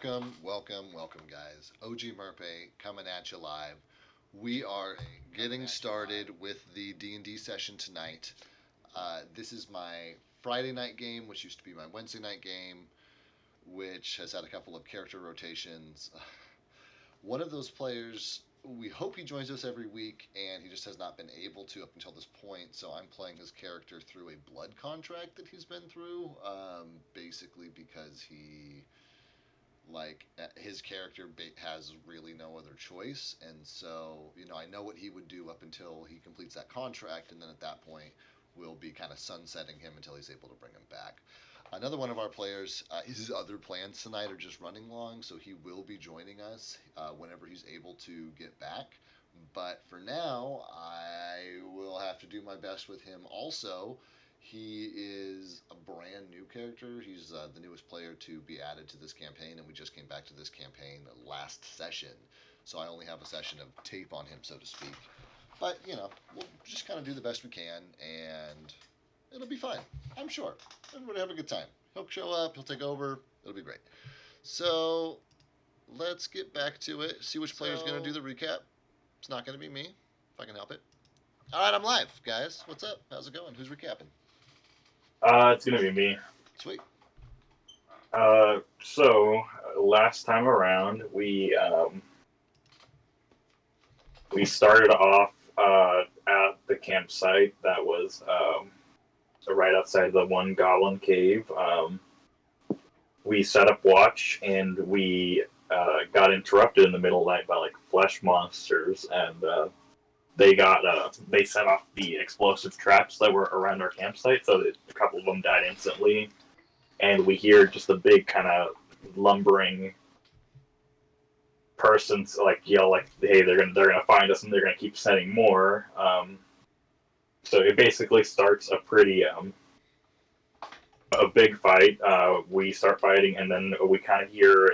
Welcome, guys. OG Merpe coming at you live. We are getting started with the D&D session tonight. This is my Friday night game, which used to be my Wednesday night game, which has had a couple of character rotations. One of those players, we hope he joins us every week, and he just has not been able to up until this point. So I'm playing his character through a blood contract that he's been through, basically because his character has really no other choice, and so I know what he would do up until he completes that contract, and then at that point we'll be kind of sunsetting him until he's able to bring him back. Another one of our players, his other plans tonight are just running long, so he will be joining us whenever he's able to get back. But for now, I will have to do my best with him also. He is a brand new character. He's the newest player to be added to this campaign, and we just came back to this campaign last session. So I only have a session of tape on him, so to speak. But, we'll just kind of do the best we can, and it'll be fine. I'm sure. Everybody have a good time. He'll show up, he'll take over, it'll be great. So let's get back to it, see which player's going to do the recap. It's not going to be me, if I can help it. All right, I'm live, guys. What's up? How's it going? Who's recapping? It's gonna be me. Sweet. Last time around, we started off at the campsite that was right outside the one goblin cave. We set up watch, and we got interrupted in the middle of the night by like flesh monsters, and they set off the explosive traps that were around our campsite, so that a couple of them died instantly. And we hear just a big kind of lumbering person like yell like, "Hey, they're gonna find us, and they're gonna keep sending more." So it basically starts a big fight. We start fighting, and then we kind of hear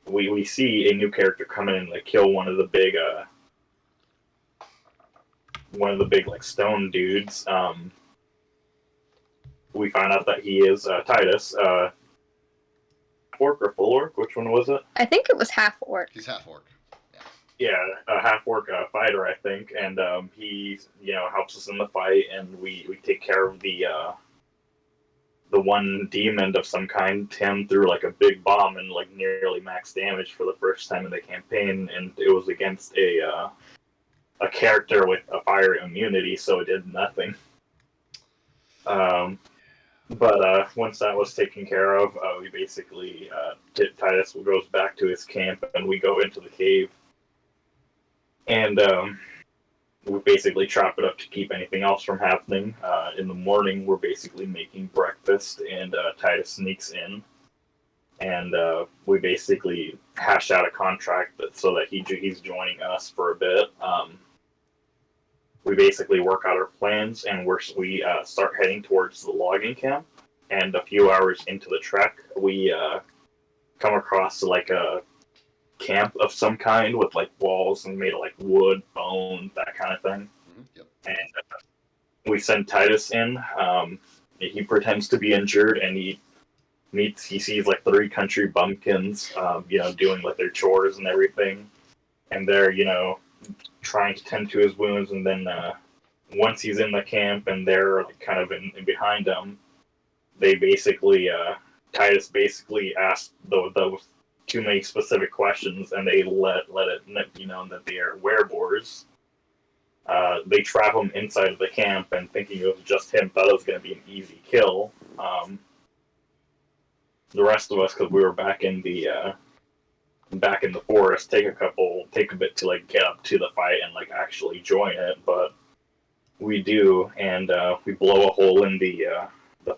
we see a new character come in and like kill one of the big like stone dudes. We find out that he is Titus. Orc or full orc? Which one was it? I think it was half orc. He's half orc. Yeah, a half orc fighter, I think, and he helps us in the fight, and we take care of the one demon of some kind. Tim threw like a big bomb and like nearly max damage for the first time in the campaign, and it was against a character with a fire immunity, so it did nothing. But once that was taken care of, we basically Titus goes back to his camp, and we go into the cave, and we basically chop it up to keep anything else from happening. In the morning, we're basically making breakfast, and Titus sneaks in, and we basically hash out a contract so that he's joining us for a bit. We basically work out our plans, and we start heading towards the logging camp. And a few hours into the trek, we come across like a camp of some kind with like walls and made of like wood, bone, that kind of thing. Mm-hmm. Yep. And we send Titus in. He pretends to be injured, and he sees like three country bumpkins, doing like their chores and everything, and they're trying to tend to his wounds. And then once he's in the camp and they're like, kind of in behind him, they basically Titus basically asked those too many specific questions, and they let it be known that they are Wereboars. They trap him inside of the camp, and thinking it was just him, thought it was going to be an easy kill. The rest of us, because we were back in the forest, take a bit to like get up to the fight and like actually join it, but we do, and we blow a hole in the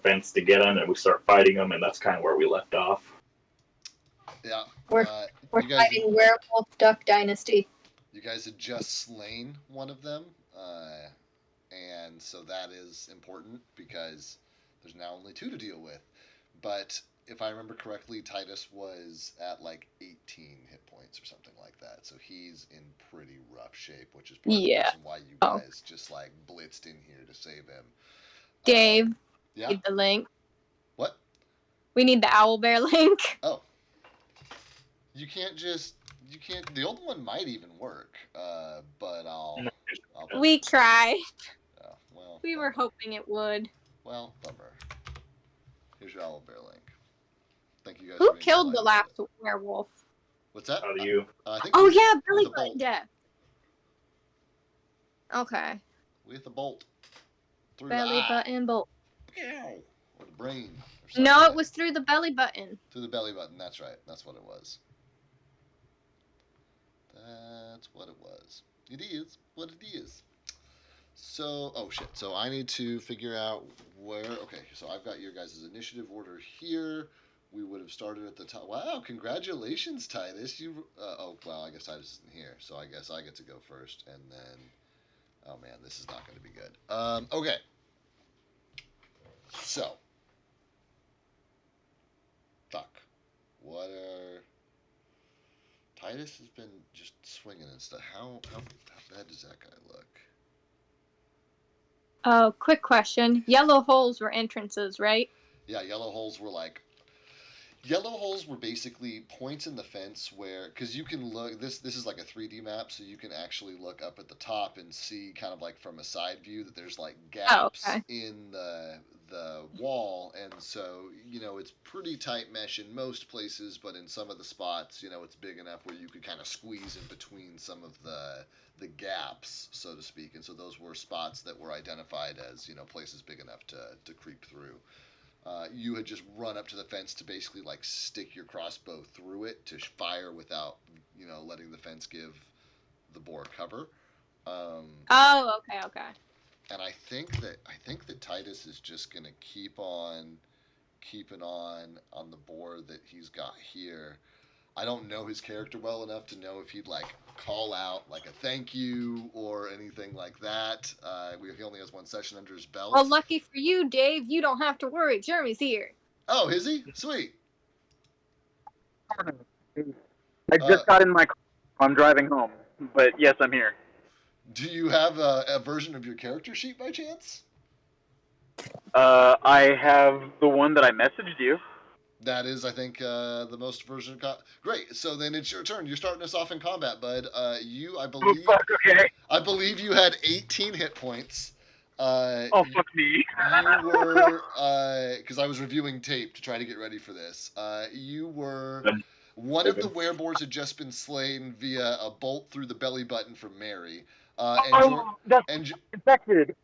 fence to get in, and we start fighting them, and that's kind of where we left off. Yeah. We're fighting Werewolf Duck Dynasty. You guys had just slain one of them, and so that is important because there's now only two to deal with. But if I remember correctly, Titus was at like 18 hit points or something like that. So he's in pretty rough shape, which is part of the reason why you guys just like blitzed in here to save him. Dave, yeah. need the link. What? We need the owlbear link. Oh. You can't just. You can't. The old one might even work, but I'll. We tried. Oh, well. We were hoping it would. Well, bummer. Here's your owlbear link. Thank you guys Who for being killed the polite about last it. werewolf? What's that? How do you? I think Oh we yeah, with Billy a bolt. Button Death. Okay. With a bolt through the Belly eye. button bolt. Or the brain. Or something. No, it was through the belly button. Through the belly button. That's right. That's what it was. That's what it was. It is what it is. So, oh shit. So I need to figure out where. Okay, so I've got your guys' initiative order here. We would have started at the top. Wow, congratulations, Titus. You. Oh, well, I guess Titus isn't here, so I guess I get to go first, and then. Oh man, this is not going to be good. Okay. So. Fuck. What are. Titus has been just swinging and stuff. How bad does that guy look? Oh, quick question. Yellow holes were entrances, right? Yeah, yellow holes were basically points in the fence where, because you can look, this is like a 3D map, so you can actually look up at the top and see kind of like from a side view that there's like Oh, gaps okay. in the wall, and so it's pretty tight mesh in most places, but in some of the spots it's big enough where you could kind of squeeze in between some of the gaps, so to speak, and so those were spots that were identified as places big enough to creep through. You had just run up to the fence to basically like stick your crossbow through it to fire without letting the fence give the boar cover. Oh, okay, okay. And I think that Titus is just gonna keep on keeping on the boar that he's got here. I don't know his character well enough to know if he'd like call out like a thank you or anything like that. He only has one session under his Well, belt. lucky for you, Dave, you don't have to worry. Jeremy's here. Oh, is he? Sweet. I Uh, just got in my car. I'm driving home, but yes, I'm here. Do you have a version of your character sheet by chance? I have the one that I messaged you. That is, I think, the most version. Great. So then it's your turn. You're starting us off in combat, bud. I Oh believe, fuck. Okay. I believe you had 18 hit points. Oh fuck me. You were, because I was reviewing tape to try to get ready for this. You were. One of the wereboars had just been slain via a bolt through the belly button from Mary, and your That's and infected.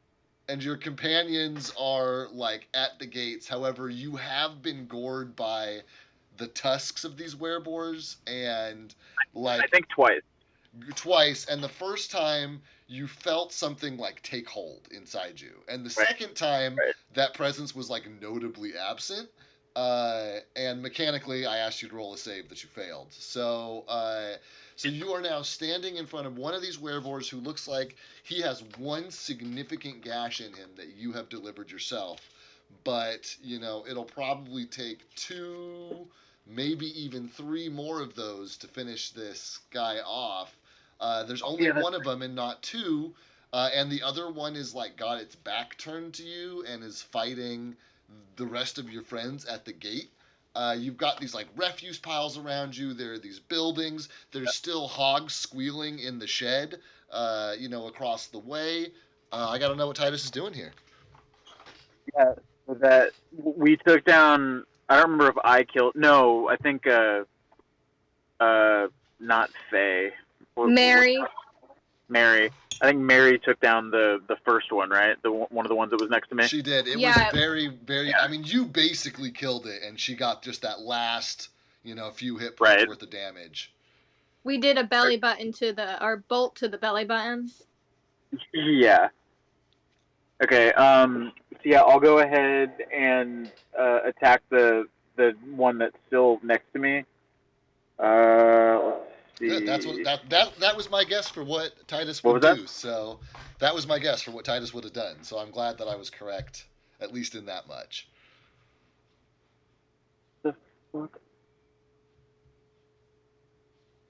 and your companions are like at the gates. However, you have been gored by the tusks of these wereboars, and I like think twice. twice. And the first time you felt something like take hold inside you, and the Right. second time Right. that presence was like notably absent. And mechanically, I asked you to roll a save that you failed. So you are now standing in front of one of these werewolves who looks like he has one significant gash in him that you have delivered yourself. But, it'll probably take two, maybe even three more of those to finish this guy off. There's only Yeah. one of them and not two. And the other one is like got its back turned to you and is fighting the rest of your friends at the gate. You've got these like refuse piles around you. There are these buildings. There's still hogs squealing in the shed, across the way. I got to know what Titus is doing here. Yeah. So that we took down. I don't remember if I killed. No, I think. Not Faye. Mary. Mary. I think Mary took down the first one, right? One of the ones that was next to me. She did. It was Yeah. very, very. Yeah. I mean, you basically killed it, and she got just that last, few hit points Right. worth of damage. We did a belly button or bolt to the belly button. Yeah. Okay. So yeah, I'll go ahead and attack the one that's still next to me. Let's see. Good. That's what that was my guess for what Titus What would was that? do. So that was my guess for what Titus would have done. So I'm glad that I was correct, at least in that much. The fuck?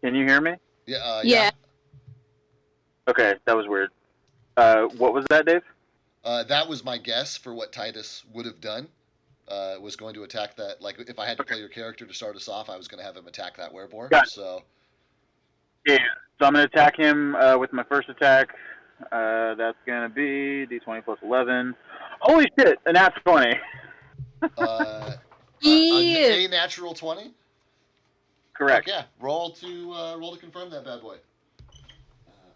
Can you hear me? Yeah. Yeah. Okay, that was weird. What was that, Dave? That was my guess for what Titus would have done. was going to attack that. Like, if I had to play your character to start us off, I was going to have him attack that wereboar. Got it. So, Yeah. So I'm gonna attack him with my first attack. That's gonna be d20 plus 11. Holy shit! A nat 20. a natural 20. Correct. Yeah, roll to confirm that bad boy.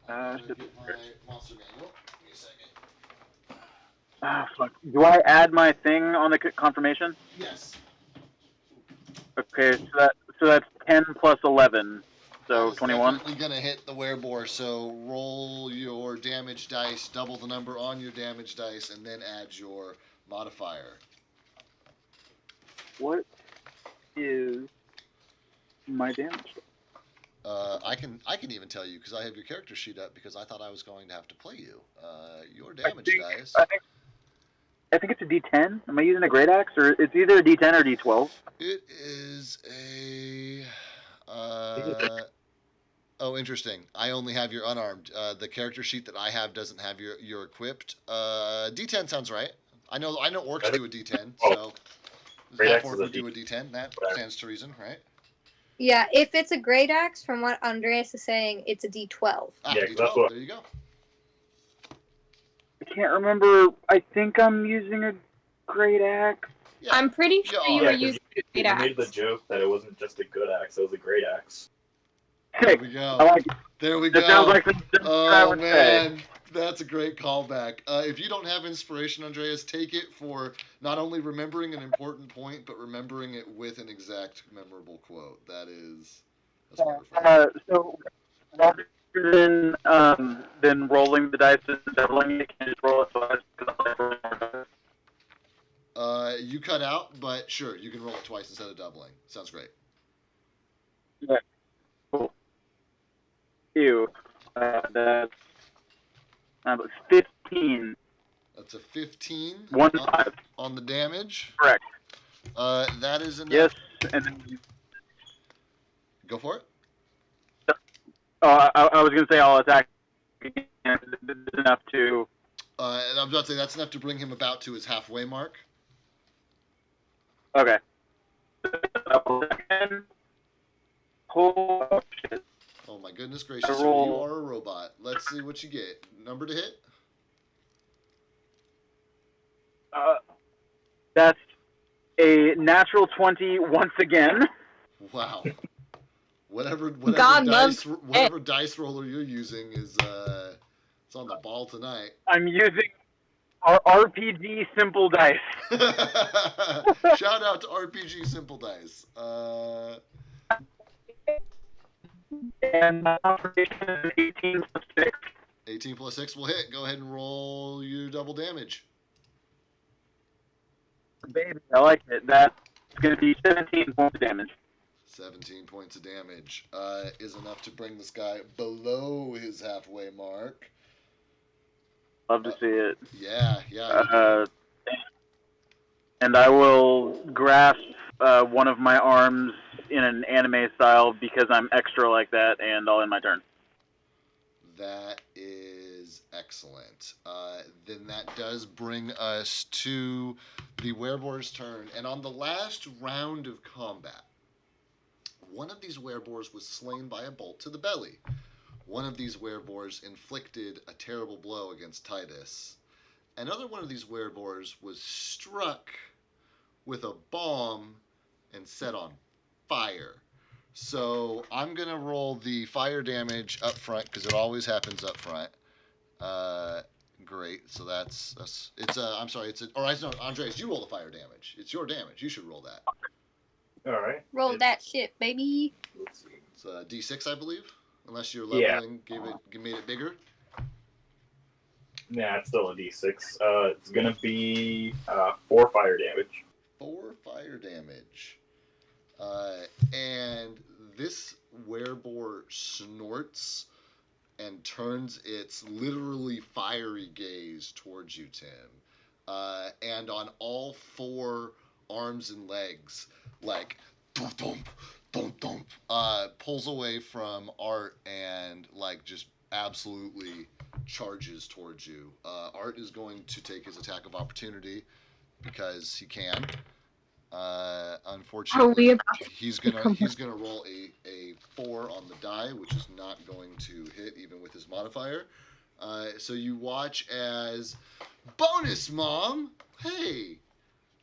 I'm gonna get my monster manual. Give me a second. Ah, fuck. Do I add my thing on the confirmation? Yes. Okay, so that's 10 plus 11, That so is 21. definitely gonna hit the wereboar. So roll your damage dice, double the number on your damage dice, and then add your modifier. What is my damage? I can even tell you because I have your character sheet up because I thought I was going to have to play you. Your damage dice. I think it's a D10. Am I using a great axe, or it's either a D10 or D12? It is a. Oh, interesting. I only have your unarmed. The character sheet that I have doesn't have your equipped. D10 sounds right. I know orcs do a D10, so half orc would do a D10. That stands to reason, right? Yeah, if it's a great axe, from what Andreas is saying, it's a D12. Yeah, D12. that's what. There you go. I can't remember. I think I'm using a great axe. Yeah. I'm pretty sure you were using a great axe. You made the joke that it wasn't just a good axe; it was a great axe. There we go. I like it. There we go. That sounds like something I would man. say. That's a great callback. If you don't have inspiration, Andreas, take it for not only remembering an important point, but remembering it with an exact memorable quote. That's wonderful. So rather than rolling the dice and doubling it, can you just roll it twice? You cut out, but sure, you can roll it twice instead of doubling. Sounds great. Yeah. Cool. Ew. That's 15. That's a 15. 1-5. On the damage. Correct. That is enough. Yes, and then Go for it. I was going to say I'll attack again. This is enough to. And I'm about to say that's enough to bring him about to his halfway mark. Okay. Oh, shit. Oh my goodness gracious, sir, you are a robot. Let's see what you get. Number to hit? That's a natural 20 once again. Wow. Whatever dice roller you're using is it's on the ball tonight. I'm using our RPG Simple Dice. Shout out to RPG Simple Dice. And my operation is 18 plus 6. 18 plus 6 will hit. Go ahead and roll your double damage. Baby, I like it. That's going to be 17 points of damage. 17 points of damage is enough to bring this guy below his halfway mark. Love to see it. Yeah. And I will grasp one of my arms in an anime style because I'm extra like that, and I'll end my turn. That is excellent. Then that does bring us to the Wereboar's turn. And on the last round of combat, one of these Wereboars was slain by a bolt to the belly. One of these Wereboars inflicted a terrible blow against Titus. Another one of these Wereboars was struck with a bomb and set on fire. So I'm going to roll the fire damage up front because it always happens up front. Great. So Andreas, you roll the fire damage. It's your damage. You should roll that. All right. Roll that shit, baby. Let's see. It's D6, I believe, unless you're leveling, made it bigger. Nah, it's still a D6. It's gonna be 4 fire damage. 4 fire damage. And this wereboar snorts and turns its literally fiery gaze towards you, Tim. And on all 4 arms and legs, like, thump, thump, thump, pulls away from Art and, like, just absolutely charges towards you. Art is going to take his attack of opportunity because he can. Are we Unfortunately, about he's to come? gonna roll a 4 on the die, which is not going to hit even with his modifier. So you watch as bonus mom. Hey,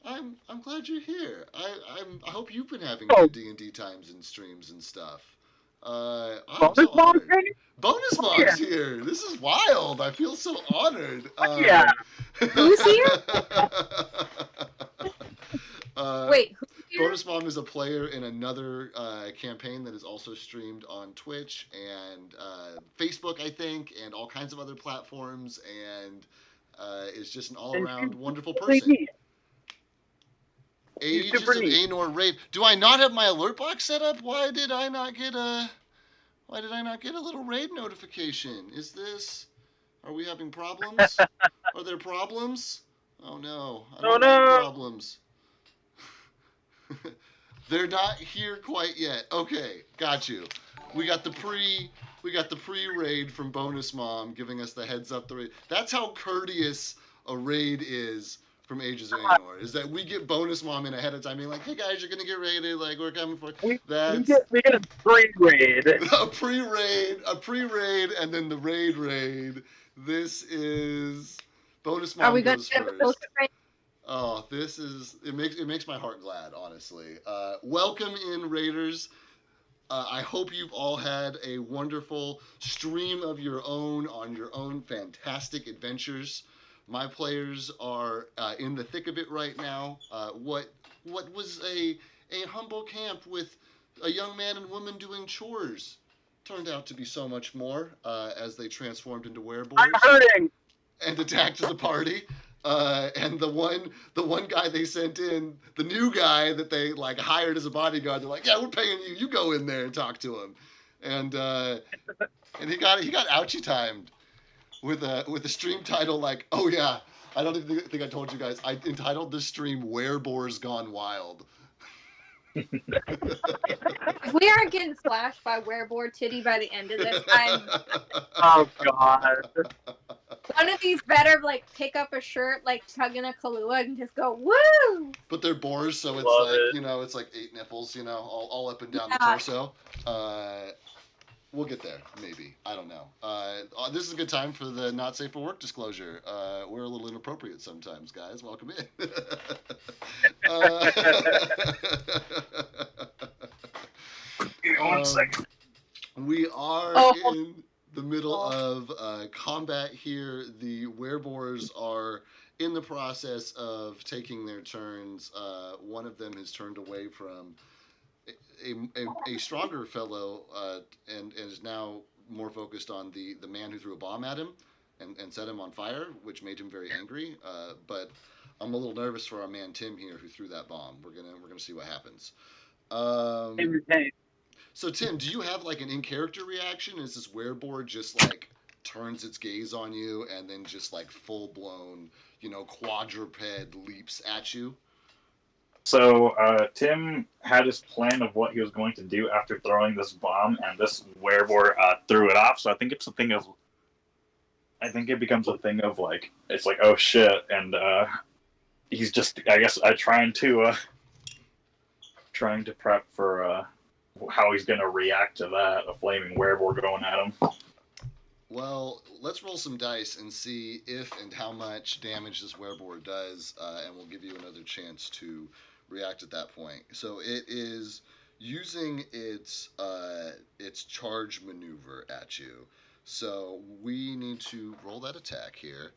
I'm glad you're here. I hope you've been having Oh, good D&D times and streams and stuff. I'm bonus so mom honored. training? Bonus Oh, yeah. mom's here. This is wild. I feel so honored. Yeah. Who's here? uh, Wait, who's here? Bonus Mom is a player in another campaign that is also streamed on Twitch and Facebook, I think, and all kinds of other platforms, and is just an And all-around she's wonderful really person. neat. She's super Ages of neat. Anor raid. Do I not have my alert box set up? Why did I not get a? Why did I not get a little raid notification? Is this? Are we having problems? Are there problems? Oh no, I Oh don't like no. problems. They're not here quite yet. Okay, got you. We got the pre raid from Bonus Mom giving us the heads up the raid. That's how courteous a raid is from Ages of Anor. Is that we get Bonus Mom in ahead of time being like, "Hey guys, you're going to get raided. Like we're coming for." We That's get a pre-raid. a pre-raid and then the raid. This is Bonus Are Mom we gonna goes get a first. social raid? Oh, this is it makes my heart glad, honestly. Welcome in, Raiders. I hope you've all had a wonderful stream of your own on your own fantastic adventures. My players are in the thick of it right now. What was a humble camp with a young man and woman doing chores turned out to be so much more as they transformed into I'm wereboars hurting. and attacked the party. And the one guy they sent in, the new guy that they like hired as a bodyguard, they're like, yeah, we're paying you. You go in there and talk to him. And he got ouchie timed with a stream title like, oh yeah, I don't even think I told you guys. I entitled this stream "Wereboars Gone Wild." If we aren't getting slashed by Wereboar Titty by the end of this, I'm Oh god. one of these better like pick up a shirt like tugging a Kahlua and just go woo. But they're boars, so it's Love like it. it's like 8 nipples, all up and down the Yeah. torso. We'll get there, maybe. I don't know. This is a good time for the not safe for work disclosure. We're a little inappropriate sometimes, guys. Welcome in. uh, Give me 1 second. we are Oh. in the middle of combat here. The wereboars are in the process of taking their turns. One of them has turned away from a stronger fellow and is now more focused on the man who threw a bomb at him and set him on fire, which made him very angry. But I'm a little nervous for our man Tim here who threw that bomb. We're gonna see what happens. Hey, So Tim, do you have like an in character reaction? Is this wereboard just like turns its gaze on you and then just like full blown, quadruped leaps at you? So Tim had his plan of what he was going to do after throwing this bomb, and this werewolf threw it off. So I think it's a thing of. I think it becomes a thing of like it's like oh shit, and he's just I guess trying to prep for how he's gonna react to that a flaming werewolf going at him. Well, let's roll some dice and see if and how much damage this wereboard does, and we'll give you another chance to react at that point. So it is using its charge maneuver at you. So we need to roll that attack here,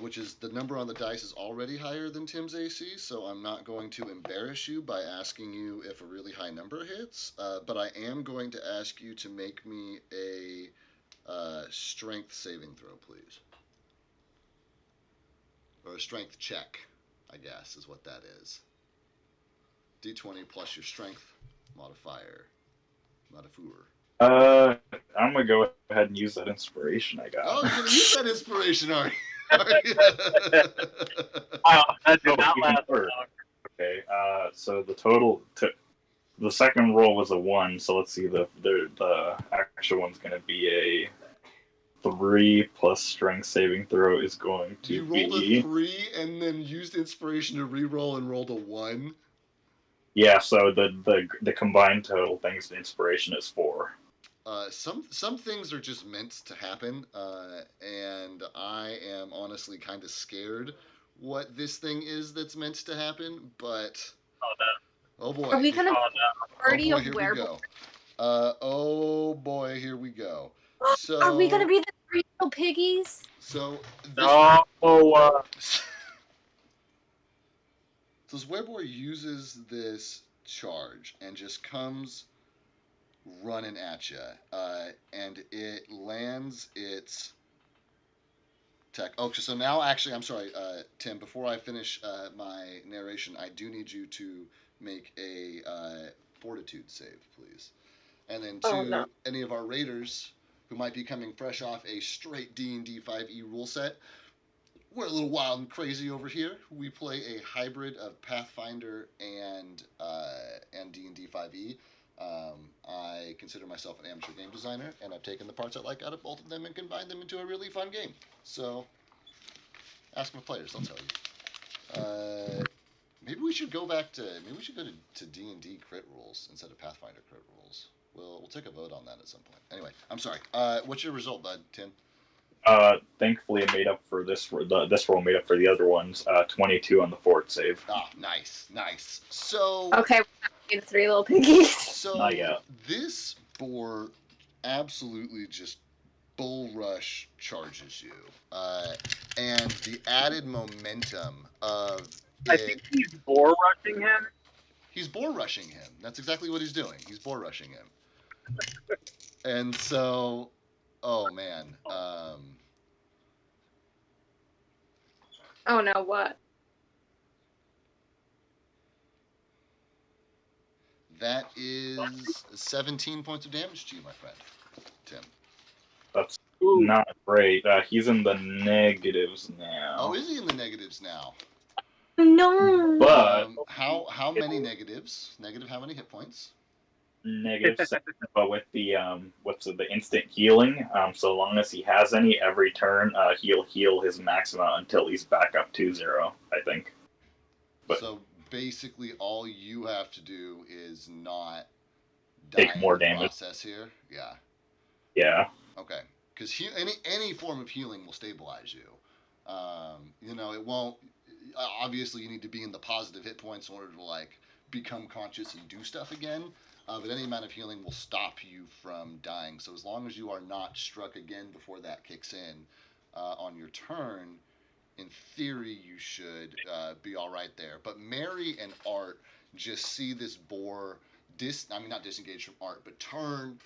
which is the number on the dice is already higher than Tim's AC, so I'm not going to embarrass you by asking you if a really high number hits, but I am going to ask you to make me a strength saving throw, please. Or a strength check, I guess, is what that is. D20 plus your strength modifier. Modifier. I'm gonna go ahead and use that inspiration I got. Oh, you're gonna use that inspiration, are you? wow, that did Oh, not even last worse. long. Okay, so the total the second roll was a 1, so let's see the actual one's gonna be a 3 plus strength saving throw is going to You rolled a be 3 and then used inspiration to re-roll and rolled a 1. yeah. So the combined total thanks to inspiration is 4. Some things are just meant to happen, and I am honestly kind of scared what this thing is that's meant to happen. But Oh oh boy, Are we gonna oh party boy, of here we werewolves? go. Oh boy, here we go. Are we gonna So be the three little piggies? so this No. so this Wereboar uses this charge and just comes running at you, and it lands its tech. Oh, so now actually, I'm sorry, Tim. Before I finish my narration, I do need you to make a fortitude save, please. And then Oh no. to any of our raiders who might be coming fresh off a straight D&D 5e rule set, we're a little wild and crazy over here. We play a hybrid of Pathfinder and D&D 5e. I consider myself an amateur game designer, and I've taken the parts I like out of both of them and combined them into a really fun game. So, ask my players; they'll tell you. Maybe we should go back to maybe we should go to D&D crit rules instead of Pathfinder crit rules. We'll take a vote on that at some point. Anyway, I'm sorry. What's your result, bud? Tim. Thankfully, it made up for this roll made up for the other ones. 22 on the fort save. Ah, nice, nice. So, Okay, we're not gonna be the three little piggies. so Not yet. this boar absolutely just bull rush charges you, and the added momentum of I it. think he's boar rushing him. He's boar rushing him. That's exactly what he's doing. He's boar rushing him, and so, oh man, Oh no, what? that is 17 points of damage to you, my friend, Tim. That's Ooh. not great. He's in the negatives now. Oh, is he in the negatives now? No. But How many negatives? Negative how many hit points? -7, but with the the instant healing. So long as he has any, every turn, he'll heal his maximum until he's back up to 0. I think. But So basically, all you have to do is not take die more in the damage. process here. Yeah. Yeah. Okay. Because any form of healing will stabilize you. It won't. Obviously, you need to be in the positive hit points in order to like become conscious and do stuff again. But any amount of healing will stop you from dying. So as long as you are not struck again before that kicks in on your turn, in theory, you should be all right there. But Mary and Art just see this boar not disengage from Art, but turn,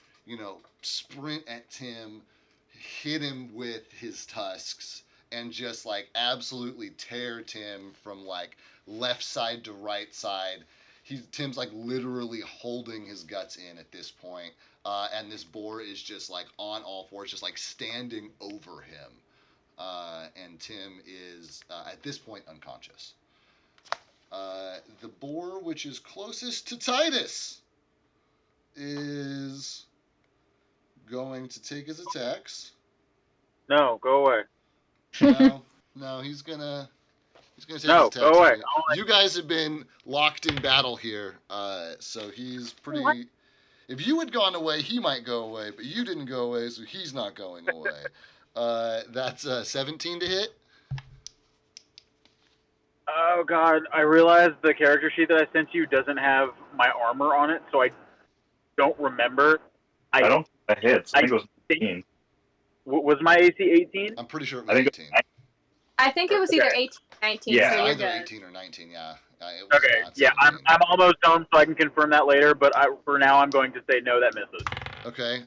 sprint at Tim, hit him with his tusks, and just like absolutely tear Tim from like left side to right side. Tim's like literally holding his guts in at this point, and this boar is just like on all fours, just like standing over him. And Tim is at this point unconscious. The boar, which is closest to Titus, is going to take his attacks. No, go away. No, he's gonna take his No, attacks. go away. You guys have been locked in battle here, so he's pretty. What? If you had gone away, he might go away, but you didn't go away, so he's not going away. That's 17 to hit. Oh god, I realized the character sheet that I sent you doesn't have my armor on it, so I don't remember. I don't think that hits. I think it was 18. Was my AC 18? I'm pretty sure it I was think 18. I think it was either 18 or 19, Yeah, so you're Either good. 18 or 19, yeah. It was Okay, not yeah, 17. I'm almost done, so I can confirm that later. But for now, I'm going to say no, that misses. Okay,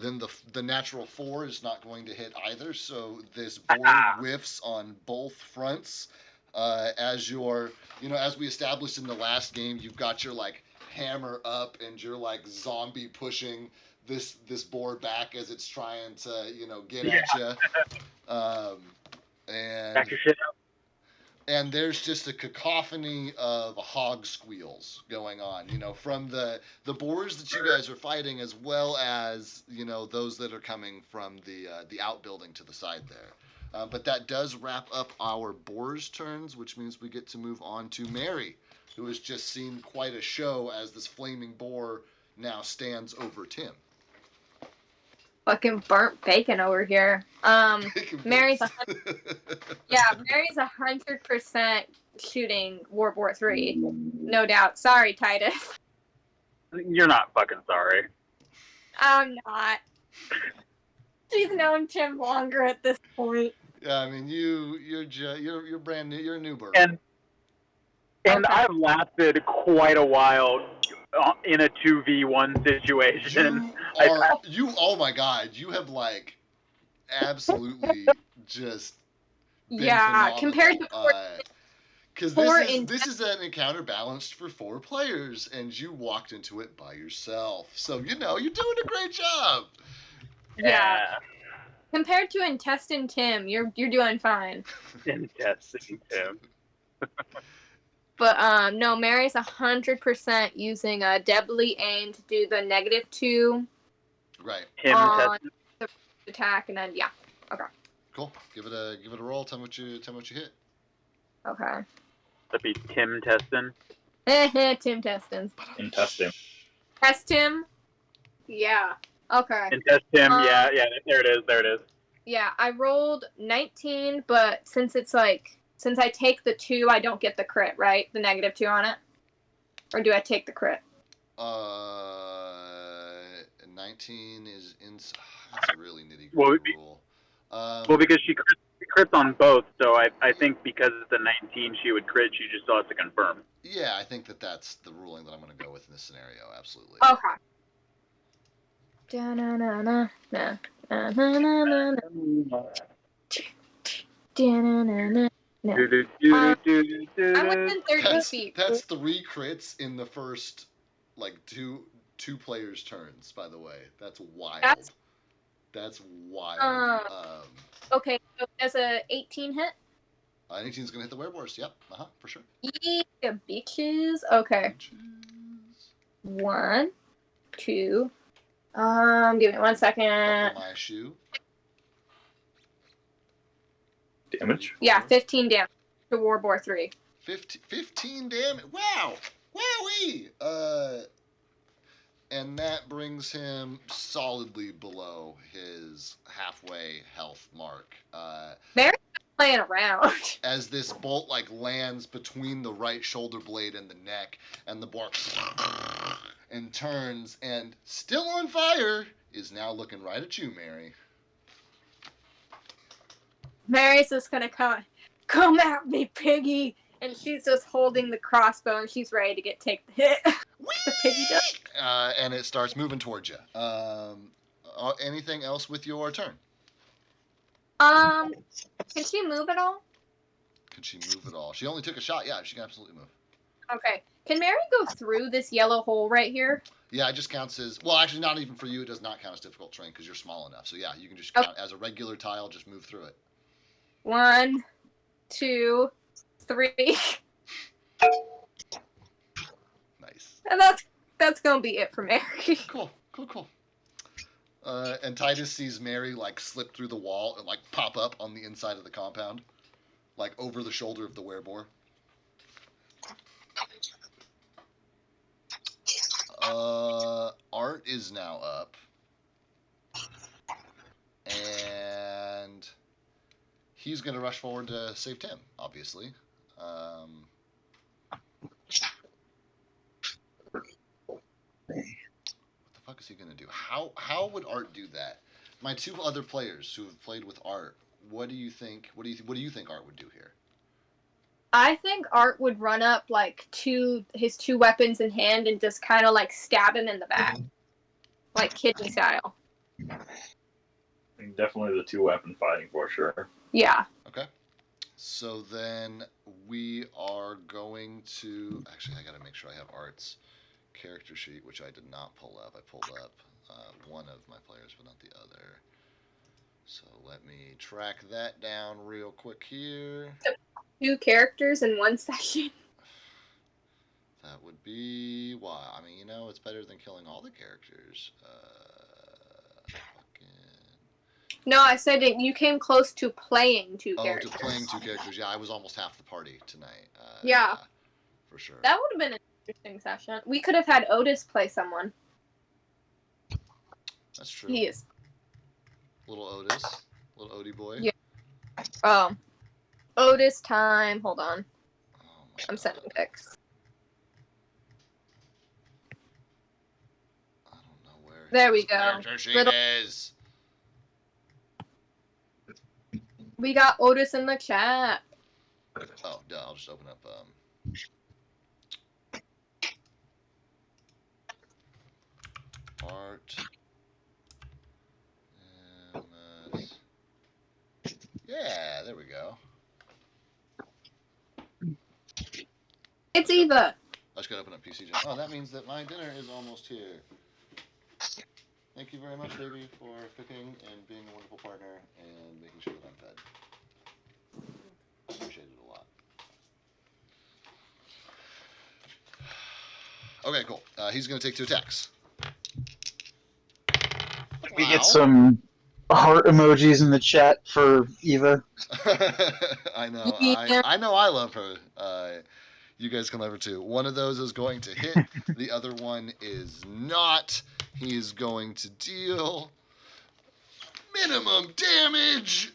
then the natural 4 is not going to hit either, so this board whiffs on both fronts. As we established in the last game, you've got your like hammer up and you're like zombie pushing this board back as it's trying to get at you. And Back your shit up. and there's just a cacophony of hog squeals going on, from the boars that you guys are fighting, as well as those that are coming from the outbuilding to the side there. But that does wrap up our boars' turns, which means we get to move on to Mary, who has just seen quite a show as this flaming boar now stands over Tim. Fucking burnt bacon over here. Mary's Mary's 100% shooting Warboard 3. No doubt. Sorry, Titus. You're not fucking sorry. I'm not. She's known Tim longer at this point. Yeah, I mean you're brand new. You're a newborn. And Okay. I've lasted quite a while in a 2v1 situation. Oh my god, you have like absolutely just been phenomenal. Compared to because this is an encounter balanced for 4 players, and you walked into it by yourself. So you're doing a great job. Yeah. Compared to Intestine Tim, you're doing fine. Intestine Tim. But no, Mary's 100% using a deadly aim to do the -2. Right. On the attack, and then okay. Cool. Give it a roll. Tell me what you hit. Okay. That'd be Tim Testin. Tim Testins. Intestine. Test him. Yeah. Okay. Intest Tim. Yeah. There it is. Yeah, I rolled 19, but since I take the 2, I don't get the crit, right? The -2 on it, or do I take the crit? 19 is in. That's a really nitty-gritty rule. Well, because she crits on both, so I think because it's a 19, she would crit. She just still has to confirm. Yeah, I think that's the ruling that I'm going to go with in this scenario. Absolutely. Okay. Da-na-na-na, na, na-na-na-na, da-na-na-na, na. I'm within 30 feet. That's 3 crits in the first, like, two players' turns. By the way, that's wild. That's wild. Okay, so there's a 18 hit. 18's gonna hit the Wereboars. Yep. For sure. Yeah, bitches. Okay. Bitches. 1, 2. Give me 1 second. Buckle my shoe. Damage? Yeah, 15 damage to Warboard 3. 15 damage. Wow. Wowee. And that brings him solidly below his halfway health mark. They're playing around. As this bolt lands between the right shoulder blade and the neck, and the boar and turns, and still on fire, is now looking right at you, Mary. Mary's just gonna come at me, piggy, and she's just holding the crossbow and she's ready to take the hit. The piggy does. And it starts moving towards you. Anything else with your turn? Can she move at all? Can she move at all? She only took a shot. Yeah, she can absolutely move. Okay. Can Mary go through this yellow hole right here? Yeah, it just counts as... Well, actually, not even for you. It does not count as difficult terrain because you're small enough. So, yeah, you can just count as a regular tile. Just move through it. 1, 2, 3. Nice. And that's going to be it for Mary. Cool. And Titus sees Mary, slip through the wall and, pop up on the inside of the compound. Over the shoulder of the Wereboar. Art is now up. And he's going to rush forward to save Tim, obviously. What the fuck is he going to do? How would Art do that? My 2 other players who have played with Art, what do you think Art would do here? I think Art would run up his 2 weapons in hand and just kind of stab him in the back, kidney style. Definitely the 2-weapon fighting for sure. Yeah. Okay. So then we are going to... Actually, I got to make sure I have Art's character sheet, which I did not pull up. I pulled up one of my players, but not the other. So let me track that down real quick here. 2 characters in one session. That would be why. I mean, it's better than killing all the characters. No, I said it, you came close to playing 2 characters. To playing 2 characters. Yeah, I was almost half the party tonight. Yeah. For sure. That would have been an interesting session. We could have had Otis play someone. That's true. He is. Little Otis. Little Odie boy. Yeah. Otis time. Hold on. I'm sending pics. I don't know where. There we go. Is. We got Otis in the chat. Oh, duh. I'll just open up. Art. MS. Yeah, there we go. It's Eva. I just gotta open up PC Gen. Oh, that means that my dinner is almost here. Thank you very much, baby, for cooking and being a wonderful partner and making sure that I'm fed. Appreciate it a lot. Okay, cool. He's gonna take 2 attacks. We get some heart emojis in the chat for Eva. I know. Yeah. I know. I love her. You guys can love her too. One of those is going to hit. The other one is not. He is going to deal minimum damage.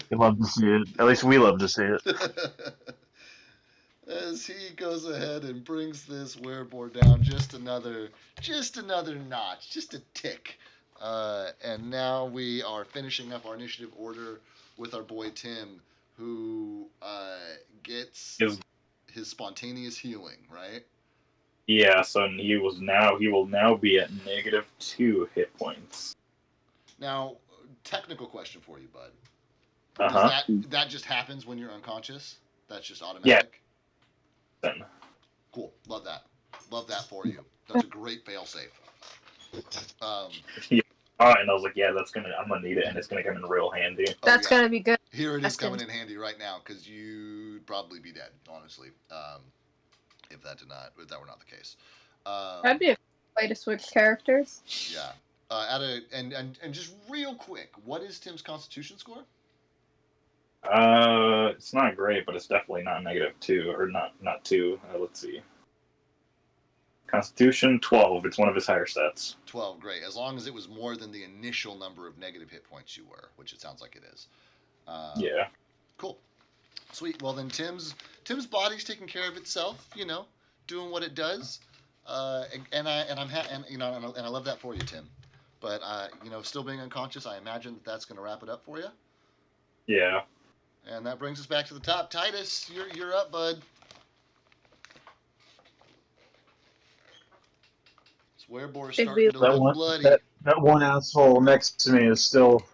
We love to see it. At least we love to see it. As he goes ahead and brings this Wereboar down just another notch, just a tick. And now we are finishing up our initiative order with our boy Tim, who gets his spontaneous healing, right? Yeah, so he will now be at -2 hit points. Now, technical question for you, bud. Uh-huh. Does that just happens when you're unconscious? That's just automatic? Yeah. Cool. Love that. Love that for you. That's a great failsafe. And I was like, yeah, I'm gonna need it, and it's gonna come in real handy. That's gonna be good. Here it is coming in handy right now, because you'd probably be dead, honestly, if that were not the case. That'd be a way to switch characters. Yeah. And just real quick, what is Tim's Constitution score? It's not great, but it's definitely not -2 or not 2. Let's see. Constitution 12. It's one of his higher stats. 12, great. As long as it was more than the initial number of negative hit points you were, which it sounds like it is. Yeah. Cool. Sweet. Well, then Tim's body's taking care of itself. Doing what it does. And I love that for you, Tim. But still being unconscious, I imagine that's going to wrap it up for you. Yeah. And that brings us back to the top. Titus, you're up, bud. Wereboar's starting to look bloody. That one asshole next to me is still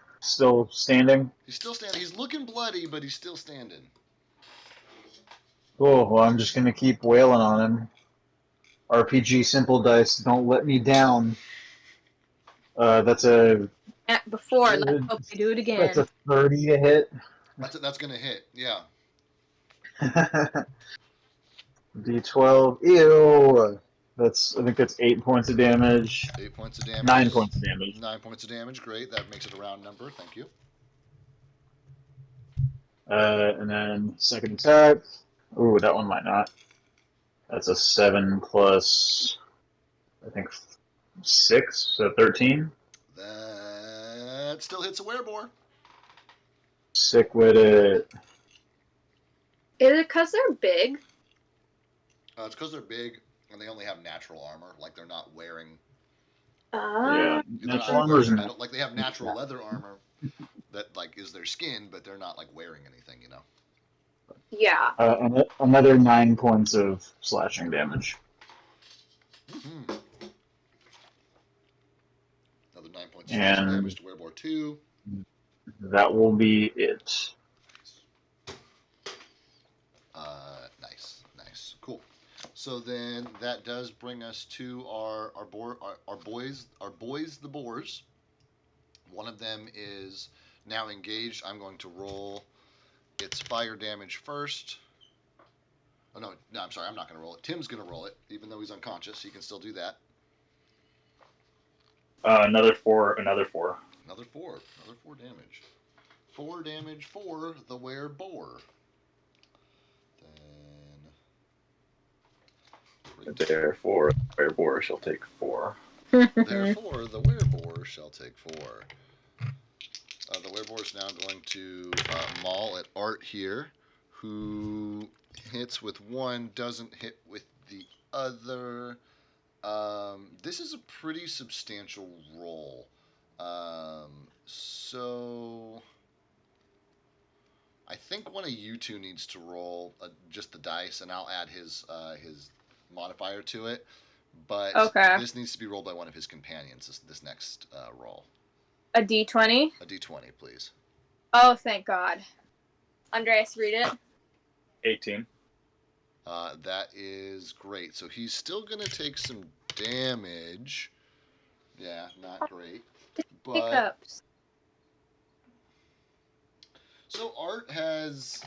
standing. He's still standing. He's looking bloody, but he's still standing. Cool. Well, I'm just gonna keep wailing on him. RPG simple dice, don't let me down. That's a. Before, let's hope we do it again. That's a 30 to hit. That's gonna hit. Yeah. D12. Ew. I think that's 8 points of damage. 8 points of damage. 9 points of damage. 9 points of damage. Great. That makes it a round number. Thank you. And then second attack. Ooh, that one might not. That's a 7 plus, I think, 6, so 13. That still hits a Wereboar. Sick with it. Is it because they're big? It's because they're big and they only have natural armor. Like they're not wearing. Yeah, natural armor. Like they have natural leather armor that is their skin, but they're not wearing anything. Yeah. Another 9 points of slashing damage. Mm-hmm. Another 9 points of slashing damage to Wereboar 2. That will be it. Nice. Cool. So then that does bring us to our boys the boars. One of them is now engaged. I'm going to roll its fire damage first. Oh, no, I'm sorry. I'm not going to roll it. Tim's going to roll it, even though he's unconscious. He can still do that. Another 4, another 4. Another 4. Another 4 damage. 4 damage for the Wereboar. Then... Therefore, Wereboar shall take 4. Therefore, the Wereboar shall take 4. The Wereboar is now going to maul at Art here, who hits with 1, doesn't hit with the other. This is a pretty substantial roll. So I think one of you two needs to roll just the dice, and I'll add his modifier to it. But Okay. this needs to be rolled by one of his companions. This next roll. A D20? A D20, please. Oh, thank God. Andreas, read it. 18. That is great. So he's still going to take some damage. Yeah, not great. But Hiccups. so Art has,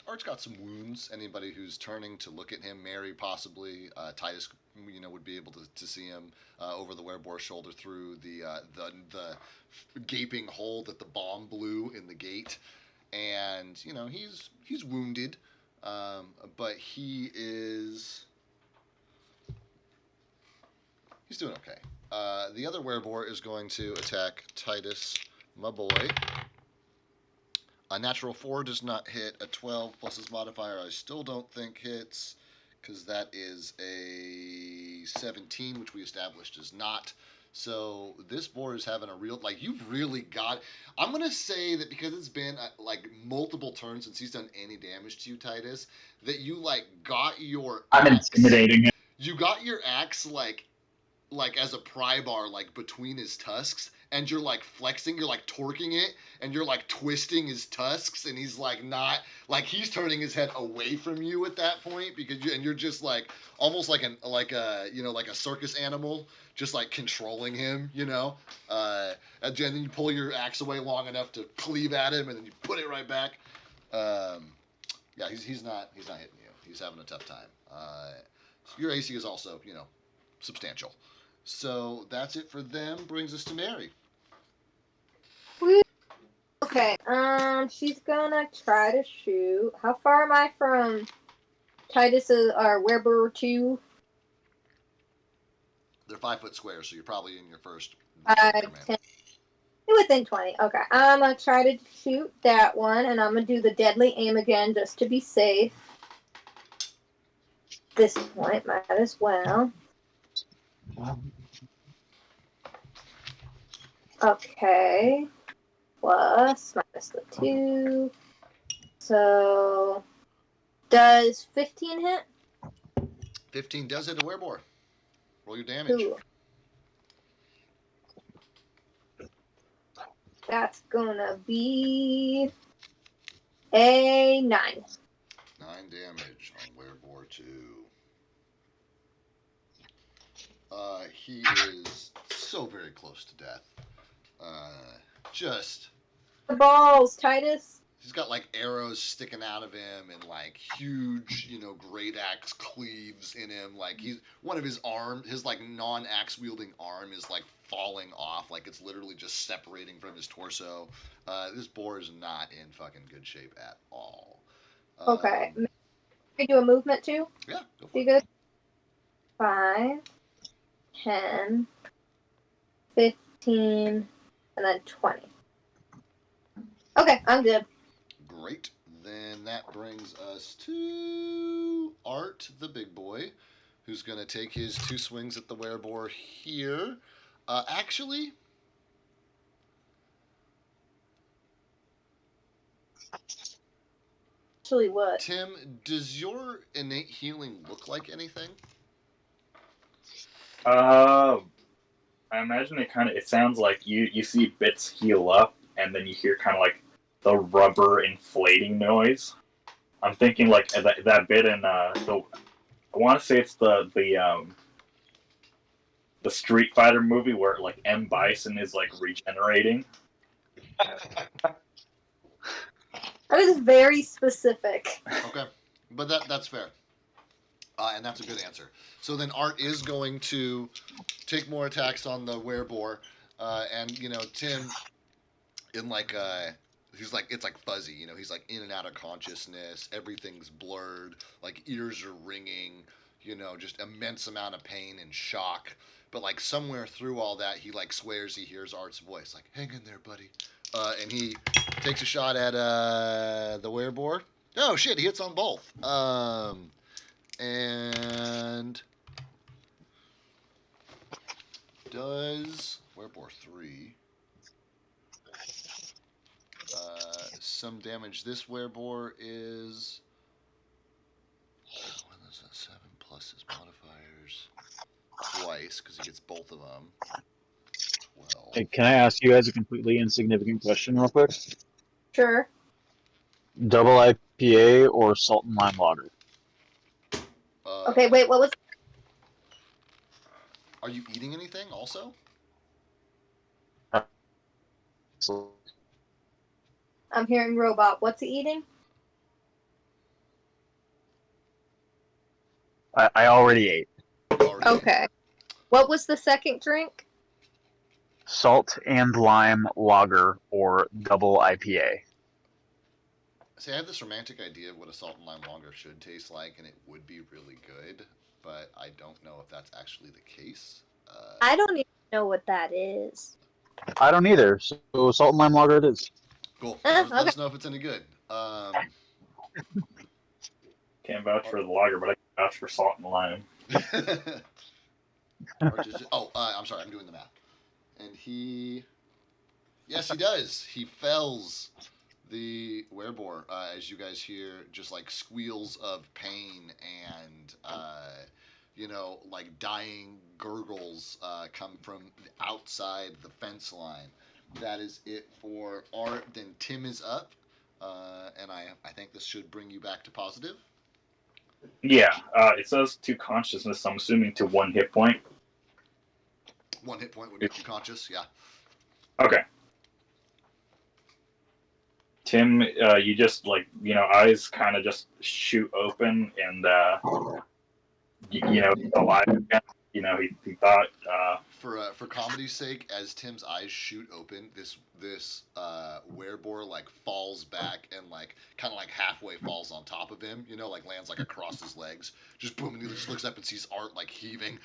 Art's got some wounds. Anybody who's turning to look at him, Mary possibly, Titus, would be able to see him over the Wereboar's shoulder through the gaping hole that the bomb blew in the gate, and he's wounded, but he's doing okay. The other Wereboar is going to attack Titus, my boy. A natural 4 does not hit. A 12 plus his modifier I still don't think hits, because that is a 17, which we established is not. So this boar is having a real, you've really got, I'm going to say that because it's been multiple turns since he's done any damage to you, Titus, that you got your I'm axe, intimidating him. you got your axe as a pry bar between his tusks, and you're flexing, you're torquing it, and you're twisting his tusks, and he's not he's turning his head away from you at that point, because you're just almost like a circus animal, just controlling him, and then you pull your axe away long enough to cleave at him, and then you put it right back. Yeah, he's not hitting you. He's having a tough time. Your AC is also substantial. So that's it for them. Brings us to Mary. Okay, she's gonna try to shoot. How far am I from Titus's or Wereboar 2? They're 5 foot squares, so you're probably in your first 5, increment. 10. Within 20. Okay, I'm gonna try to shoot that one, and I'm gonna do the deadly aim again just to be safe. This point, might as well. Okay. Plus, minus the 2. So, does 15 hit? 15 does hit a Wereboar. Roll your damage. Ooh. That's gonna be a 9. 9 damage on Wereboar 2. He is so very close to death. Just The balls, Titus. he's got arrows sticking out of him, and huge, great axe cleaves in him. He's one of his arm, his non-axe wielding arm is falling off. It's literally just separating from his torso. This boar is not in fucking good shape at all. Okay. Can you do a movement too? Yeah, go for Be it. good. 5, 10, 15, and then 20. Okay, I'm good. Great. Then that brings us to Art, the big boy, who's going to take his 2 swings at the Wereboar here. Actually, What? Tim, does your innate healing look like anything? I imagine it sounds like you see bits heal up, and then you hear kind of the rubber inflating noise. I'm thinking that bit in I want to say it's the Street Fighter movie where M. Bison is regenerating. That is very specific. Okay, but that's fair, and that's a good answer. So then Art is going to take more attacks on the Wereboar, and Tim in like he's like it's like fuzzy, he's like in and out of consciousness, everything's blurred, like ears are ringing, just immense amount of pain and shock. But like somewhere through all that, he like swears he hears Art's voice, like "Hang in there, buddy," and he takes a shot at the Wereboar. Oh shit, he hits on both. And does Wereboar 3 some damage. This Wereboar is 7 plus his modifiers twice because he gets both of them. 12. Hey, can I ask you guys a completely insignificant question real quick? Sure. Double IPA or salt and lime lager? Okay, wait, what was... Are you eating anything also? I'm hearing robot. What's he eating? I already ate. Okay. What was the second drink? Salt and lime lager or double IPA. See, I have this romantic idea of what a salt and lime lager should taste like, and it would be really good, but I don't know if that's actually the case. I don't even know what that is. I don't either. So salt and lime lager it is. Cool. Okay. Let us know if it's any good. Can't vouch for the lager, but I can vouch for salt and lime. I'm sorry, I'm doing the math. And yes, he does. He fells the Wereboar, as you guys hear, just like squeals of pain and, like dying gurgles come from outside the fence line. That is it for Art. Then Tim is up, and I think this should bring you back to positive. Yeah, it says to consciousness. I'm assuming to 1 hit point. 1 hit point would make you conscious. Yeah. Okay. Tim, you just eyes kind of just shoot open, and he's alive again. He thought. For comedy's sake, as Tim's eyes shoot open, this Wereboar like falls back and like kind of like halfway falls on top of him. Like lands like across his legs. Just boom, and he just looks up and sees Art like heaving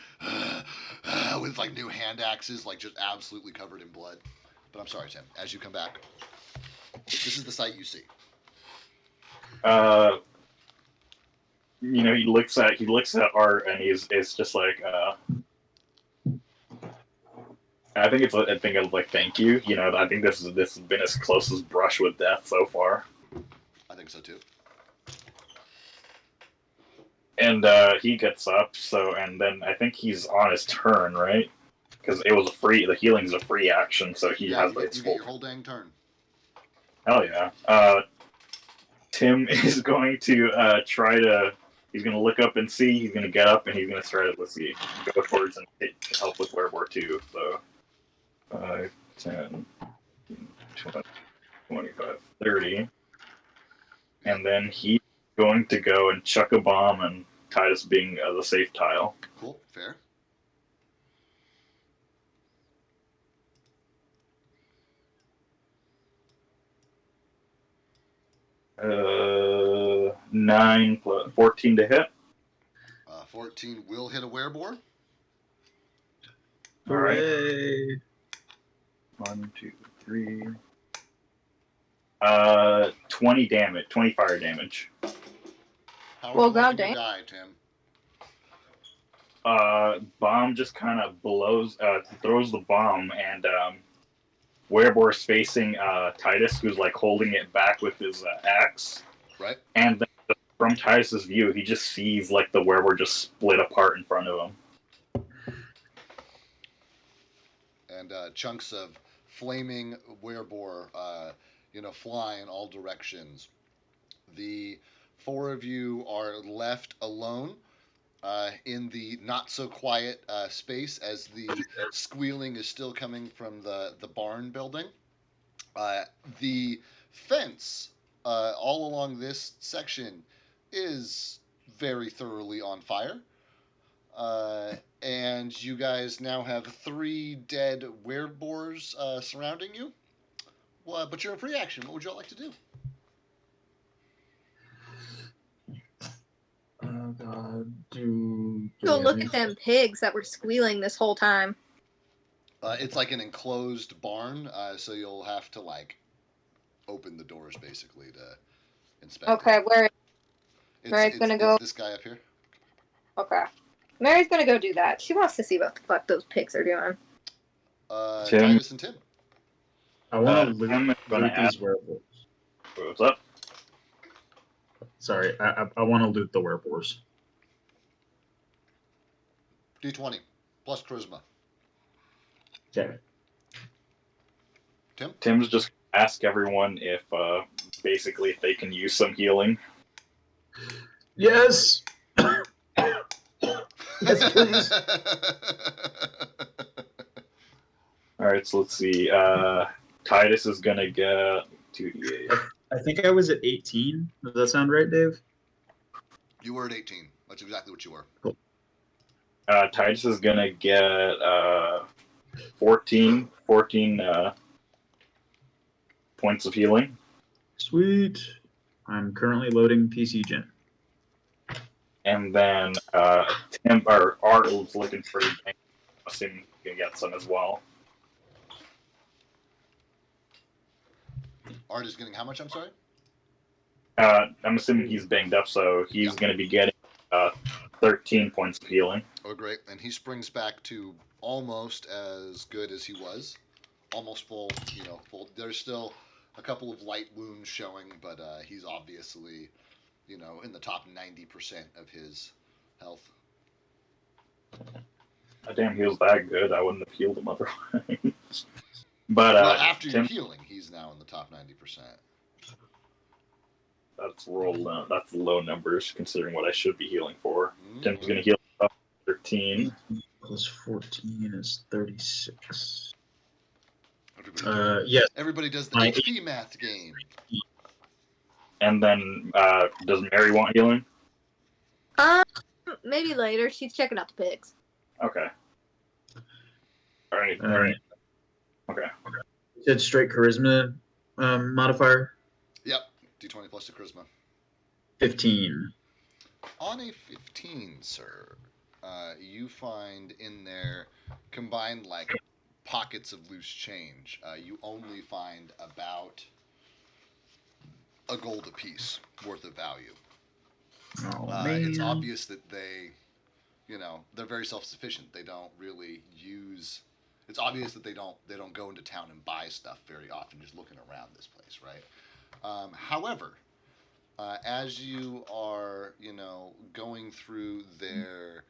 with like new hand axes, like just absolutely covered in blood. But I'm sorry, Tim. As you come back, this is the sight you see. He looks at Art, and it's just like, I think it's a thing of like thank you. I think this has been his closest brush with death so far. I think so too. And he gets up, and then I think he's on his turn, right? Because it was the healing's a free action, so he has you get your whole dang turn. Hell yeah. Tim is going to he's going to look up and see, he's going to get up, and he's going to try to, go towards and help with Wereboar 2. So, 5, 10, 20, 25, 30. And then he's going to go and chuck a bomb, and Titus being the safe tile. Cool, fair. Uh, 9 plus 14 to hit. 14 will hit a Wereboar. All right. 1, 2, 3. 20 damage, 20 fire damage. How god dang. Die, Tim? Bomb just kind of throws the bomb, and Wereboar's facing Titus, who's like holding it back with his axe. Right. And then from Titus's view, he just sees like the Wereboar just split apart in front of him. And chunks of flaming Wereboar, fly in all directions. The 4 of you are left alone in the not-so-quiet space as the squealing is still coming from the barn building. The fence all along this section is very thoroughly on fire. And you guys now have 3 dead wereboars surrounding you. Well, but you're a free action. What would y'all like to do? Go look at them pigs that were squealing this whole time. It's like an enclosed barn, so you'll have to like open the doors basically to inspect. Okay, it. where Mary's gonna go? It's this guy up here. Okay, Mary's gonna go do that. She wants to see what the fuck those pigs are doing. Tim. Titus and Tim. I want to Tim is gonna loot these werewolves. What's up? Sorry, I want to loot the werewolves. D20 plus charisma. Okay. Tim. Tim's just ask everyone if basically if they can use some healing. Yes. Yes, please. All right, so let's see. Titus is gonna get 2d8. I think I was at 18. Does that sound right, Dave? You were at 18. That's exactly what you were. Cool. Titus is gonna get 14 points of healing. Sweet. I'm currently loading PC Gen. And then Tim or Art was looking pretty bang. I'm assuming he can get some as well. Art is getting how much? I'm sorry. I'm assuming he's banged up, so he's going to be getting 13 points of healing. Oh, great. And he springs back to almost as good as he was. Almost full, full. There's still a couple of light wounds showing, but he's obviously, in the top 90% of his health. Damn, he was that good. I wouldn't have healed him otherwise. But well, after Tim, your healing, he's now in the top 90%. That's low. That's low numbers considering what I should be healing for. Mm-hmm. Tim's going to heal 13. 18 plus 14 is 36. Yes. Everybody does the HP math game. And then, does Mary want healing? Maybe later. She's checking out the pigs. Okay. All right. Okay. You said straight charisma modifier? Yep. D20 plus the charisma. 15. On a 15, sir, you find in there combined like pockets of loose change. You only find about a gold apiece worth of value. Oh, man. It's obvious that they, they're very self-sufficient. They don't really use. It's obvious that they don't go into town and buy stuff very often, just looking around this place, right? However, as you are, going through their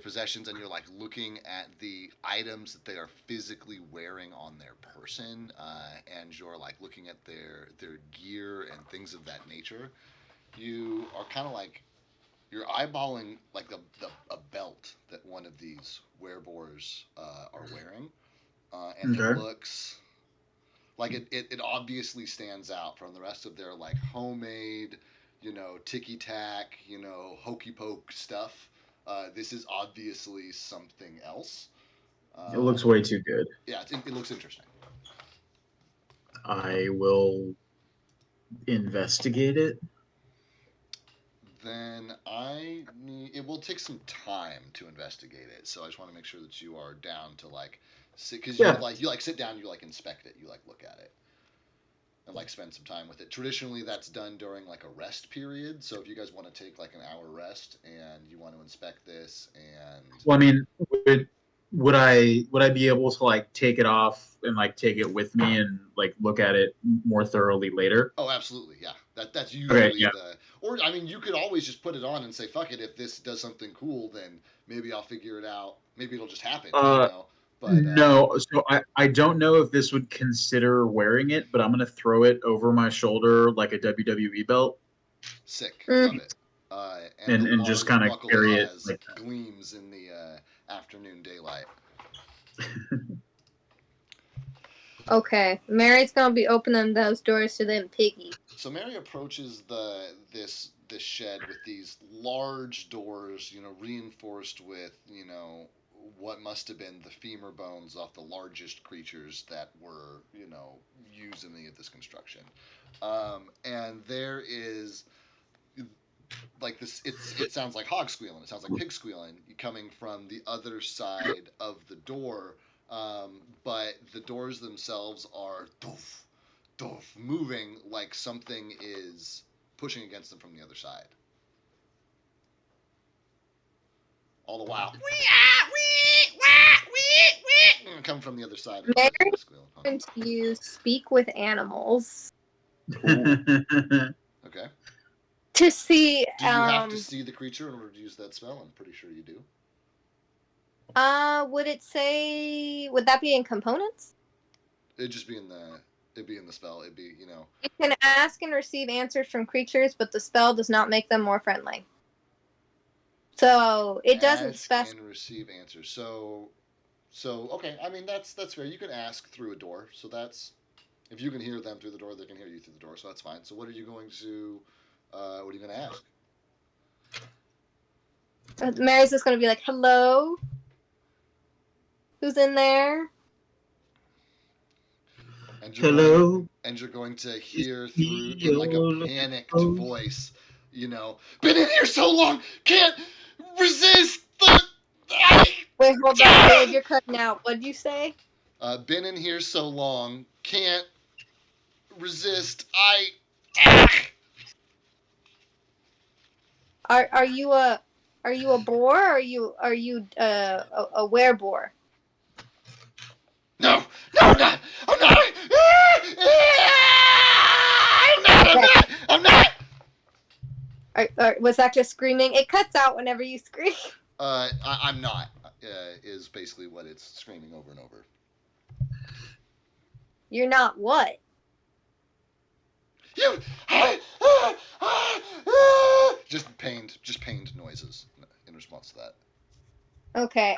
possessions and you're like looking at the items that they are physically wearing on their person, and you're like looking at their gear and things of that nature, you are kind of like you're eyeballing like a belt that one of these wereboars are wearing, and Okay. it looks like it obviously stands out from the rest of their like homemade, ticky tack, hokey poke stuff. This is obviously something else. It looks way too good. Yeah, it looks interesting. I will investigate it. Then it will take some time to investigate it. So I just want to make sure that you are down to like sit, because you sit down, you like inspect it, you like look at it, and like spend some time with it. Traditionally, that's done during like a rest period. So if you guys want to take like an hour rest and you want to inspect this, and well, I mean, would I be able to like take it off and like take it with me and like look at it more thoroughly later? Oh, absolutely, yeah. That's usually okay, yeah. Or I mean, you could always just put it on and say, "Fuck it." If this does something cool, then maybe I'll figure it out. Maybe it'll just happen. But no, so I don't know if this would consider wearing it, but I'm gonna throw it over my shoulder like a WWE belt. Sick, love it. And just kind of carry it like gleams in the afternoon daylight. Okay, Mary's gonna be opening those doors to them piggies. Mary approaches this shed with these large doors, reinforced with, what must have been the femur bones off the largest creatures that were, used in any of this construction. And there is like this. It sounds like hog squealing. It sounds like pig squealing coming from the other side of the door. But the doors themselves are doof, doof, moving like something is pushing against them from the other side. All the while, come from the other side. Mary Of the squeal. going to use speak with animals Okay. to see. Do you have to see the creature in order to use that spell? I'm pretty sure you do. Would it say? Would that be in components? It'd just be in the. It'd be in the spell. It'd be, You can ask and receive answers from creatures, but the spell does not make them more friendly. So it doesn't specify. And receive answers. So okay. I mean that's fair. You can ask through a door. So that's if you can hear them through the door, they can hear you through the door. So that's fine. So what are you going to? What are you going to ask? Mary's just going to be like, "Hello, who's in there?" And hello. And you're going to hear through in like a panicked voice, been in here so long, can't resist the. Wait, hold on, Dave, you're cutting out. What'd you say? Been in here so long, can't resist. Are you a boar? Or are you a wereboar? No, I'm not. I'm not. I'm not. Was that just screaming? It cuts out whenever you scream. I'm not. Is basically what it's screaming over and over. You're not what? You. Just pained noises in response to that. Okay.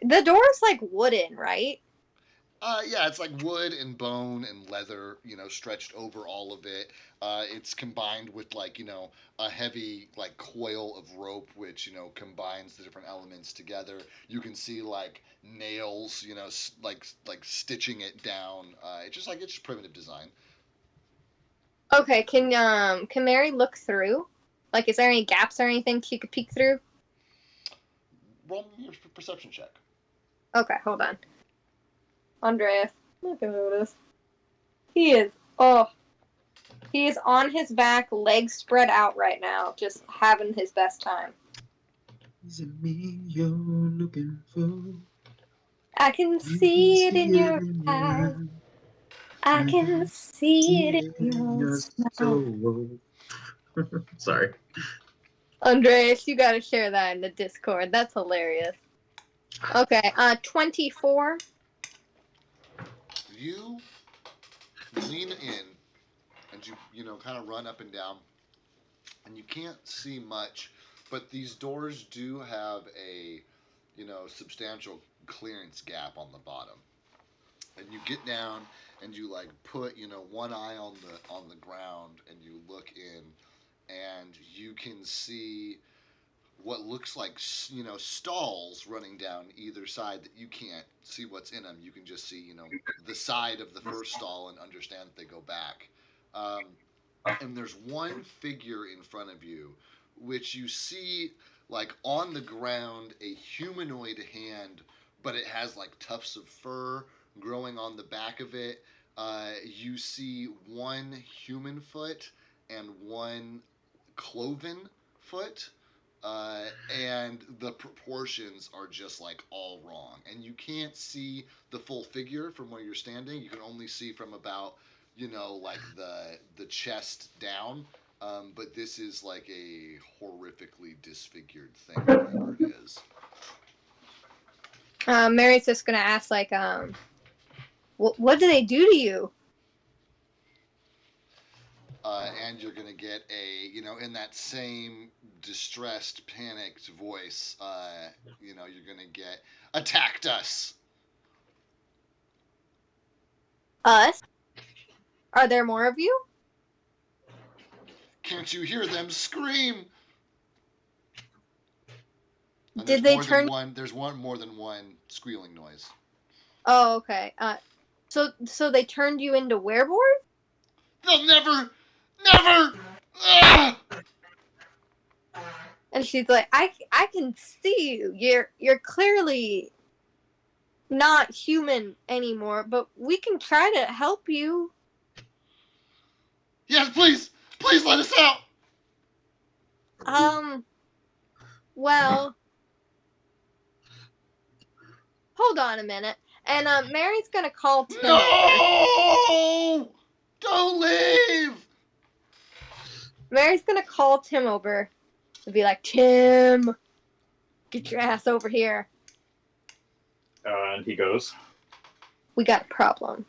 The door's like wooden, right? Yeah, it's like wood and bone and leather, stretched over all of it. It's combined with like, a heavy like coil of rope, which, combines the different elements together. You can see like nails, like stitching it down. It's just primitive design. Okay, can Mary look through? Like, is there any gaps or anything she could peek through? Roll me your perception check. Okay, hold on. Andreas, look at this. He is on his back, legs spread out right now, just having his best time. Is it me you're looking for? I can see it in your eyes. I can see it in your smile. Sorry. Andreas, you gotta share that in the Discord. That's hilarious. Okay, 24. You lean in and you kind of run up and down, and you can't see much, but these doors do have a substantial clearance gap on the bottom. And you get down and you like put one eye on the ground and you look in, and you can see what looks like stalls running down either side that you can't see what's in them. You can just see the side of the first stall and understand that they go back. And there's one figure in front of you, which you see like on the ground, a humanoid hand, but it has like tufts of fur growing on the back of it. You see one human foot and one cloven foot. And the proportions are just like all wrong, and you can't see the full figure from where you're standing. You can only see from about like the chest down. But this is like a horrifically disfigured thing, whatever it is. Mary's just gonna ask like, what do they do to you? And you're gonna get a in that same distressed, panicked voice. You're gonna get attacked us. Us? Are there more of you? Can't you hear them scream? And Did there's they more than turn? one. There's more than one squealing noise. Oh, okay. So they turned you into werewolves? They'll never. Ah! And she's like, I can see you. You're clearly not human anymore, but we can try to help you. Yes, please let us out. Well, hold on a minute. And Mary's gonna call Tim over. No! Don't leave! Mary's gonna call Tim over and be like, Tim, get your ass over here. And he goes. We got a problem.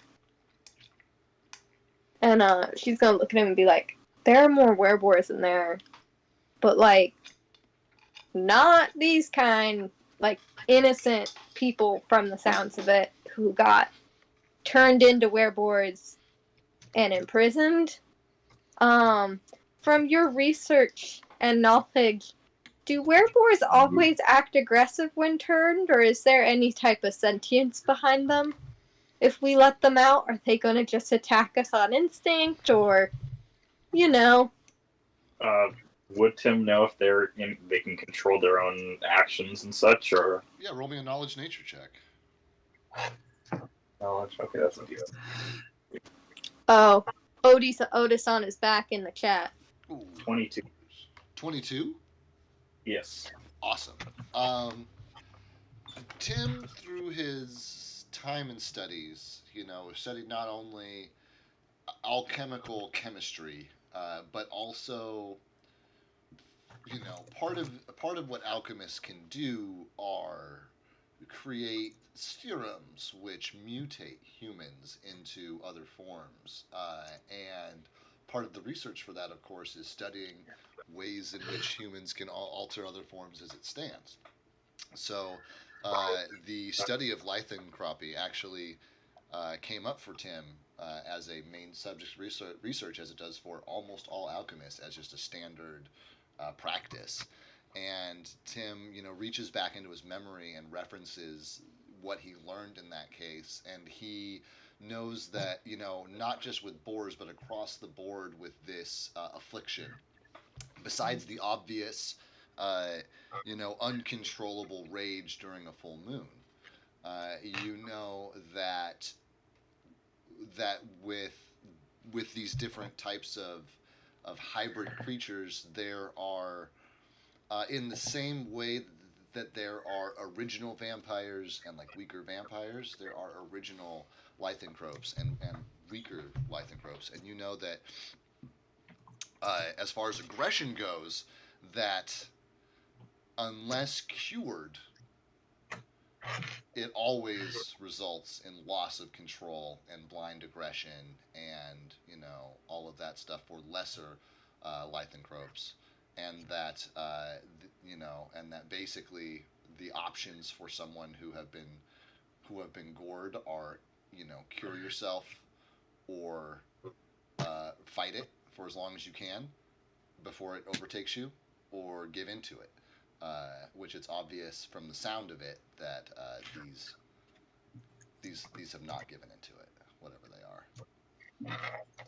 And she's gonna look at him and be like, there are more werewolves in there, but like, not these kind, like innocent people from the sounds of it who got turned into werewolves and imprisoned. From your research and knowledge, do werewolves always act aggressive when turned, or is there any type of sentience behind them? If we let them out, are they gonna just attack us on instinct, or, you know? Would Tim know if they can control their own actions and such, or Yeah, roll me a knowledge nature check. knowledge? Okay, that's a deal. Oh, Otis-san is back in the chat. Ooh. 22. 22? Yes. Awesome. Tim, through his time and studies, studied not only alchemical chemistry, but also, part of what alchemists can do are create serums which mutate humans into other forms. And part of the research for that, of course, is studying ways in which humans can alter other forms as it stands. So, the study of lycanthropy actually came up for Tim as a main subject research, as it does for almost all alchemists, as just a standard practice. And Tim, reaches back into his memory and references what he learned in that case, and he knows that not just with boars, but across the board with this affliction. Besides the obvious, uncontrollable rage during a full moon, you know that with these different types of hybrid creatures, there are in the same way that there are original vampires and like weaker vampires, there are original lycanthropes and weaker lycanthropes, and you know that as far as aggression goes, that unless cured, it always results in loss of control and blind aggression and all of that stuff for lesser lycanthropes, and that and that basically the options for someone who have been gored are cure yourself or fight it for as long as you can before it overtakes you, or give into it. Which it's obvious from the sound of it that these have not given into it, whatever they are,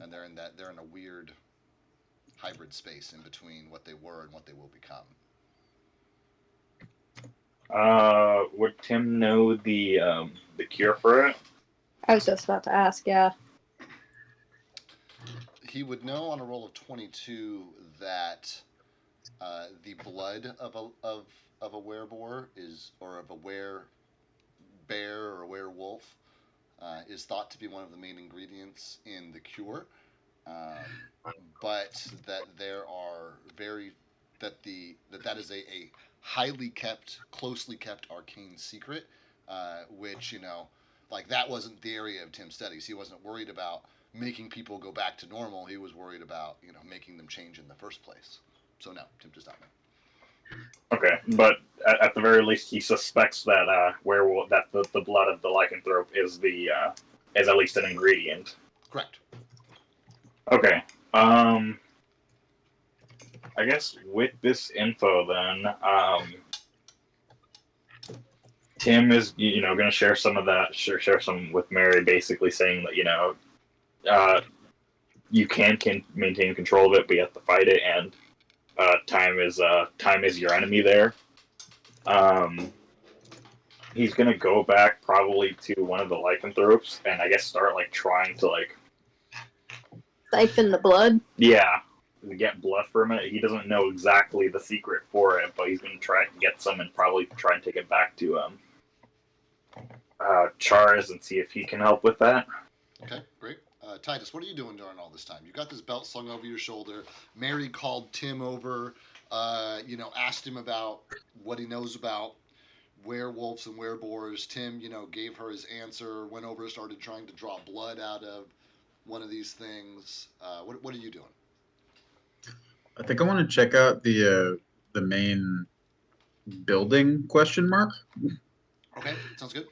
and they're in a weird hybrid space in between what they were and what they will become. Would Tim know the cure for it? I was just about to ask, yeah. He would know on a roll of 22 that the blood of a wereboar or of a bear or a werewolf is thought to be one of the main ingredients in the cure, but that there are that is a highly kept, closely kept arcane secret, which like that wasn't the area of Tim's studies. He wasn't worried about making people go back to normal. He was worried about making them change in the first place. So no, Tim does not know. Okay, but at the very least, he suspects that werewolf that the blood of the lycanthrope is at least an ingredient. Correct. Okay. I guess with this info, then, Tim is, going to share some of that, share some with Mary, basically saying that, uh, you can maintain control of it, but you have to fight it, and time is your enemy there. He's gonna go back probably to one of the lycanthropes, and I guess start like trying to Siphon the blood. yeah, get blood from it. He doesn't know exactly the secret for it, but he's gonna try and get some and probably try and take it back to Charles and see if he can help with that. Okay, great. Titus, what are you doing during all this time? You got this belt slung over your shoulder. Mary called Tim over, asked him about what he knows about werewolves and wereboars. Tim, gave her his answer, went over, started trying to draw blood out of one of these things. What are you doing? I think I want to check out the main building question mark. Okay, sounds good.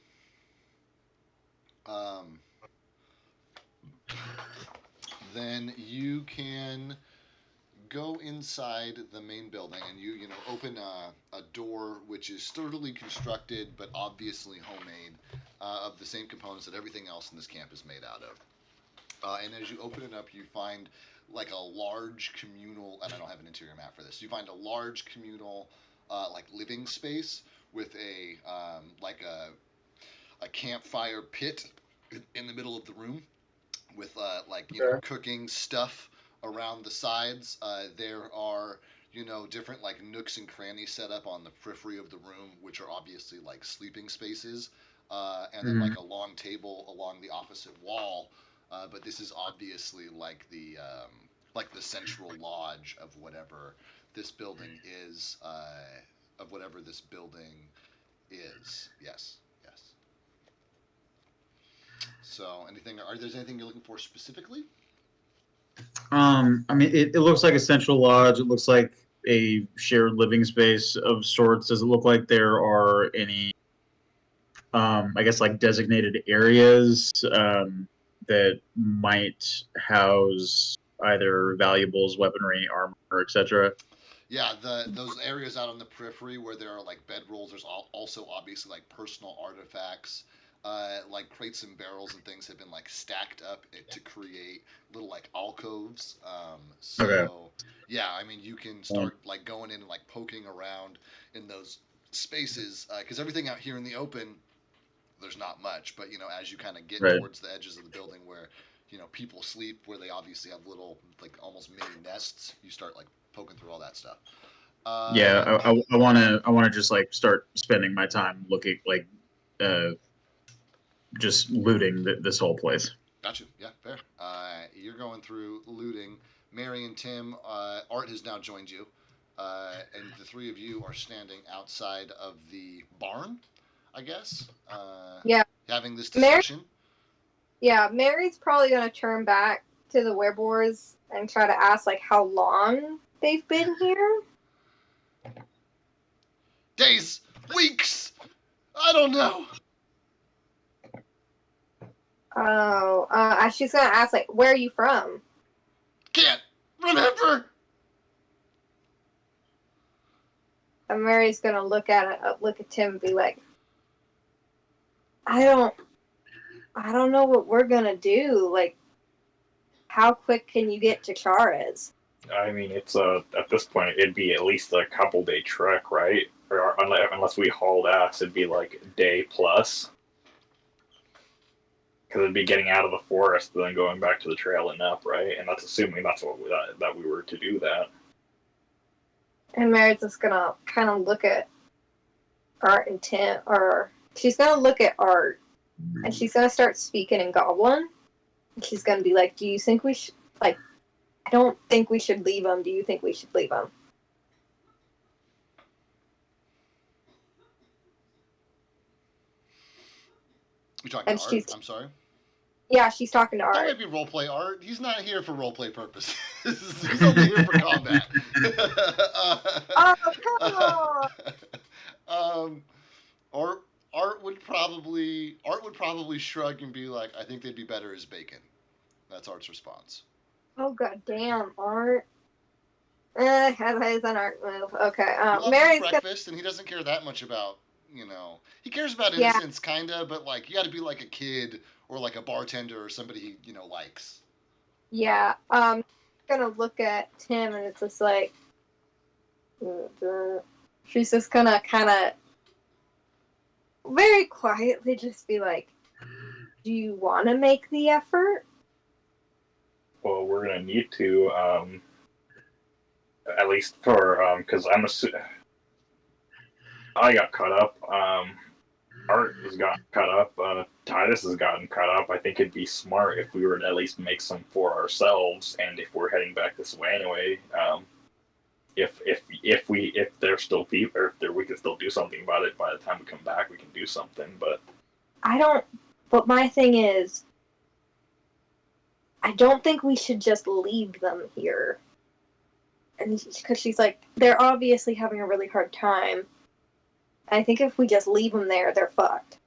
Then you can go inside the main building and you open a door which is sturdily constructed but obviously homemade, of the same components that everything else in this camp is made out of. And as you open it up, you find like a large communal, and I don't have an interior map for this. You find a large communal, like living space with a campfire pit in the middle of the room, with cooking stuff around the sides. There are different like nooks and crannies set up on the periphery of the room, which are obviously like sleeping spaces. And then like a long table along the opposite wall. But this is obviously like the central lodge of whatever this building is. Yes, yes. So, are there anything you're looking for specifically? I mean, it looks like a central lodge. It looks like a shared living space of sorts. Does it look like there are any, I guess, like designated areas that might house either valuables, weaponry, armor, etc.? Yeah, those areas out on the periphery where there are like bedrolls. There's also obviously like personal artifacts, like crates and barrels and things have been like stacked up to create little like alcoves. Okay. Yeah, I mean you can start like going in and like poking around in those spaces, because everything out here in the open, there's not much. But as you kind of get Right. towards the edges of the building where people sleep, where they obviously have little like almost mini nests, you start like poking through all that stuff. Yeah, I want to just like start spending my time looking like, just looting this whole place. Gotcha. Yeah, fair. You're going through looting. Mary and Tim, Art has now joined you, and the three of you are standing outside of the barn, I guess. Yeah. Having this Mary. discussion. Yeah, Mary's probably gonna turn back to the Wereboars and try to ask like how long they've been here. Days, weeks. I don't know. Oh, she's gonna ask like, "Where are you from?" Can't remember. And Mary's gonna look at Tim and be like, "I don't know what we're gonna do. Like, how quick can you get to Charas?" I mean, it's at this point it'd be at least a couple day trek, right? Or unless we hauled ass, it'd be like a day plus. Because it'd be getting out of the forest and then going back to the trail and up, right? And that's assuming that's what that we were to do that. And Mary's just gonna kind of look at Art and Tim, or she's gonna look at Art, and she's gonna start speaking in Goblin. And she's gonna be like, "Do you think we should like? I don't think we should leave him. Do you think we should leave him?" You talking to Art? I'm sorry. Yeah, she's talking to Art. That might be roleplay Art. He's not here for roleplay purposes. He's only here for combat. Oh, come on! Art would probably shrug and be like, "I think they'd be better as bacon." That's Art's response. Oh god damn, Art. That's an Art move. Okay. He loves his Mary's gonna. breakfast, and he doesn't care that much about, he cares about Yeah, innocence, kinda, but like you got to be like a kid or like a bartender or somebody he likes. yeah. Gonna look at Tim and it's just like. She's just gonna kind of very quietly just be like, "Do you want to make the effort?" Well, we're gonna need to, at least for, because I got caught up. Art has gotten caught up. Titus has gotten caught up. I think it'd be smart if we were to at least make some for ourselves. And if we're heading back this way anyway, if there's still people, or if we can still do something about it by the time we come back, we can do something. But I don't. But my thing is, I don't think we should just leave them here. And because she's like, they're obviously having a really hard time. I think if we just leave them there, they're fucked.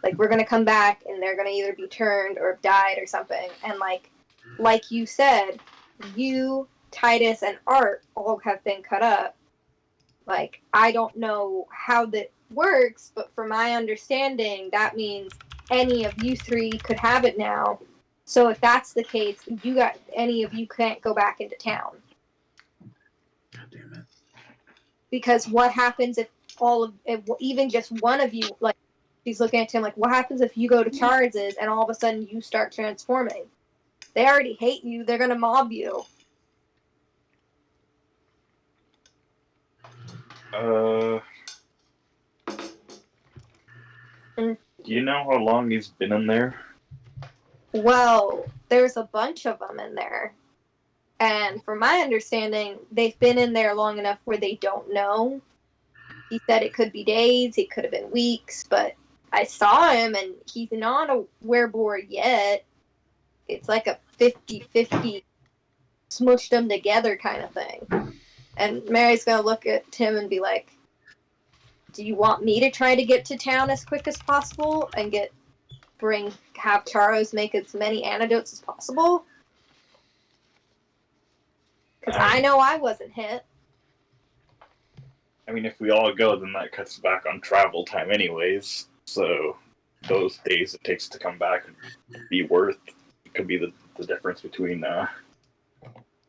Like we're gonna come back and they're gonna either be turned or have died or something. And like you said, you, Titus, and Art all have been cut up. Like I don't know how that works, but from my understanding, that means any of you three could have it now. So if that's the case, any of you can't go back into town. God damn it. Because what happens if even just one of you, like she's looking at him like, what happens if you go to Charles's and all of a sudden you start transforming? They already hate you. They're gonna mob you. uh, And, do you know how long he's been in there? well, there's a bunch of them in there. And from my understanding, they've been in there long enough where they don't know. He said it could be days, it could have been weeks, but I saw him and he's not a wereboar yet. It's like a 50-50 smushed them together kind of thing. And Mary's gonna look at Tim and be like, "Do you want me to try to get to town as quick as possible and have Charos make as many antidotes as possible? Because I know I wasn't hit." I mean, if we all go, then that cuts back on travel time, anyways. So those days it takes to come back be worth. It could be the difference between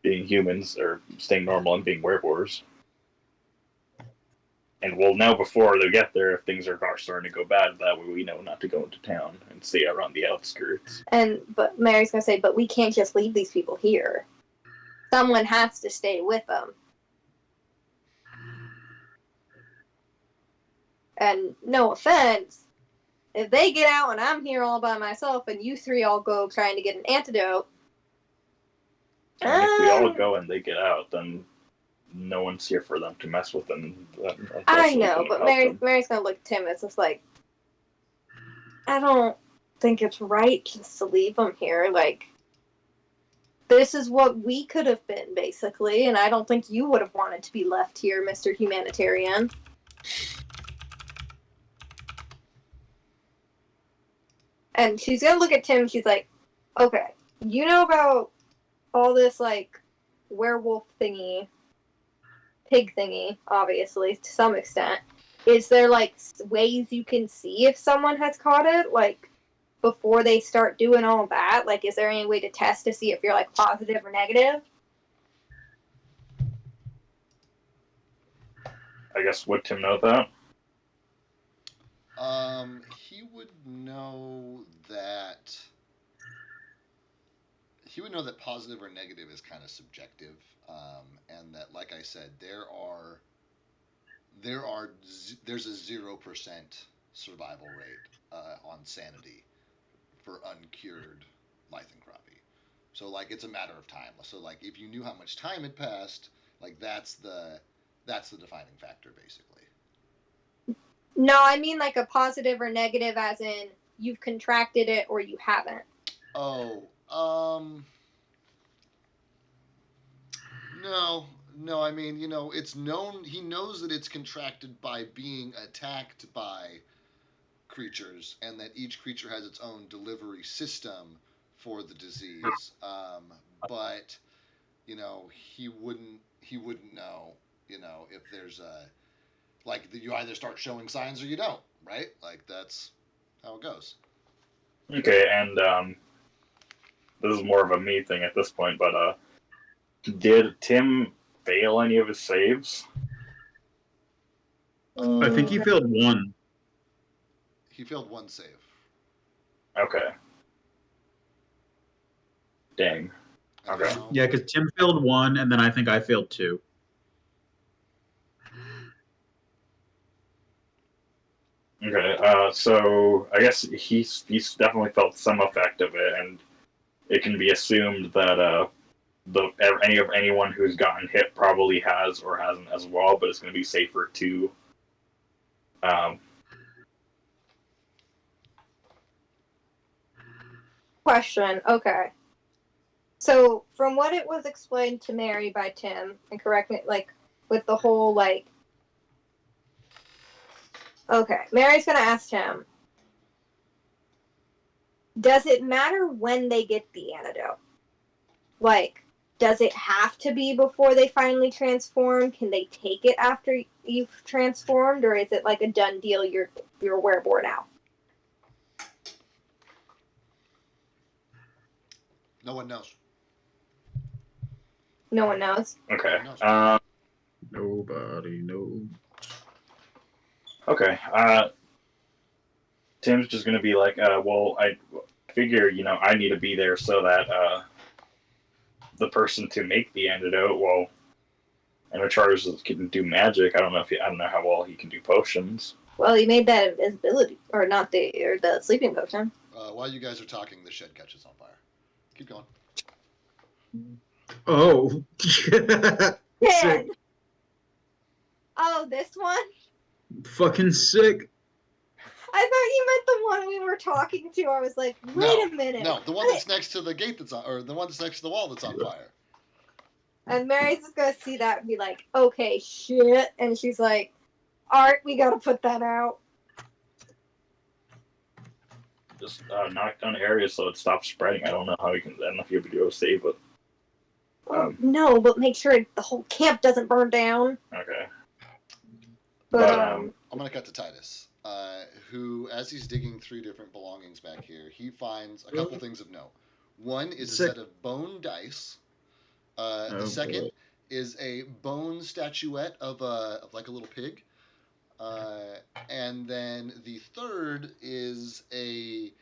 being humans or staying normal and being werewolves. And we'll know before they get there if things are starting to go bad. That way we know not to go into town and stay around the outskirts. But Mary's gonna say, "But we can't just leave these people here. Someone has to stay with them." And no offense, if they get out and I'm here all by myself and you three all go trying to get an antidote. And if we all go and they get out, then no one's here for them to mess with them. I know, but Mary's gonna look at Tim. It's just like, I don't think it's right just to leave them here. Like, this is what we could have been, basically, and I don't think you would have wanted to be left here, Mr. Humanitarian. And she's gonna look at Tim and she's like, okay, you know about all this, like, werewolf thingy, pig thingy, obviously, to some extent. Is there, like, ways you can see if someone has caught it? Like, before they start doing all that? Like, is there any way to test to see if you're, like, positive or negative? I guess would Tim know that? He would know that. He would know that positive or negative is kind of subjective, and that, like I said, there's a 0% survival rate on sanity for uncured lycanthropy. So like it's a matter of time. So like if you knew how much time had passed, like that's the defining factor basically. No, I mean, like, a positive or negative as in you've contracted it or you haven't. Oh, no, no. I mean, it's known. He knows that it's contracted by being attacked by creatures, and that each creature has its own delivery system for the disease. But he wouldn't know, if there's a like you either start showing signs or you don't, right? Like that's how it goes. Okay, and this is more of a me thing at this point, but did Tim fail any of his saves? I think he failed one. He failed one save. Okay. Dang. And Okay. now, Yeah, because Tim failed one, and then I think I failed two. Okay. So I guess he's definitely felt some effect of it, and it can be assumed that anyone who's gotten hit probably has or hasn't as well, but it's going to be safer to. Um, Question. Okay. So, from what it was explained to Mary by Tim, and correct me, like, with the whole, like. Okay, Mary's gonna ask Tim, does it matter when they get the antidote? Like, does it have to be before they finally transform? Can they take it after you've transformed, or is it like a done deal? You're a wereboar now. no one knows. No one knows. okay. No one knows. Nobody knows. Okay. Tim's just going to be like, well, I figure, I need to be there so that the person to make the antidote, well, I know Charles can do magic. I don't know how well he can do potions. Well, he made that invisibility, or not the sleeping potion. While you guys are talking, the shed catches on fire. Keep going. Oh. Yeah. Sick. Oh, this one? Fucking sick. I thought you meant the one we were talking to. I was like, wait a minute. No, the one that's next to the gate or the one that's next to the wall that's on fire. And Mary's just gonna see that and be like, okay, shit. And she's like, Art, we gotta put that out. Just knock down areas so it stops spreading. I don't know how you can. I don't know if you'll be able to save it. No, but make sure the whole camp doesn't burn down. Okay. But, I'm gonna cut to Titus, who, as he's digging through different belongings back here, he finds a couple things of note. One is a Sick. set of bone dice. The second boy. is a bone statuette of like a little pig. And then the third is a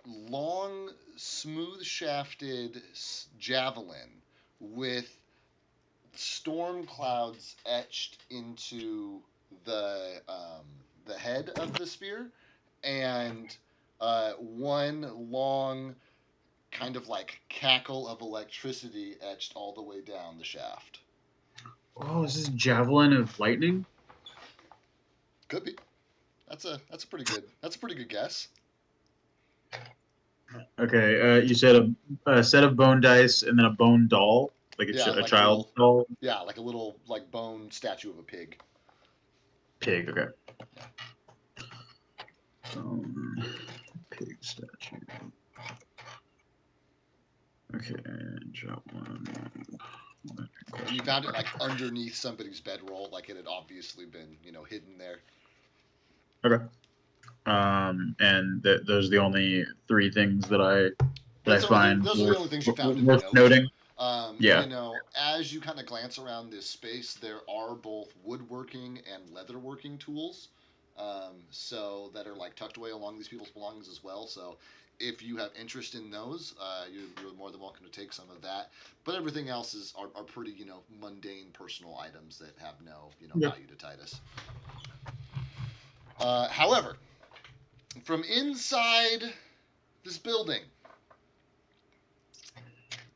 long, smooth shafted javelin with storm clouds etched into the head of the spear, and one long kind of like cackle of electricity etched all the way down the shaft. Oh, is this javelin of lightning? Could be. That's a pretty good guess. Okay, you said a set of bone dice and then a bone doll, like Yeah, a like a child little- doll. Yeah, like a little like bone statue of a pig. Pig. Okay. Pig statue. Okay, drop one. And you found it like underneath somebody's bedroll, like it had obviously been, hidden there. Okay. And those are the only three things that I find Those are the only things you found in worth the note. noting. Yeah. As you kind of glance around this space, there are both woodworking and leatherworking tools, so that are like tucked away along these people's belongings as well. So if you have interest in those, you're more than welcome to take some of that. But everything else are pretty, mundane personal items that have no, value to Titus. However, from inside this building,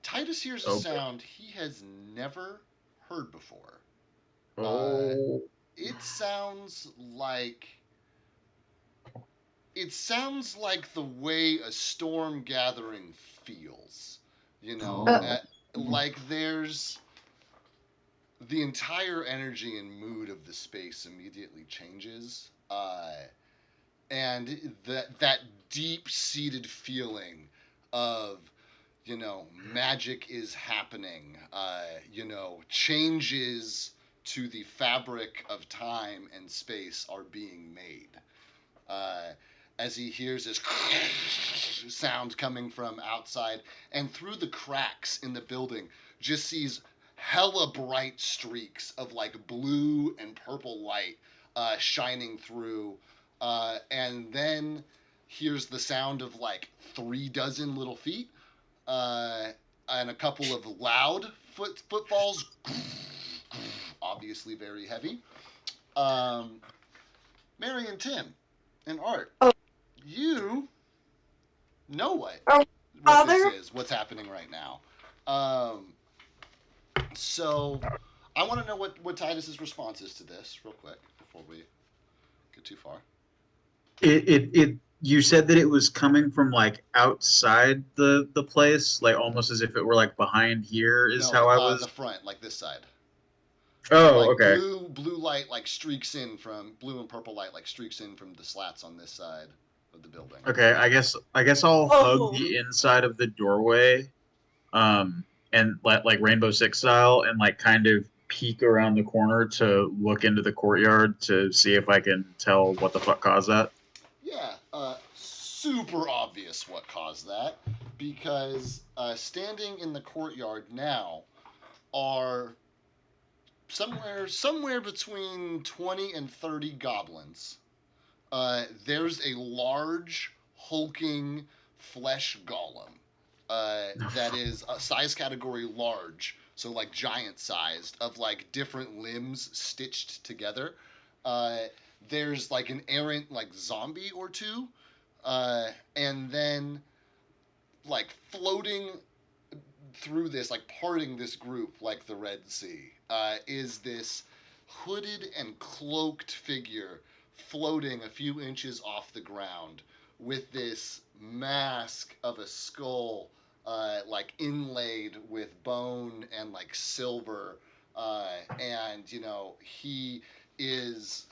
Titus hears a sound he has never heard before. It sounds like the way a storm gathering feels. Like there's the entire energy and mood of the space immediately changes. And that deep-seated feeling of magic is happening. Changes to the fabric of time and space are being made. Uh, as he hears this sound coming from outside, and through the cracks in the building, just sees hella bright streaks of like blue and purple light shining through, and then hears the sound of like 3 dozen little feet, uh, and a couple of loud footfalls, obviously very heavy. Um, Mary and Tim and Art, Oh. you know Oh, what this Father? is, what's happening right now. So I want to know what Titus's response is to this, real quick, before we get too far. You said that it was coming from like outside the place, like almost as if it were like behind here. Is No, how I the was. front, like this side. Oh, Like okay. blue light, like streaks in from blue and purple light, like streaks in from the slats on this side of the building. Okay, I guess I'll hug the inside of the doorway, um, and like Rainbow Six style, and like kind of peek around the corner to look into the courtyard to see if I can tell what the fuck caused that. Yeah, super obvious what caused that, because standing in the courtyard now are somewhere between 20 and 30 goblins. There's a large hulking flesh golem Oh, that fuck. is a size category large, so like giant sized, of like different limbs stitched together. Uh, there's like an errant like zombie or two, and then like floating through this, like parting this group like the Red Sea, is this hooded and cloaked figure floating a few inches off the ground with this mask of a skull, like inlaid with bone and like silver, and he is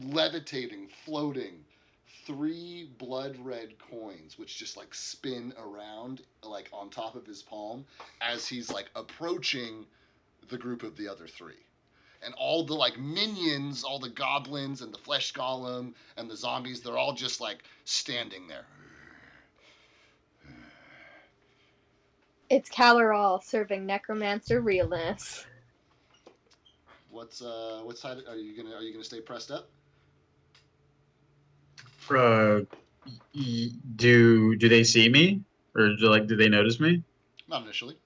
levitating, floating 3 blood red coins, which just like spin around like on top of his palm as he's like approaching the group of the other 3. And all the like minions, all the goblins and the flesh golem and the zombies, they're all just like standing there. It's Calorol serving necromancer realness. What's side are you gonna stay pressed up? Uh, do they see me, or do they notice me? Not initially.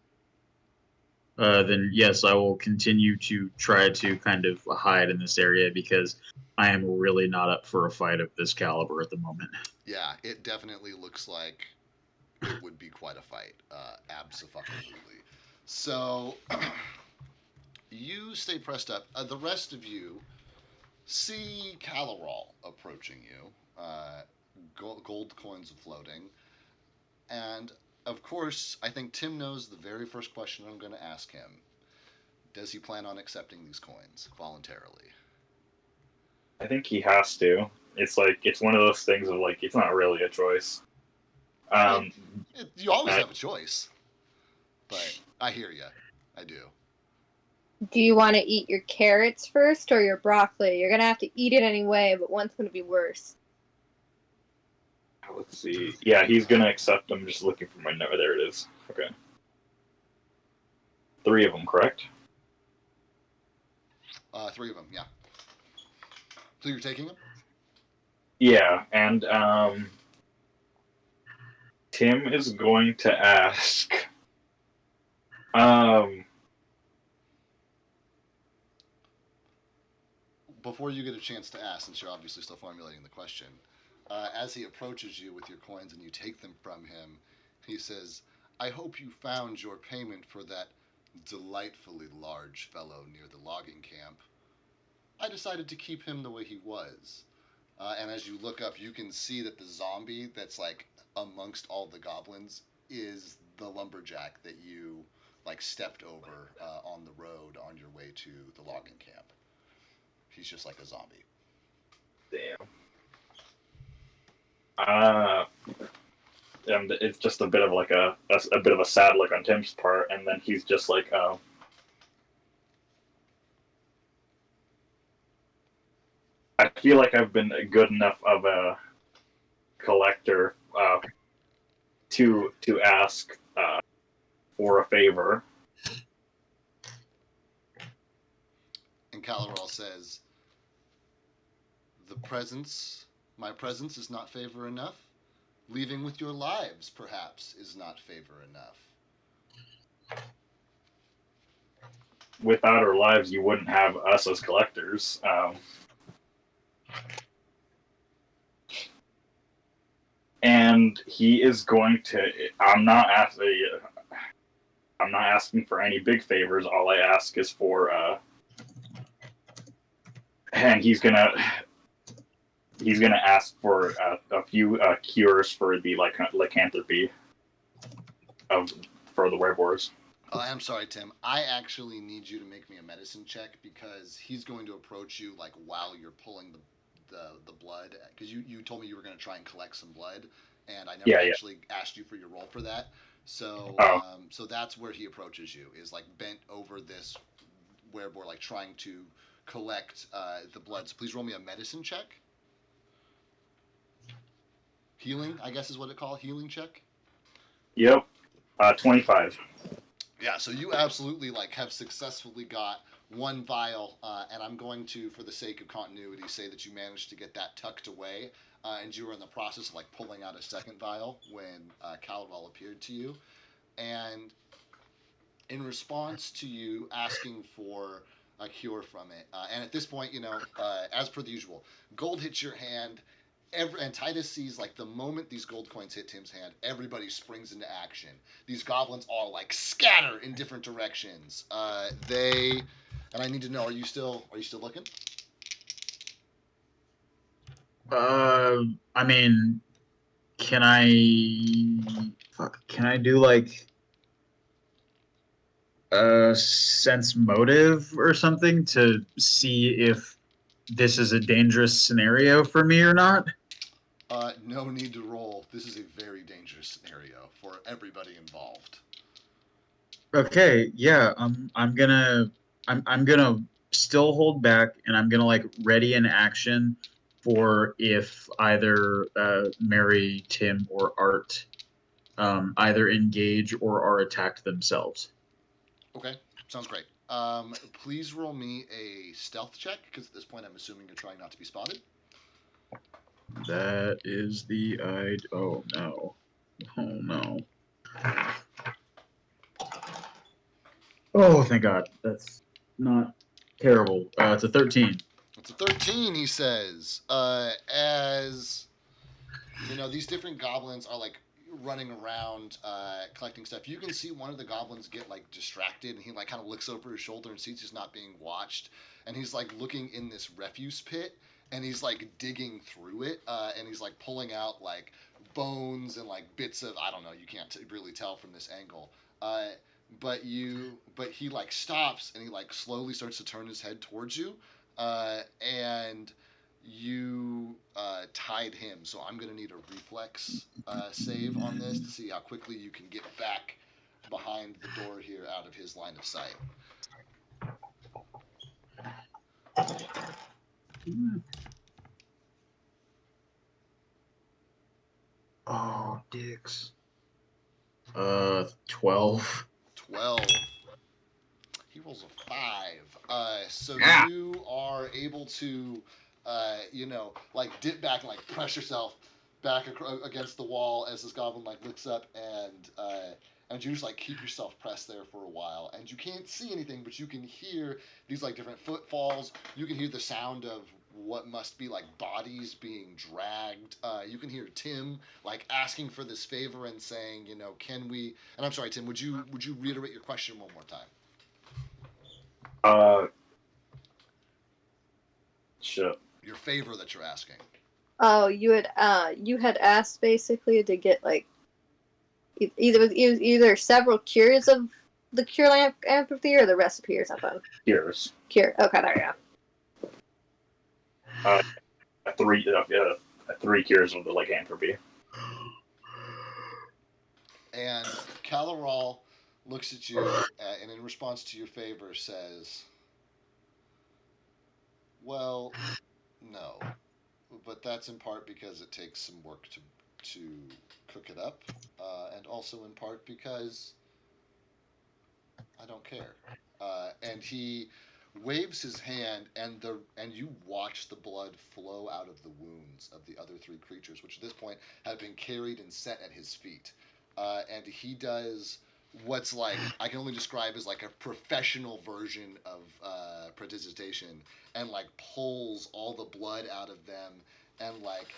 Then yes, I will continue to try to kind of hide in this area because I am really not up for a fight of this caliber at the moment. Yeah, it definitely looks like it would be quite a fight. Abso-fucking-lutely. So you stay pressed up. The rest of you see Calorol approaching you, gold coins floating, and of course, I think Tim knows the very first question I'm going to ask him. Does he plan on accepting these coins voluntarily? I think he has to. It's like it's one of those things of like it's not really a choice. I mean, Um, you always I, have a choice, but I hear you. I do. Do you want to eat your carrots first or your broccoli? You're going to have to eat it anyway, but one's going to be worse. let's see. Yeah, he's gonna accept. I'm just looking for my note. There it is. Okay, 3 of them, correct? 3 of them, yeah. So you're taking them? Yeah, and Tim is going to ask. Um, Before you get a chance to ask, since you're obviously still formulating the question, as he approaches you with your coins and you take them from him, he says, I hope you found your payment for that delightfully large fellow near the logging camp. I decided to keep him the way he was. And as you look up, you can see that the zombie that's like amongst all the goblins is the lumberjack that you like stepped over on the road on your way to the logging camp. He's just like a zombie. damn. Uh, and it's just a bit of like a bit of a sad look on Tim's part, and then he's just like, I feel like I've been good enough of a collector to ask for a favor. And Calaral says, my presence is not favor enough. Leaving with your lives, perhaps, is not favor enough. Without our lives, you wouldn't have us as collectors. And he is going to. I'm not asking for any big favors. All I ask is for, and he's gonna ask for a few cures for the lycanthropy for the Wereboars. Oh, I'm sorry, Tim. I actually need you to make me a medicine check because he's going to approach you like while you're pulling the blood, because you told me you were going to try and collect some blood, and I never actually asked you for your roll for that. So so that's where he approaches you, is like bent over this Wereboar, like trying to collect the blood. So please roll me a medicine check. Healing, I guess is what it called. Healing check. Yep. 25. Yeah, so you absolutely like have successfully got one vial, and I'm going to, for the sake of continuity, say that you managed to get that tucked away, and you were in the process of like pulling out a second vial when Calaral appeared to you, and in response to you asking for a cure from it, and at this point, as per the usual, gold hits your hand. And Titus sees like the moment these gold coins hit Tim's hand, everybody springs into action. These goblins all like scatter in different directions. And I need to know: are you still looking? I mean, can I do like a sense motive or something to see if this is a dangerous scenario for me or not? No need to roll. This is a very dangerous scenario for everybody involved. Okay, yeah, I'm gonna still hold back, and I'm gonna like ready an action for if either Mary, Tim, or Art either engage or are attacked themselves. Okay, sounds great. Please roll me a stealth check, because at this point I'm assuming you're trying not to be spotted. That is the oh no. Oh no. Oh, thank God. That's not terrible. It's a 13. It's a 13, he says. As these different goblins are like running around collecting stuff. You can see one of the goblins get like distracted, and he like kind of looks over his shoulder and sees he's not being watched, and he's like looking in this refuse pit, and he's like digging through it, and he's like pulling out like bones and like bits of, I don't know, you can't really tell from this angle. But he like stops, and he like slowly starts to turn his head towards you, and you tied him, so I'm going to need a reflex save on this to see how quickly you can get back behind the door here out of his line of sight. Oh, dicks. 12. 12. He rolls a 5. So Yeah. you are able to, like dip back and like press yourself back against the wall as this goblin like looks up, and you just like keep yourself pressed there for a while, and you can't see anything, but you can hear these like different footfalls. You can hear the sound of what must be like bodies being dragged. You can hear Tim like asking for this favor and saying, can we? And I'm sorry, Tim, would you reiterate your question one more time? Shit. Your favor that you're asking. Oh, you had asked basically to get like either several cures of the cure lycanthropy or the recipe or something. Cures. Cure. Okay, there you go. 3 cures of the lycanthropy. And Caloral looks at you and, in response to your favor, says, "Well, no, but that's in part because it takes some work to cook it up, and also in part because I don't care." And he waves his hand, and you watch the blood flow out of the wounds of the other three creatures, which at this point have been carried and set at his feet. And he does what's like I can only describe as like a professional version of prestidigitation, and like pulls all the blood out of them, and like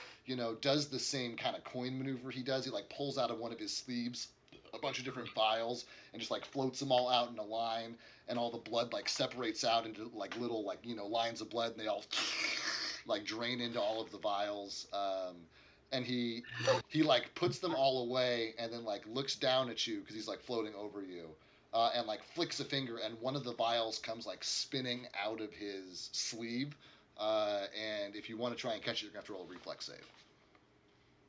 does the same kind of coin maneuver he does. He like pulls out of one of his sleeves a bunch of different vials and just like floats them all out in a line, and all the blood like separates out into like little like lines of blood, and they all like drain into all of the vials. And he like puts them all away, and then like looks down at you because he's like floating over you, and like flicks a finger, and one of the vials comes like spinning out of his sleeve. And if you want to try and catch it, you're gonna have to roll a reflex save.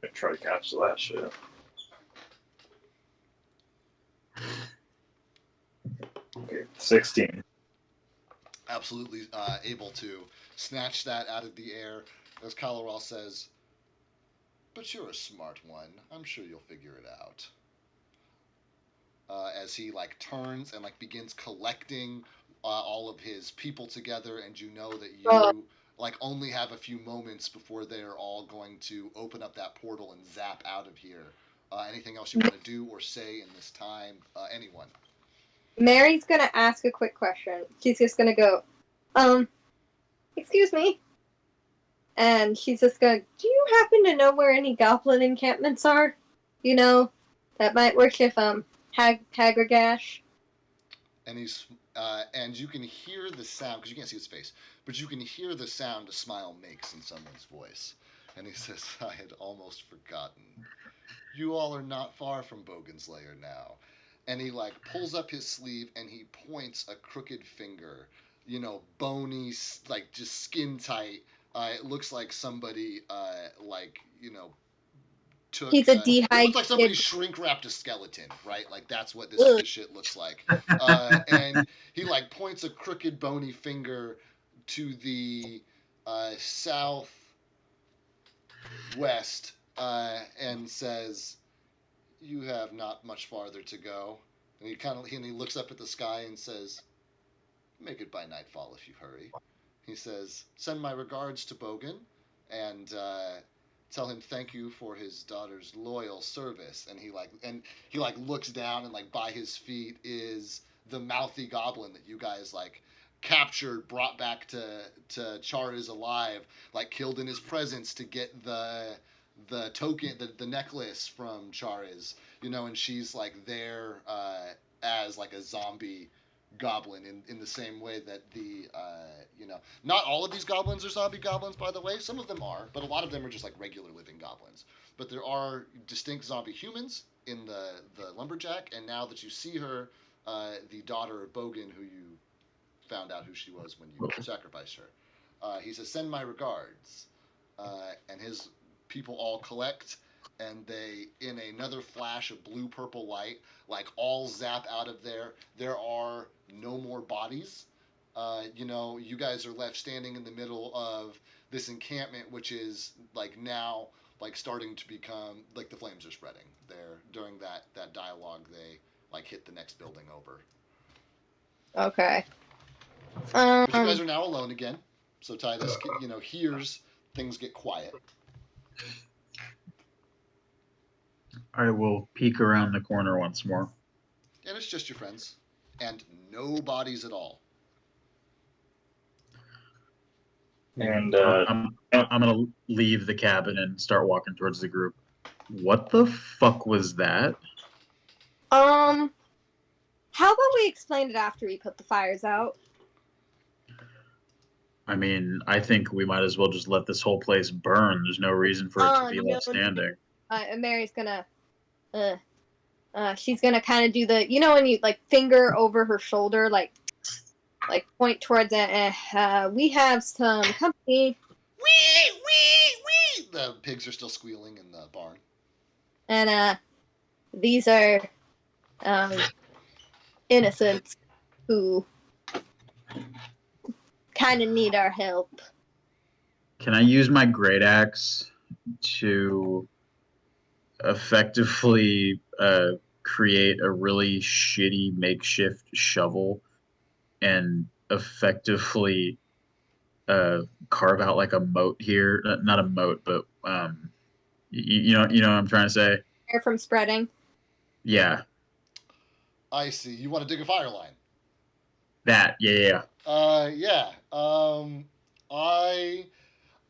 I try to catch that shit. Okay, 16. Absolutely able to snatch that out of the air. As Caloral says, "But you're a smart one. I'm sure you'll figure it out." As he like turns and like begins collecting all of his people together, and you know that you like only have a few moments before they're all going to open up that portal and zap out of here. Anything else you want to do or say in this time? Anyone? Mary's gonna ask a quick question. She's just gonna go, excuse me. And she's just gonna, do you happen to know where any goblin encampments are? That might worship, Hagragash. And and you can hear the sound, because you can't see his face, but you can hear the sound a smile makes in someone's voice. And he says, "I had almost forgotten. You all are not far from Bogan's lair now." And he like pulls up his sleeve and he points a crooked finger, bony, like just skin tight. It looks like somebody, took. He's a It looked like somebody dehydrated. shrink wrapped a skeleton, right? Like that's what Ugh. this shit looks like. And he like points a crooked, bony finger to the southwest, and says, "You have not much farther to go." And he looks up at the sky and says, "Make it by nightfall if you hurry." He says, "Send my regards to Bogan, and tell him thank you for his daughter's loyal service." And he looks down, and like by his feet is the mouthy goblin that you guys like captured, brought back to Chara's alive, like killed in his presence to get the token, the necklace from Chara's, and she's like there as like a zombie goblin in the same way that the not all of these goblins are zombie goblins, by the way. Some of them are, but a lot of them are just like regular living goblins. But there are distinct zombie humans in the lumberjack, and now that you see her, the daughter of Bogan, who you found out who she was when you sacrificed her, he says, "Send my regards," and his people all collect, and they, in another flash of blue purple light, like all zap out of there. There are no more bodies. You guys are left standing in the middle of this encampment, which is like now like starting to become like the flames are spreading. There during that dialogue, they like hit the next building over. Okay. But you guys are now alone again. So Titus, hears things get quiet. I will peek around the corner once more. And it's just your friends. And no bodies at all. And I'm gonna leave the cabin and start walking towards the group. What the fuck was that? How about we explain it after we put the fires out? I mean, I think we might as well just let this whole place burn. There's no reason for it to be left standing. And Mary's gonna, she's gonna kind of do the, when you like finger over her shoulder, like point towards it. We have some company. Wee, wee, wee! The pigs are still squealing in the barn. And these are innocents who kind of need our help. Can I use my great axe to effectively create a really shitty makeshift shovel and effectively carve out like a moat here? Not a moat, but you know what I'm trying to say? Air from spreading. Yeah, I see. You want to dig a fire line? that. Yeah. Yeah.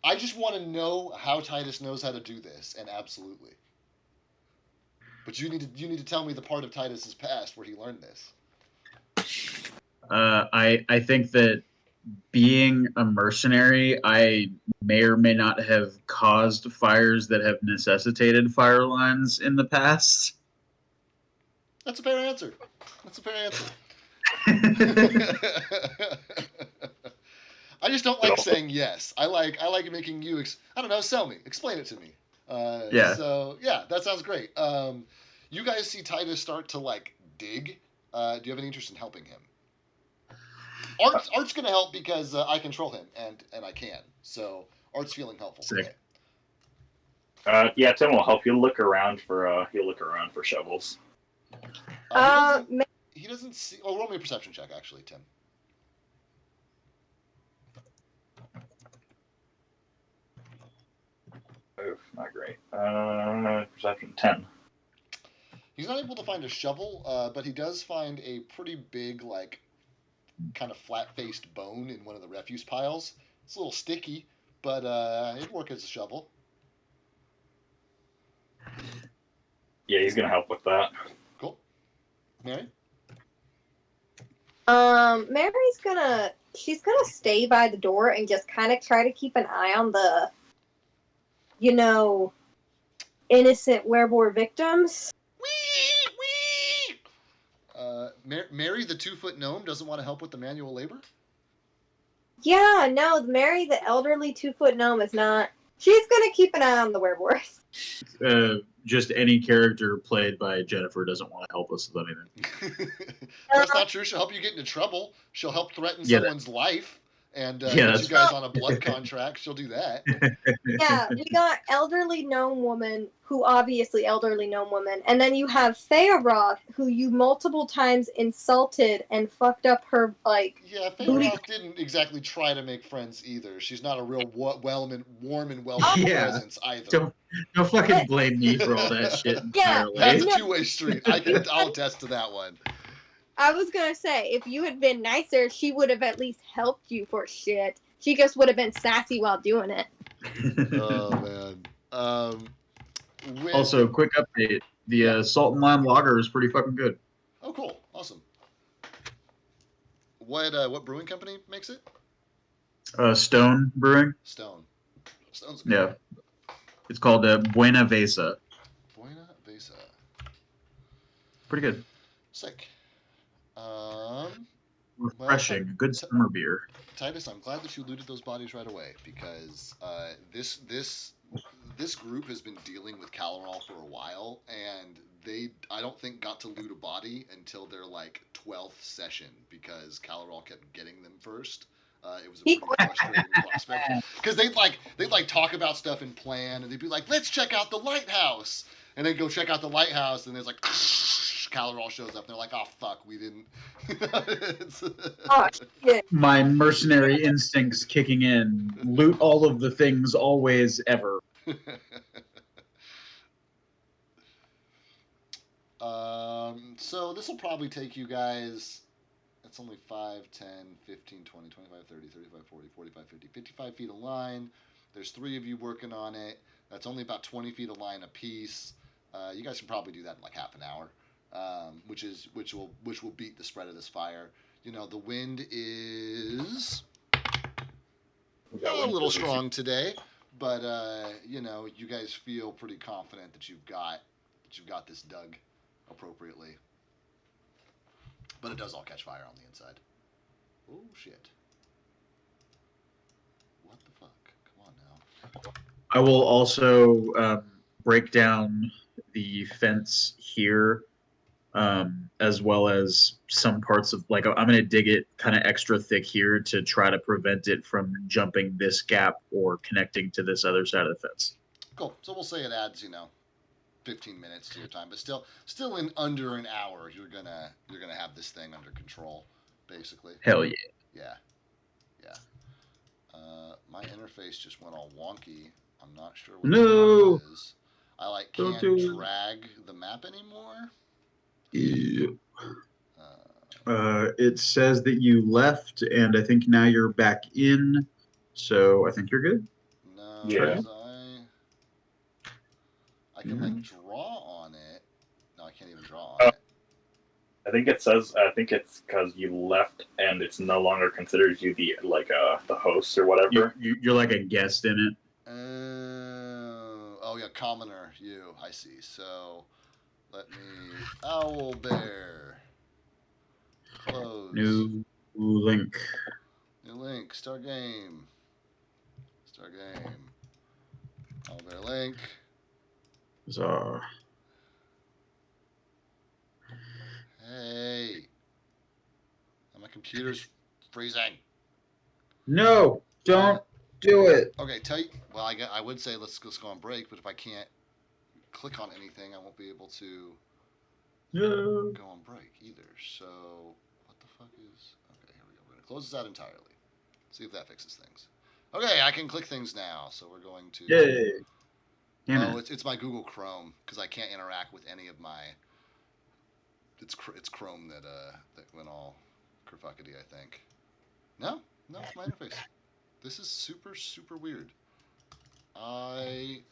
I just want to know how Titus knows how to do this, and absolutely. But you need to tell me the part of Titus's past where he learned this. I think that being a mercenary, I may or may not have caused fires that have necessitated fire lines in the past. That's a fair answer. That's a fair answer. I just don't like saying yes. I like making you. I don't know. Sell me. Explain it to me. Yeah. So yeah, that sounds great. You guys see Titus start to like dig. Do you have any interest in helping him? Art's gonna help because I control him and I can. So Art's feeling helpful Sick. today. Yeah, Tim will help. He'll look around for shovels. He doesn't see. Oh, roll me a perception check, actually, Tim. Oh, not great. Perception 10. He's not able to find a shovel, but he does find a pretty big, like, kind of flat-faced bone in one of the refuse piles. It's a little sticky, but it'd work as a shovel. Yeah, he's gonna help with that. Cool. Mary? She's gonna stay by the door and just kind of try to keep an eye on the, innocent wereboar victims. Wee! Mary, the 2-foot gnome, doesn't want to help with the manual labor? Yeah, no, Mary, the elderly 2-foot gnome, is not. She's gonna keep an eye on the wereboars. Just any character played by Jennifer doesn't want to help us with anything. That's not true. She'll help you get into trouble. She'll help threaten Yeah, someone's life and Yeah, get that's you guys on a blood contract. She'll do that. Yeah, we got elderly gnome woman, who obviously elderly gnome woman, and then you have Fearoth, who you multiple times insulted and fucked up her Yeah, booty. Feyenoord didn't exactly try to make friends either. She's not a real warm and welcoming Yeah. presence either. Don't fucking blame me for all that shit Yeah, entirely. That's a No. two-way street. I'll attest to that one. I was gonna say, if you had been nicer, she would have at least helped you for shit. She just would have been sassy while doing it. Oh man. Also, quick update: the salt and lime lager is pretty fucking good. Oh, cool, awesome. What brewing company makes it? Stone Brewing. Stone. Stone's Yeah, it's called Buena Vesa. Buena Vesa. Pretty good. Sick. Refreshing. Good summer beer. Titus, I'm glad that you looted those bodies right away because this group has been dealing with Caloral for a while, and I don't think got to loot a body until their like 12th session because Caloral kept getting them first. It was a pretty frustrating prospect because they'd talk about stuff and plan, and they'd be like, "Let's check out the lighthouse," and they'd go check out the lighthouse, and there's like Caloral shows up, and they're like, "Oh fuck, we didn't." Oh shit! My mercenary instincts kicking in. Loot all of the things, always, ever. So this will probably take you guys, it's only 5, 10, 15, 20, 25, 30, 35, 40, 45, 50, 55 feet of line. There's 3 of you working on it. That's only about 20 feet of line a piece. You guys can probably do that in like half an hour, which will beat the spread of this fire. The wind is a little strong today, but you guys feel pretty confident that you've got this dug appropriately. But it does all catch fire on the inside. Oh shit! What the fuck? Come on now. I will also break down the fence here, as well as some parts of like I'm going to dig it kind of extra thick here to try to prevent it from jumping this gap or connecting to this other side of the fence. Cool. So we'll say it adds 15 minutes to your time, but still in under an hour you're gonna have this thing under control, basically. Hell yeah. Yeah. My interface just went all wonky. I'm not sure what the No. problem is. I Don't can't do it. drag the map anymore. Yeah. It says that you left, and I think now you're back in. So I think you're good. No, Yeah. 'cause I can like draw on it. No, I can't even draw on it. I think it's because you left and it's no longer considers you the host or whatever. You're like a guest in it. Oh yeah, commoner. I see. So let me owl bear. Close. New link. New link. Start game. Start game. Owl bear link. Bizarre. Hey. My computer's freezing. No, don't do it. Okay, well, I would say let's go on break, but if I can't click on anything, I won't be able to No. go on break either. So, what the fuck is... Okay, here we go. We're going to close this out entirely. See if that fixes things. Okay, I can click things now. So we're going to... Yay. Oh, it's my Google Chrome, because I can't interact with any of my... It's Chrome that went all kerfuckety, I think. No, it's my interface. This is super, super weird. I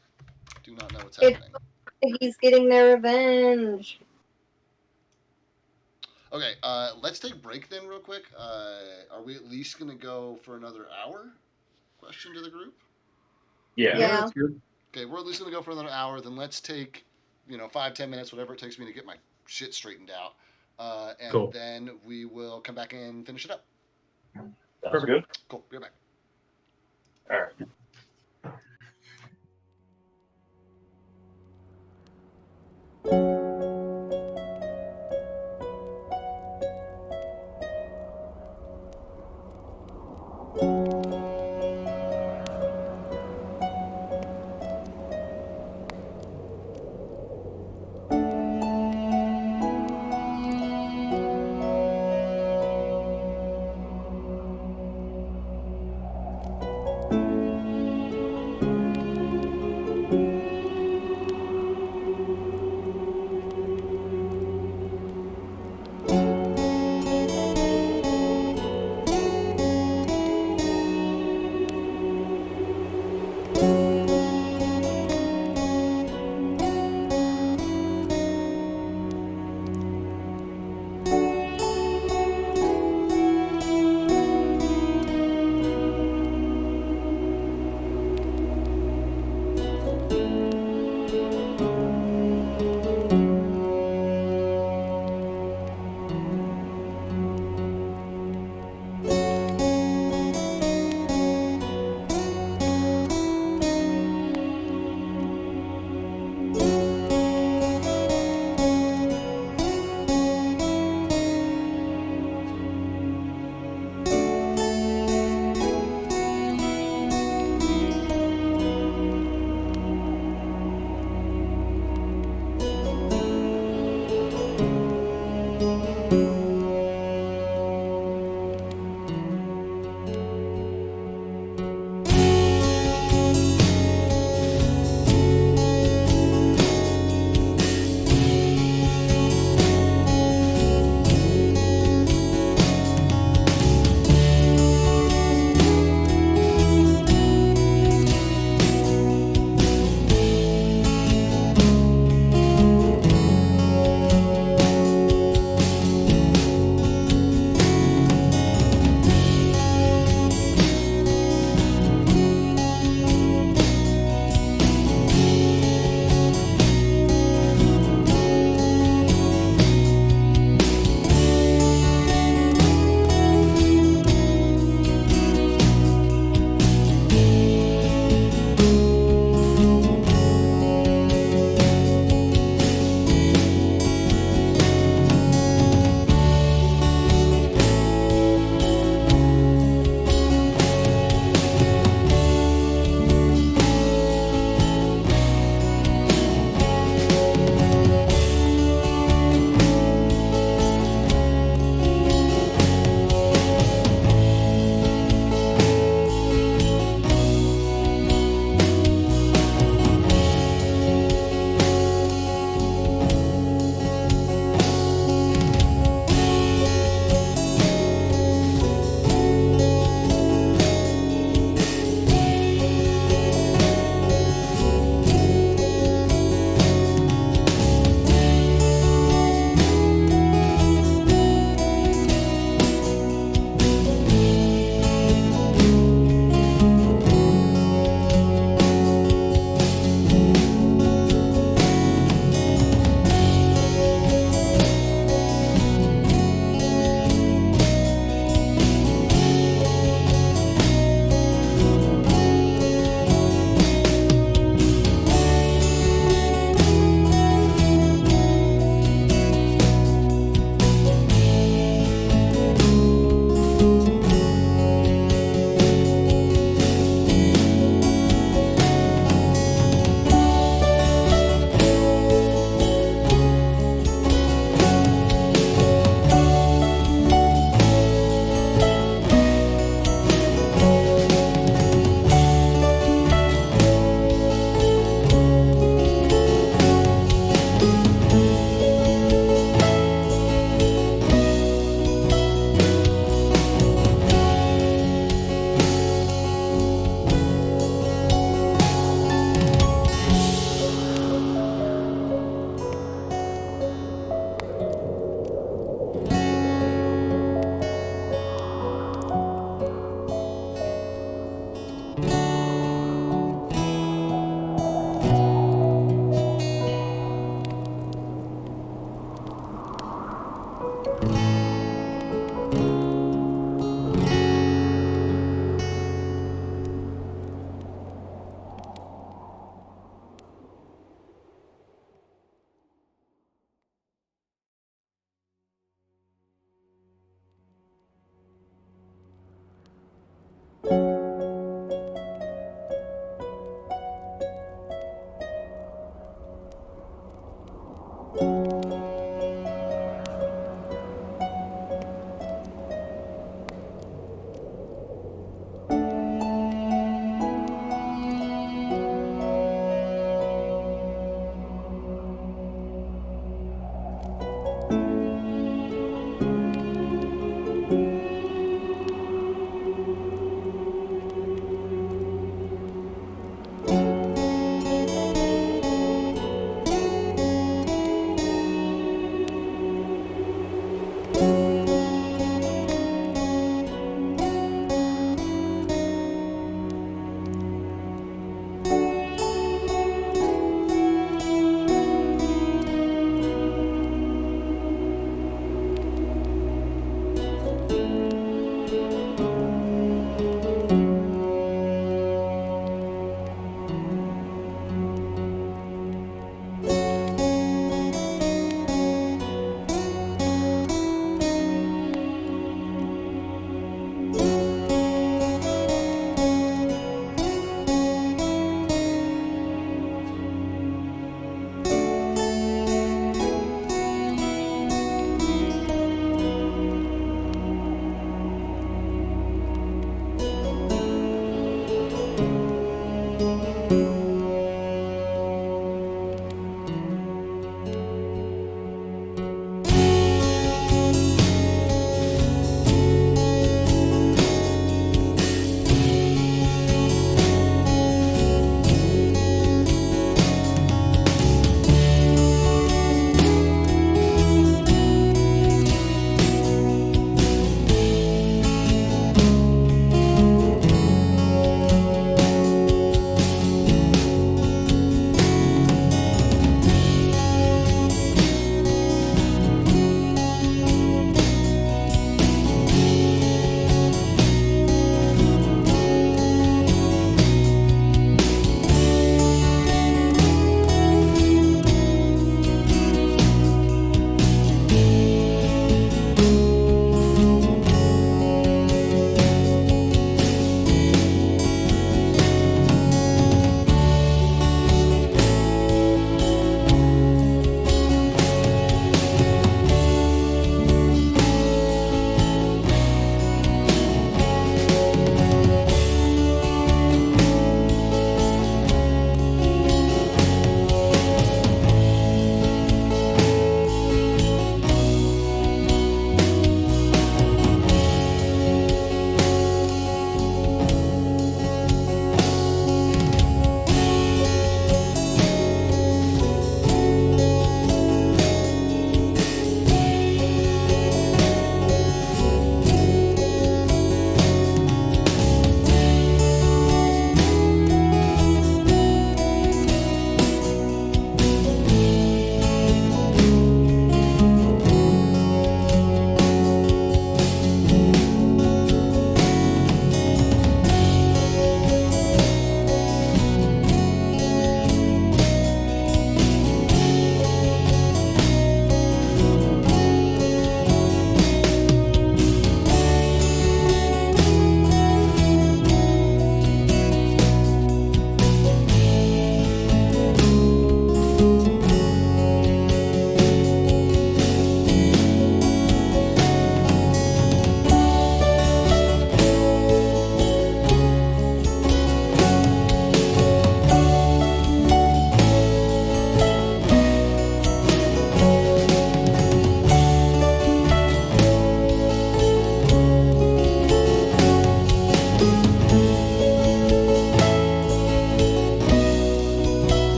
do not know what's happening. He's getting their revenge. Okay, let's take a break then real quick. Are we at least going to go for another hour? Question to the group? Yeah. Yeah. That's good. Okay, we're at least going to go for another hour. Then let's take, 5-10 minutes, whatever it takes me to get my shit straightened out. And Cool. then we will come back and finish it up. That's good. Cool, be right back. All right.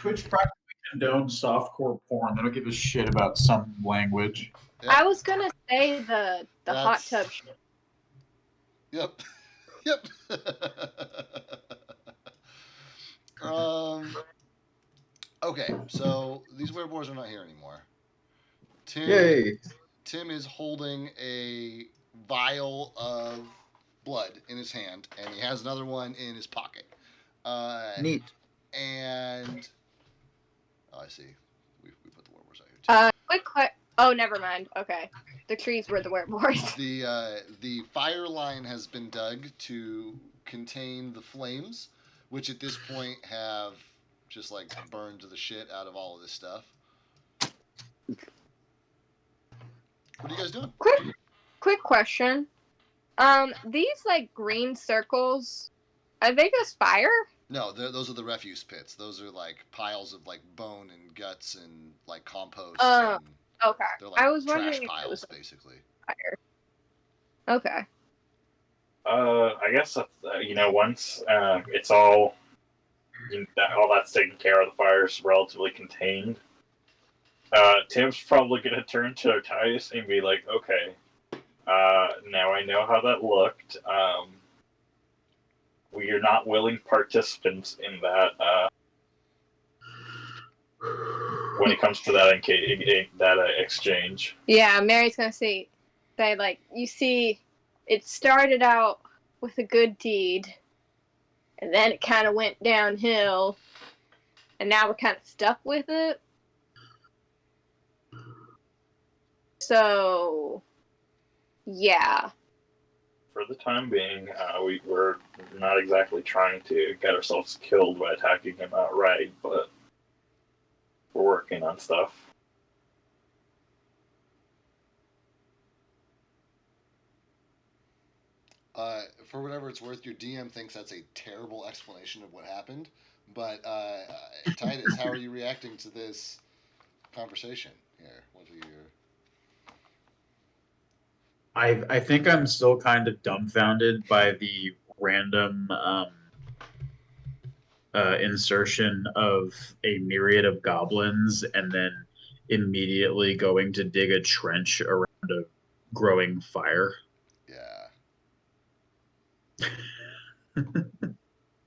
Twitch practically condones softcore porn. They don't give a shit about some language. Yep. I was gonna say the hot That's- tub shit. Yep. Yep. Okay, so these werewolves are not here anymore. Yay! Tim is holding a vial of blood in his hand, and he has another one in his pocket. Neat. And oh, I see. We put the werewolves out here too. Oh, never mind. Okay, the trees were the werewolves. The fire line has been dug to contain the flames, which at this point have just like burned the shit out of all of this stuff. What are you guys doing? Quick question. These like green circles, are they just fire? No, those are the refuse pits. Those are like piles of like bone and guts and like compost. And Okay. they're like I was trash wondering if piles, it was basically. fire. Okay. I guess that's, once it's all all that's taken care of, the fire's relatively contained. Tim's probably gonna turn to Titus and be like, "Okay, now I know how that looked. We are not willing participants in that. When it comes to that exchange." Yeah, Mary's gonna say like, you see, it started out with a good deed, and then it kind of went downhill, and now we're kind of stuck with it. So, yeah. For the time being, we're not exactly trying to get ourselves killed by attacking him outright, but we're working on stuff. For whatever it's worth, your DM thinks that's a terrible explanation of what happened. But Titus, how are you reacting to this conversation here? What are your... I think I'm still kind of dumbfounded by the random insertion of a myriad of goblins and then immediately going to dig a trench around a growing fire. Yeah.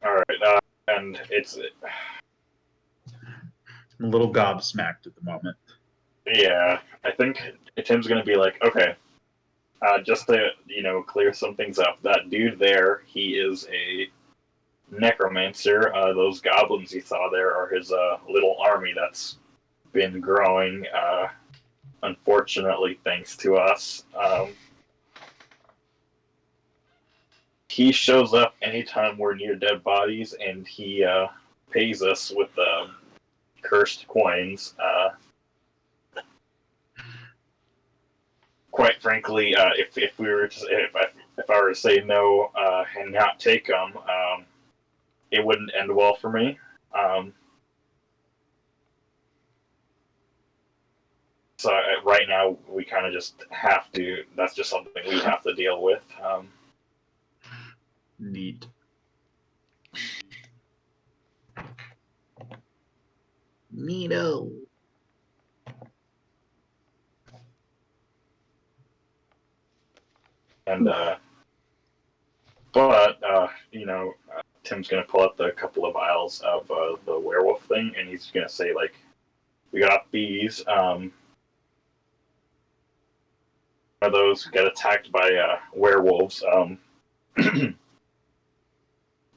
All right, and it's I'm a little gobsmacked at the moment. yeah. I think Tim's gonna be like, okay, just to clear some things up. That dude there, he is a necromancer. Those goblins you saw there are his little army that's been growing. Unfortunately, thanks to us. He shows up anytime we're near dead bodies, and he pays us with cursed coins. Quite frankly, if we were if I were to say no and not take them, it wouldn't end well for me. So right now we kind of just have to. That's just something we have to deal with. Neat. Neato. And but Tim's gonna pull out the couple of vials of the werewolf thing, and he's gonna say like, "We got these. One of those get attacked by werewolves.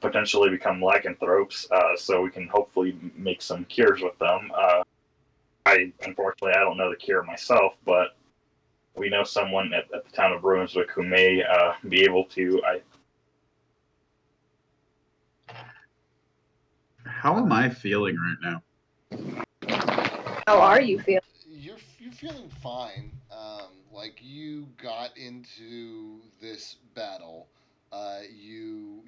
Potentially become lycanthropes, so we can hopefully make some cures with them. Unfortunately I don't know the cure myself, but we know someone at the town of Brunswick who may be able to. How am I feeling right now? How are you feeling? You're feeling fine. Like you got into this battle. You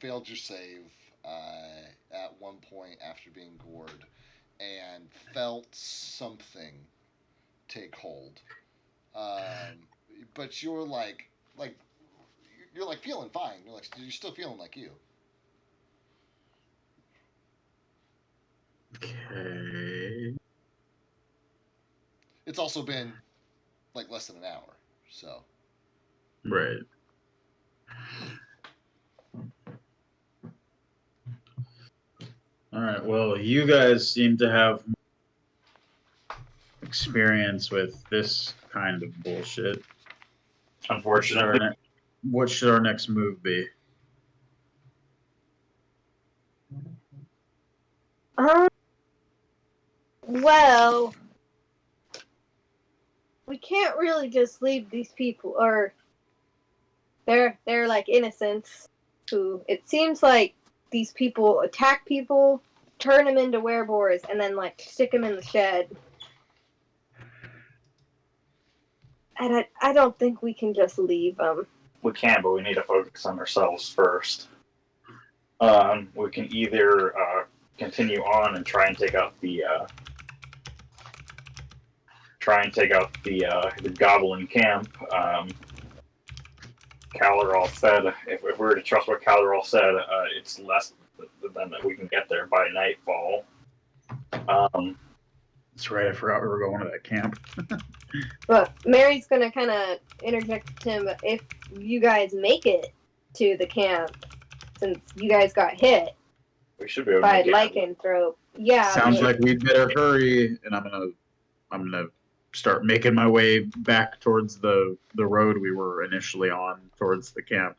failed your save at one point after being gored, and felt something take hold. But you're like feeling fine. You're still feeling like you. it's also been like less than an hour. So Right. All right. Well, you guys seem to have experience with this kind of bullshit. Unfortunately, What should our next move be? Well, we can't really just leave these people, or they're like innocents who it seems like these people attack people, turn them into wereboars, and then like stick them in the shed. And I don't think we can just leave them. we can, but we need to focus on ourselves first. We can either continue on and try and take out the the goblin camp. Calderall said, if we were to trust what Calderall said, it's less than that we can get there by nightfall. That's right. I forgot we were going to that camp. But Mary's gonna kind of interject him if you guys make it to the camp, since you guys got hit We should be able to by make it. lycanthrope. Yeah. Sounds but- like we'd better hurry, and I'm gonna start making my way back towards the road we were initially on, towards the camp.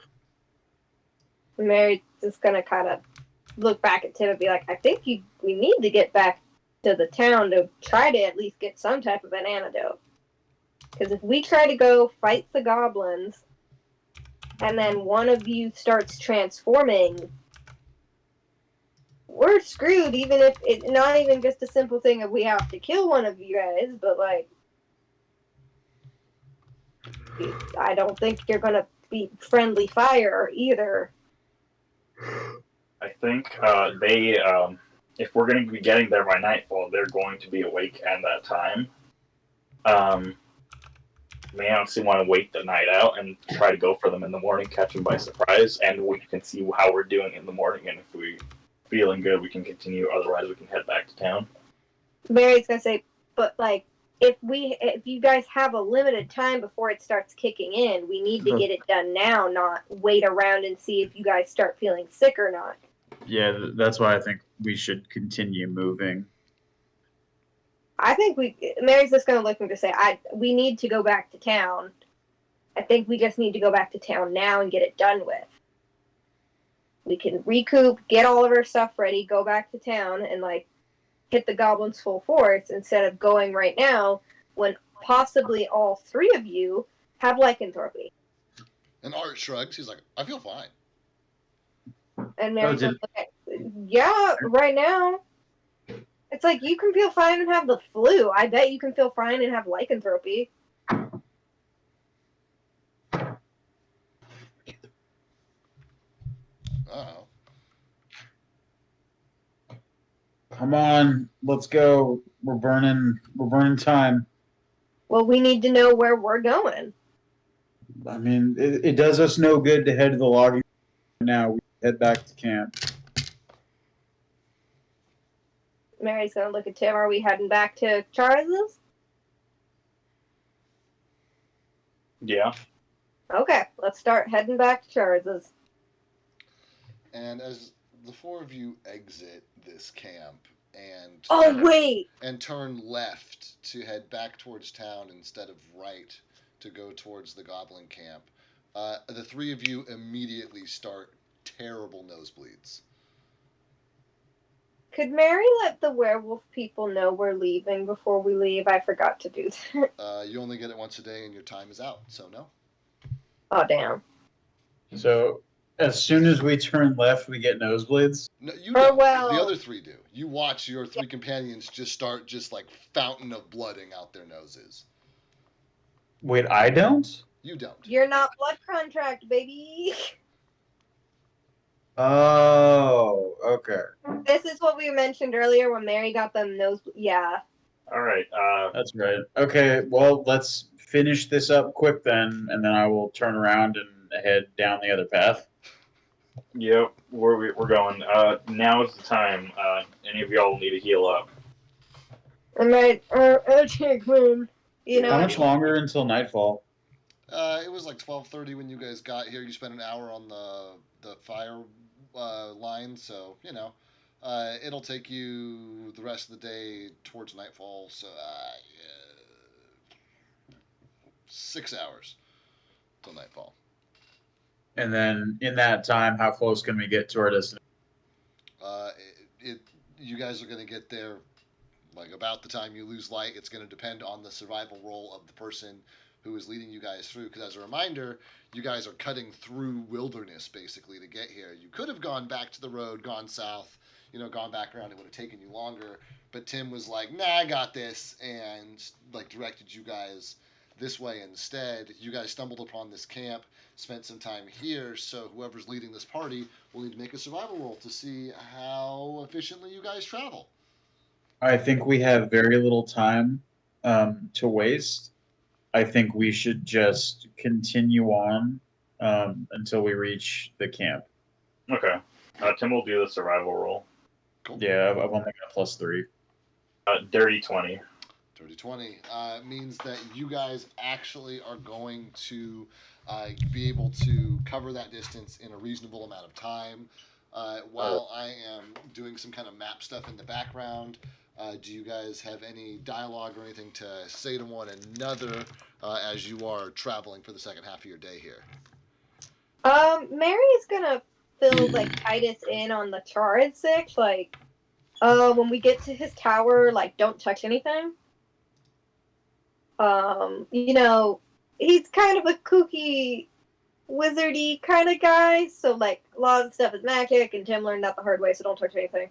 Mary's just gonna kind of look back at Tim and be like, I think we need to get back to the town to try to at least get some type of an antidote. Because if we try to go fight the goblins, and then one of you starts transforming, we're screwed, even if it's not even just a simple thing of we have to kill one of you guys, but like, I don't think you're gonna be friendly fire either. I think if we're going to be getting there by nightfall, they're going to be awake at that time. May honestly want to wait the night out and try to go for them in the morning, catch them by surprise, and we can see how we're doing in the morning. And if we're feeling good, we can continue. Otherwise, we can head back to town. Mary's gonna say, but like, if you guys have a limited time before it starts kicking in, we need to get it done now, not wait around and see if you guys start feeling sick or not. Yeah, that's why I think we should continue moving. I think Mary's just gonna look at him to say, we need to go back to town. I think we just need to go back to town now and get it done with. We can recoup, get all of our stuff ready, go back to town, and like hit the goblins full force instead of going right now when possibly all three of you have lycanthropy. And Art shrugs. He's like, I feel fine. And Mary's like, yeah, right now. It's like you can feel fine and have the flu. I bet you can feel fine and have lycanthropy. Uh-oh. Come on, let's go. We're burning time. Well, we need to know where we're going. I mean, it does us no good to head to the logging now. We head back to camp. Mary's gonna look at Tim. Are we heading back to Charles's? Yeah. Okay, let's start heading back to Charles's. And as the four of you exit this camp and Wait! and turn left to head back towards town instead of right to go towards the goblin camp, the three of you immediately start terrible nosebleeds. Could Mary let the werewolf people know we're leaving before we leave? I forgot to do that. You only get it once a day and your time is out, so no. Oh, damn. So, as soon as we turn left, we get nosebleeds? No, you Oh, don't. well. The other three do. You watch your three companions just start like fountain of blooding out their noses. Wait, I don't? You don't. You're not blood contract, baby. Oh, okay. This is what we mentioned earlier when Mary got them nose. Yeah. All right. That's right. Okay, well, let's finish this up quick then, and then I will turn around and head down the other path. Yep. We're going. Now is the time. Any of y'all need to heal up? All right. I'll take one. You know How what I much mean? longer until nightfall? It was like 12:30 when you guys got here. You spent an hour on the fire line, so it'll take you the rest of the day towards nightfall. So yeah, 6 hours till nightfall. And then in that time, how close can we get to our destination? Uh, you guys are going to get there like about the time you lose light. It's going to depend on the survival roll of the person who is leading you guys through. Because as a reminder, you guys are cutting through wilderness basically to get here. You could have gone back to the road, gone south, gone back around. It would have taken you longer. But Tim was like, "Nah, I got this," and like directed you guys this way instead. You guys stumbled upon this camp, spent some time here. So whoever's leading this party will need to make a survival roll to see how efficiently you guys travel. I think we have very little time to waste. I think we should just continue on until we reach the camp. Okay. Tim will do the survival roll. Cool. Yeah, I've only got +3. Dirty 20. Dirty 20 means that you guys actually are going to be able to cover that distance in a reasonable amount of time. While I am doing some kind of map stuff in the background, do you guys have any dialogue or anything to say to one another as you are traveling for the second half of your day here? Mary's gonna fill like Titus in on the charred six, like, when we get to his tower, like, don't touch anything. He's kind of a kooky, wizardy kind of guy, so like a lot of the stuff is magic, and Tim learned that the hard way, so don't touch anything.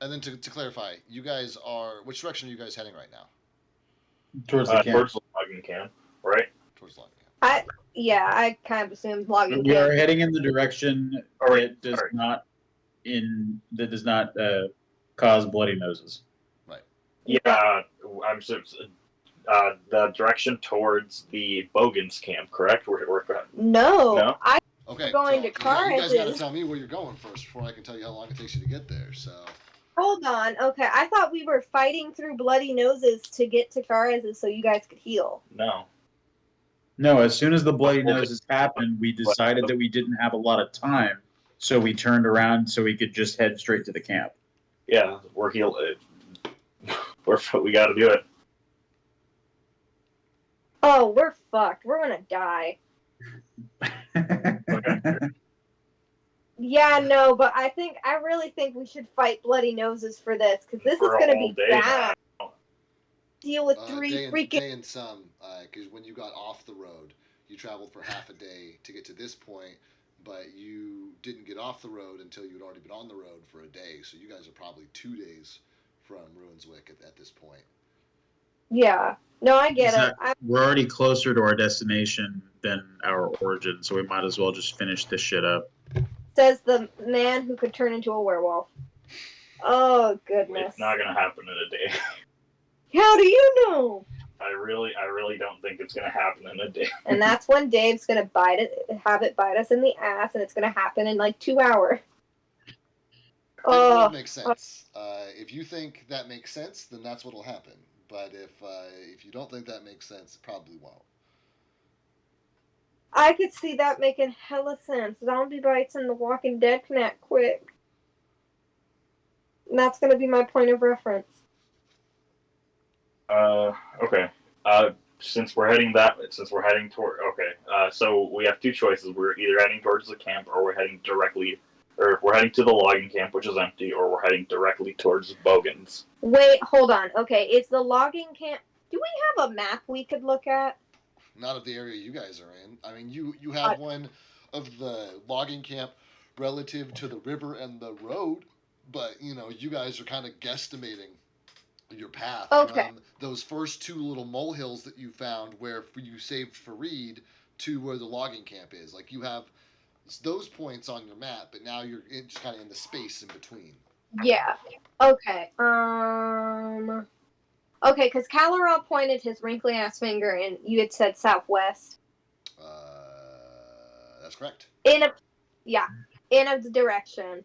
And then to clarify, you guys are which direction are you guys heading right now? Towards the camp. Towards the logging camp, right? Towards logging camp. I kind of assumed logging We are camp. heading in the direction Alright, that does sorry. not cause bloody noses. Right. Yeah, I'm the direction towards the Bogans camp, correct? We're No, I Okay. going to you guys got to Karaz's. tell me where you're going first before I can tell you how long it takes you to get there. So. Hold on. Okay, I thought we were fighting through bloody noses to get to Karaz's so you guys could heal. No, as soon as the bloody noses happened, we decided that we didn't have a lot of time, so we turned around so we could just head straight to the camp. Yeah, we're healed. We got to do it. Oh, we're fucked. We're gonna die. Yeah, no, but I really think we should fight bloody noses for this, because this is gonna be bad. Deal with day and some, because when you got off the road, you traveled for half a day to get to this point, but you didn't get off the road until you'd already been on the road for a day. So you guys are probably 2 days from Ruinswick at this point. Yeah. No, I get it. We're already closer to our destination than our origin, so we might as well just finish this shit up. Says the man who could turn into a werewolf. Oh, goodness. It's not going to happen in a day. How do you know? I really don't think it's going to happen in a day. And that's when Dave's going to have it bite us in the ass, and it's going to happen in like 2 hours. That makes sense. If you think that makes sense, then that's what'll happen. But if you don't think that makes sense, it probably won't. I could see that making hella sense. Zombie bites and The Walking Dead can act quick. And that's going to be my point of reference. Okay. Since we're heading toward, so we have two choices. We're either heading towards the camp, or we're heading to the logging camp, which is empty, or we're heading directly towards Bogans. Wait, hold on. Okay, it's the logging camp. Do we have a map we could look at? Not of the area you guys are in. I mean, you have one of the logging camp relative to the river and the road, but you guys are kind of guesstimating your path from those first 2 little molehills that you found where you saved Fareed to where the logging camp is. Like, you have those points on your map, but now you're just kind of in the space in between. Yeah. Okay. Okay, because Calorel pointed his wrinkly ass finger, and you had said southwest. That's correct. In a direction.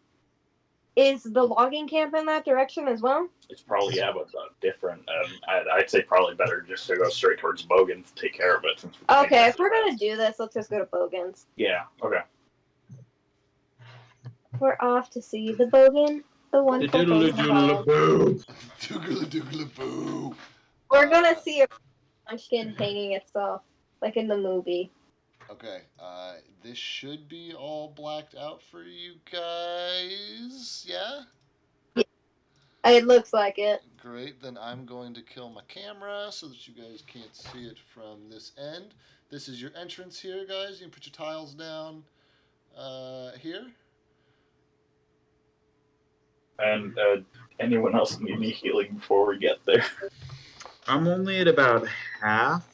Is the logging camp in that direction as well? It's probably but different. I'd say probably better just to go straight towards Bogan to take care of it. Since we Okay, if we're gonna do this, let's just go to Bogan's. Yeah. Okay. We're off to see the Bogan, the wonderful Doodle-oo-doodle-oo. Doodle-oo-doodle-boo. We're gonna see a munchkin hanging itself, like in the movie. Okay, this should be all blacked out for you guys. Yeah? It looks like it. Great, then I'm going to kill my camera so that you guys can't see it from this end. This is your entrance here, guys. You can put your tiles down here. And anyone else need any healing before we get there? I'm only at about half.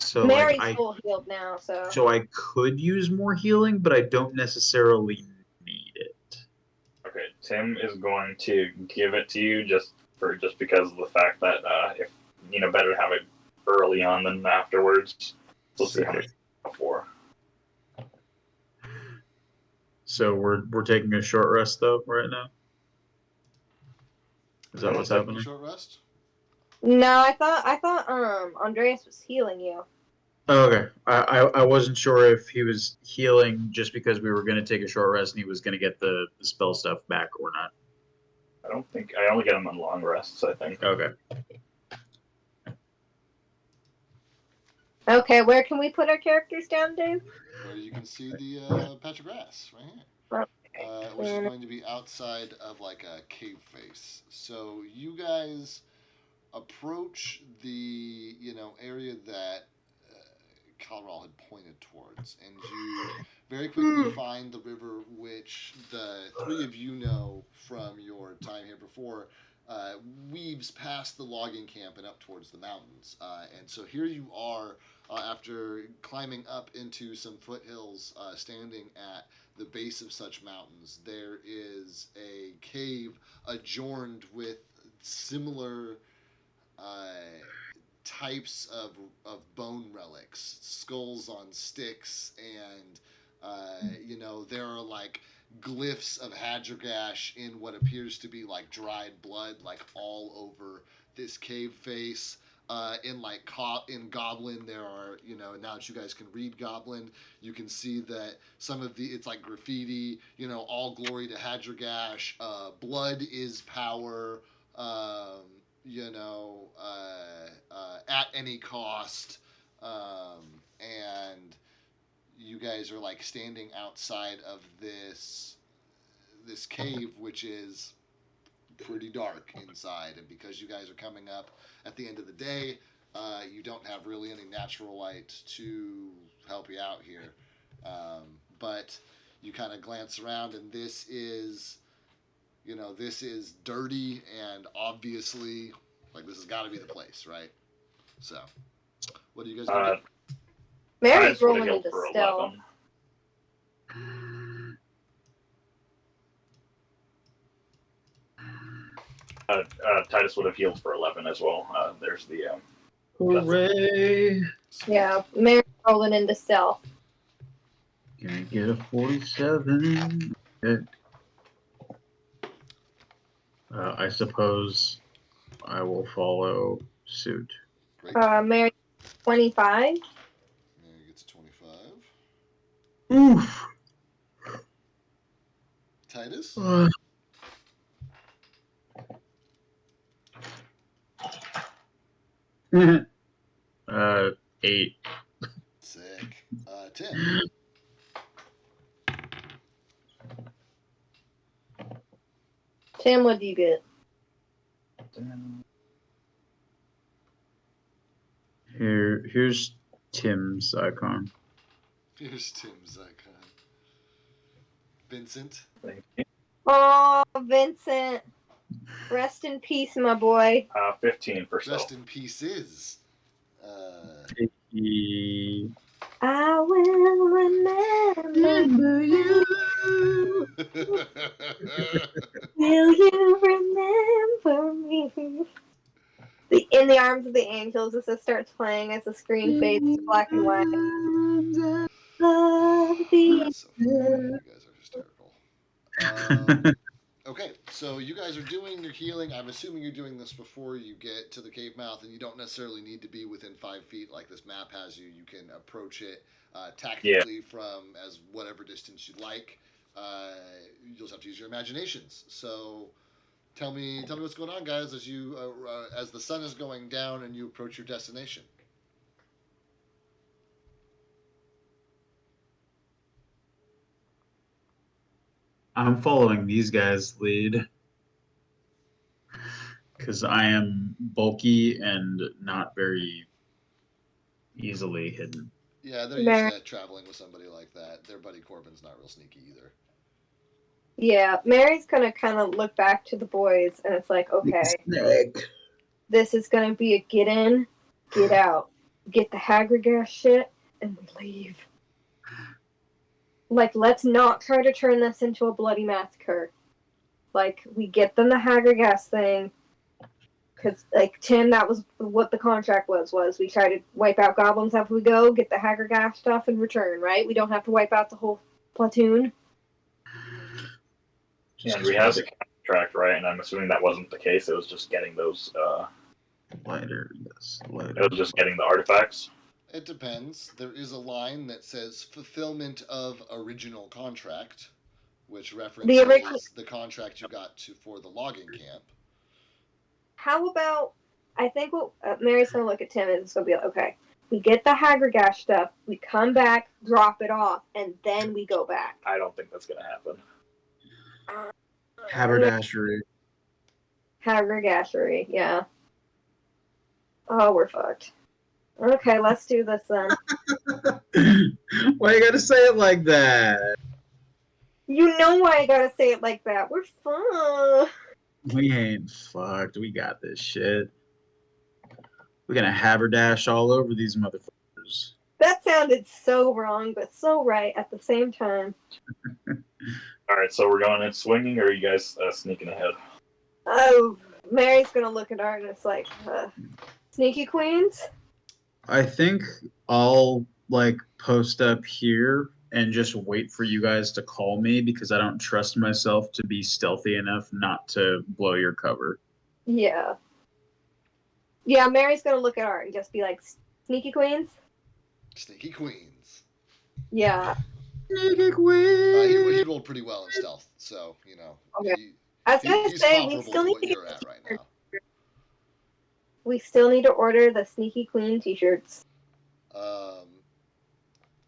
So Mary's like, full healed now, so. So I could use more healing, but I don't necessarily need it. Okay, Tim is going to give it to you just because of the fact that if better to have it early on than afterwards. So let's see how much before. So we're taking a short rest though right now. Is that what's happening? Short rest? No, I thought Andreas was healing you. Oh, okay. I wasn't sure if he was healing just because we were going to take a short rest and he was going to get the spell stuff back or not. I don't think I only get him on long rests. I think. Okay. Okay, where can we put our characters down, Dave? Where you can see the patch of grass right here. Which is going to be outside of like a cave face. So you guys approach the area that Colorado had pointed towards, and you very quickly find the river, which the three of you know from your time here before. Weaves past the logging camp and up towards the mountains. And so here you are after climbing up into some foothills, standing at the base of such mountains. There is a cave adorned with similar types of bone relics, skulls on sticks, and there are like glyphs of Hadragash in what appears to be like dried blood, like all over this cave face. In Goblin, there are now that you guys can read Goblin, you can see that some of it's like graffiti. All glory to Hadragash. Blood is power. At any cost. And you guys are like standing outside of this cave, which is pretty dark inside, and because you guys are coming up at the end of the day, you don't have really any natural light to help you out here. But you kind of glance around, and this is dirty, and obviously, like, this has got to be the place, right? So, what are you guys gonna do? Mary's rolling into stealth. Titus would have healed for 11 as well. There's the. Hooray! Yeah, Mary's rolling into stealth. Can I get a 47? Okay. I suppose I will follow suit. Great. Mary, 25. Mary gets 25. Oof. Titus? 8. Sick. Tim? Tim, what do you get? Here's Tim's icon. Here's Tim's icon. Vincent? Thank you. Oh, Vincent. Rest in peace, my boy. 15 for stealth. Rest in pieces. I will remember you. Will you remember me? In the Arms of the Angels, as it starts playing as the screen fades to black and white. Love the That's so funny. You guys are hysterical. Okay, so you guys are doing your healing. I'm assuming you're doing this before you get to the cave mouth, and you don't necessarily need to be within 5 feet like this map has you. You can approach it Yeah. tactically from as whatever distance you'd like. You'll just have to use your imaginations. So tell me what's going on, guys, as you as the sun is going down and you approach your destination. I'm following these guys' lead because I am bulky and not very easily hidden. Yeah, they're used Mary, to traveling with somebody like that. Their buddy Corbin's not real sneaky either. yeah, Mary's gonna kind of look back to the boys, and it's like, okay, Snake. this is gonna be a get in, get out, get the Hagergas shit, and we leave. Like, let's not try to turn this into a bloody massacre. Like, we get them the Hagergas thing, because, like, Tim, that was what the contract was we try to wipe out goblins after we go, get the Hagergas stuff in return, right? We don't have to wipe out the whole platoon. And we have the contract, right? And I'm assuming that wasn't the case. It was just getting those. Lighter, yes, It lighter. was just getting the artifacts. It depends. There is a line that says fulfillment of original contract, which references the contract you got for the logging camp. How about, I think what Mary's going to look at Tim and it's going to be like, okay, we get the Hagergash stuff, we come back, drop it off, and then we go back. I don't think that's going to happen. Haberdashery. Hagergashery, yeah. Oh, we're fucked. Okay, let's do this then. Why you gotta say it like that? You know why I gotta say it like that. We're fucked. We ain't fucked. We got this shit. We're gonna haberdash all over these motherfuckers. That sounded so wrong, but so right at the same time. All right, so we're going in swinging, or are you guys sneaking ahead? Oh, Mary's gonna look at Art and it's like, sneaky queens? I think I'll like post up here and just wait for you guys to call me because I don't trust myself to be stealthy enough not to blow your cover. Yeah. Yeah, Mary's gonna look at Art and just be like, sneaky queens? Sneaky queens. Yeah. Sneaky queen. He rolled pretty well in stealth, so you know. Okay. I was gonna he's say comparable to what you're at right now. We still need to order the Sneaky Queen t-shirts.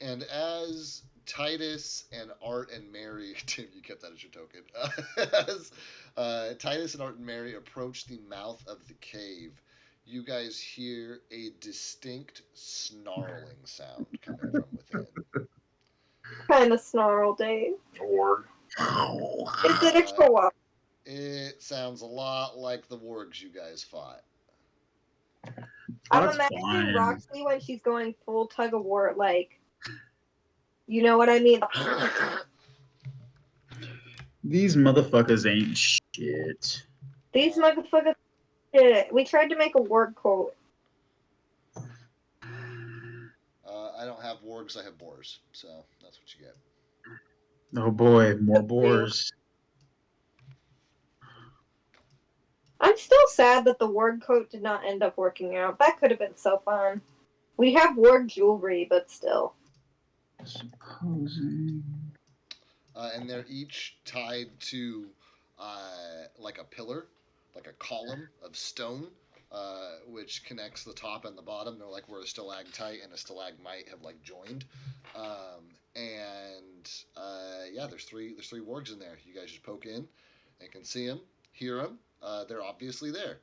And as Titus and Art and Mary, Tim, you kept that as your token. As Titus and Art and Mary approach the mouth of the cave, you guys hear a distinct snarling sound coming from within. Kind of snarl, Dave. Or Is it a co-op? It sounds a lot like the wargs you guys fought. I'm That's imagining fine. Roxy when she's going full tug of war, like, you know what I mean? These motherfuckers ain't shit. These motherfuckers. Shit. We tried to make a word quote. I don't have wargs, I have boars, so that's what you get. Oh boy, more boars. I'm still sad that the word quote did not end up working out. That could have been so fun. We have word jewelry, but still. Supposing. And they're each tied to like a pillar, like a column of stone, which connects the top and the bottom. They're like where a stalactite and a stalagmite have like joined. Yeah, there's three wargs in there. You guys just poke in and can see them, hear them. They're obviously there.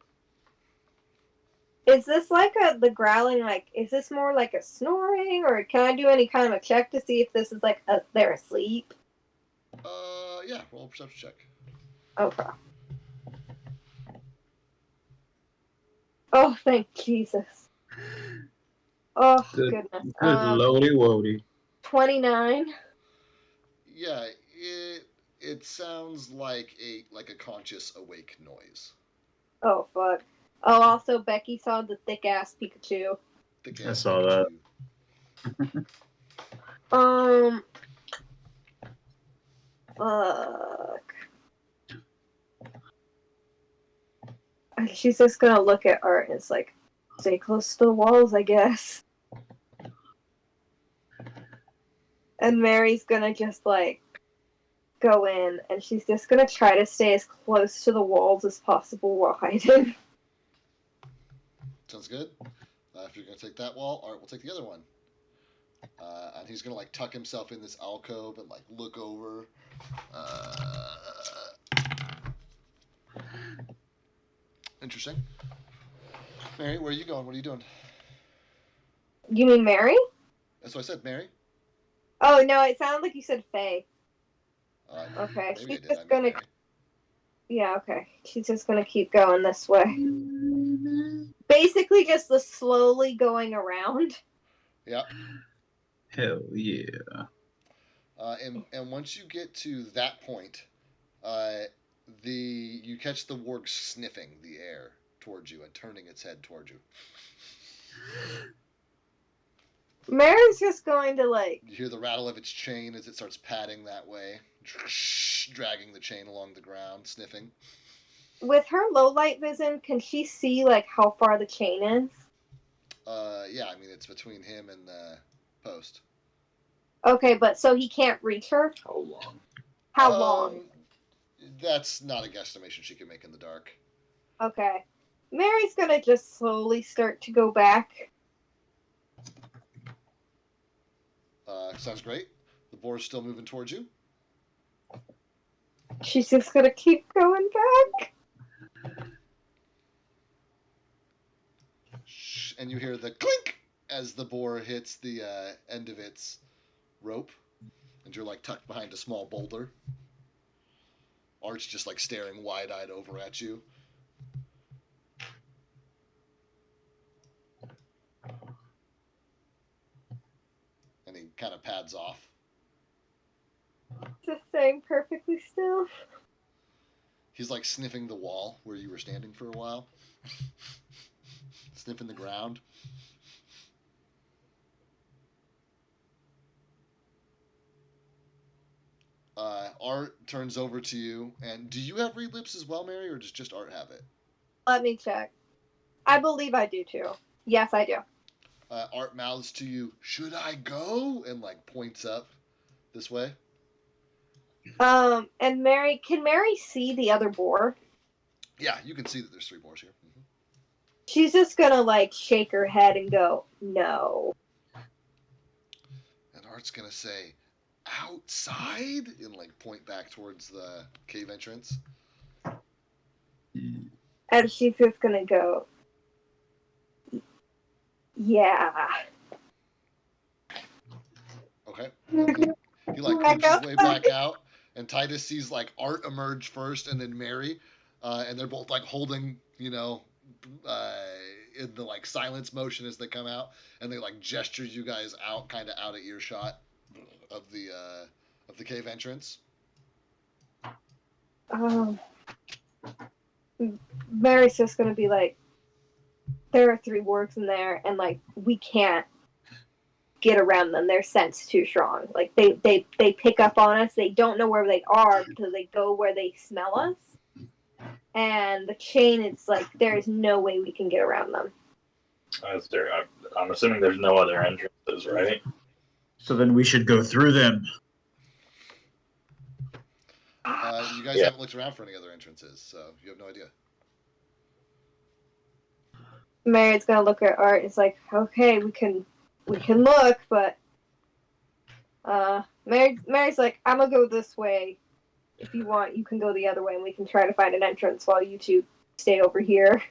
Is this like the growling, like, is this more like a snoring, or can I do any kind of a check to see if this is like they're asleep? Yeah, roll a perception check. Okay. Oh, thank Jesus. Oh, goodness. Good lordy woody. 29. Yeah, it sounds like a conscious awake noise. Oh, fuck. Oh, also, Becky saw the thick-ass Pikachu. I saw that. she's just gonna look at Art and it's like, stay close to the walls, I guess. And Mary's gonna just like go in and she's just gonna try to stay as close to the walls as possible while hiding. Sounds good. If you're gonna take that wall, Art will take the other one. And he's gonna like tuck himself in this alcove and like look over. Interesting. Mary, where are you going? What are you doing? You mean Mary? That's what I said, Mary. Oh no, it sounded like you said Faye. Okay, Maybe I she's did. I just meant gonna. Mary. Yeah, okay. She's just gonna keep going this way. Basically, just the slowly going around. Yeah. Hell yeah. And once you get to that point, you catch the warg sniffing the air towards you and turning its head towards you. Mary's just going to like. You hear the rattle of its chain as it starts padding that way, dragging the chain along the ground, sniffing. With her low light vision, can she see like how far the chain is? Yeah, I mean it's between him and the post. Okay, but so he can't reach her? How long? How long? That's not a guesstimation she can make in the dark. Okay. Mary's gonna just slowly start to go back. Sounds great. The boar's still moving towards you. She's just gonna keep going back. And you hear the clink as the boar hits the end of its rope, and you're like tucked behind a small boulder. Art's just like staring wide-eyed over at you. And he kind of pads off. Just staying perfectly still. He's like sniffing the wall where you were standing for a while. Sniffing the ground. Art turns over to you, and do you have read lips as well, Mary, or does just Art have it? Let me check. I believe I do too. Yes, I do. Art mouths to you, "Should I go?" and like points up this way. And Mary, can Mary see the other boar? Yeah, you can see that there's 3 boars here. Mm-hmm. She's just gonna like shake her head and go, no. And Art's gonna say, "Outside?" and like point back towards the cave entrance. And she's just gonna go, yeah. Okay. He like creeps his way back out, and Titus sees like Art emerge first, and then Mary, and they're both like holding, in the like silence motion as they come out, and they like gesture you guys out, kind of out of earshot of the cave entrance. Mary's just gonna be like, there are 3 wargs in there, and like we can't get around them. Their scent's too strong. Like they pick up on us. They don't know where they are because they go where they smell us. And the chain, it's like there's no way we can get around them. I'm assuming there's no other entrances, right? So then we should go through them. You guys haven't looked around for any other entrances, so you have no idea. Mary's gonna look at Art. It's like, okay, we can look, but Mary's like, I'm gonna go this way. If you want, you can go the other way, and we can try to find an entrance while you 2 stay over here.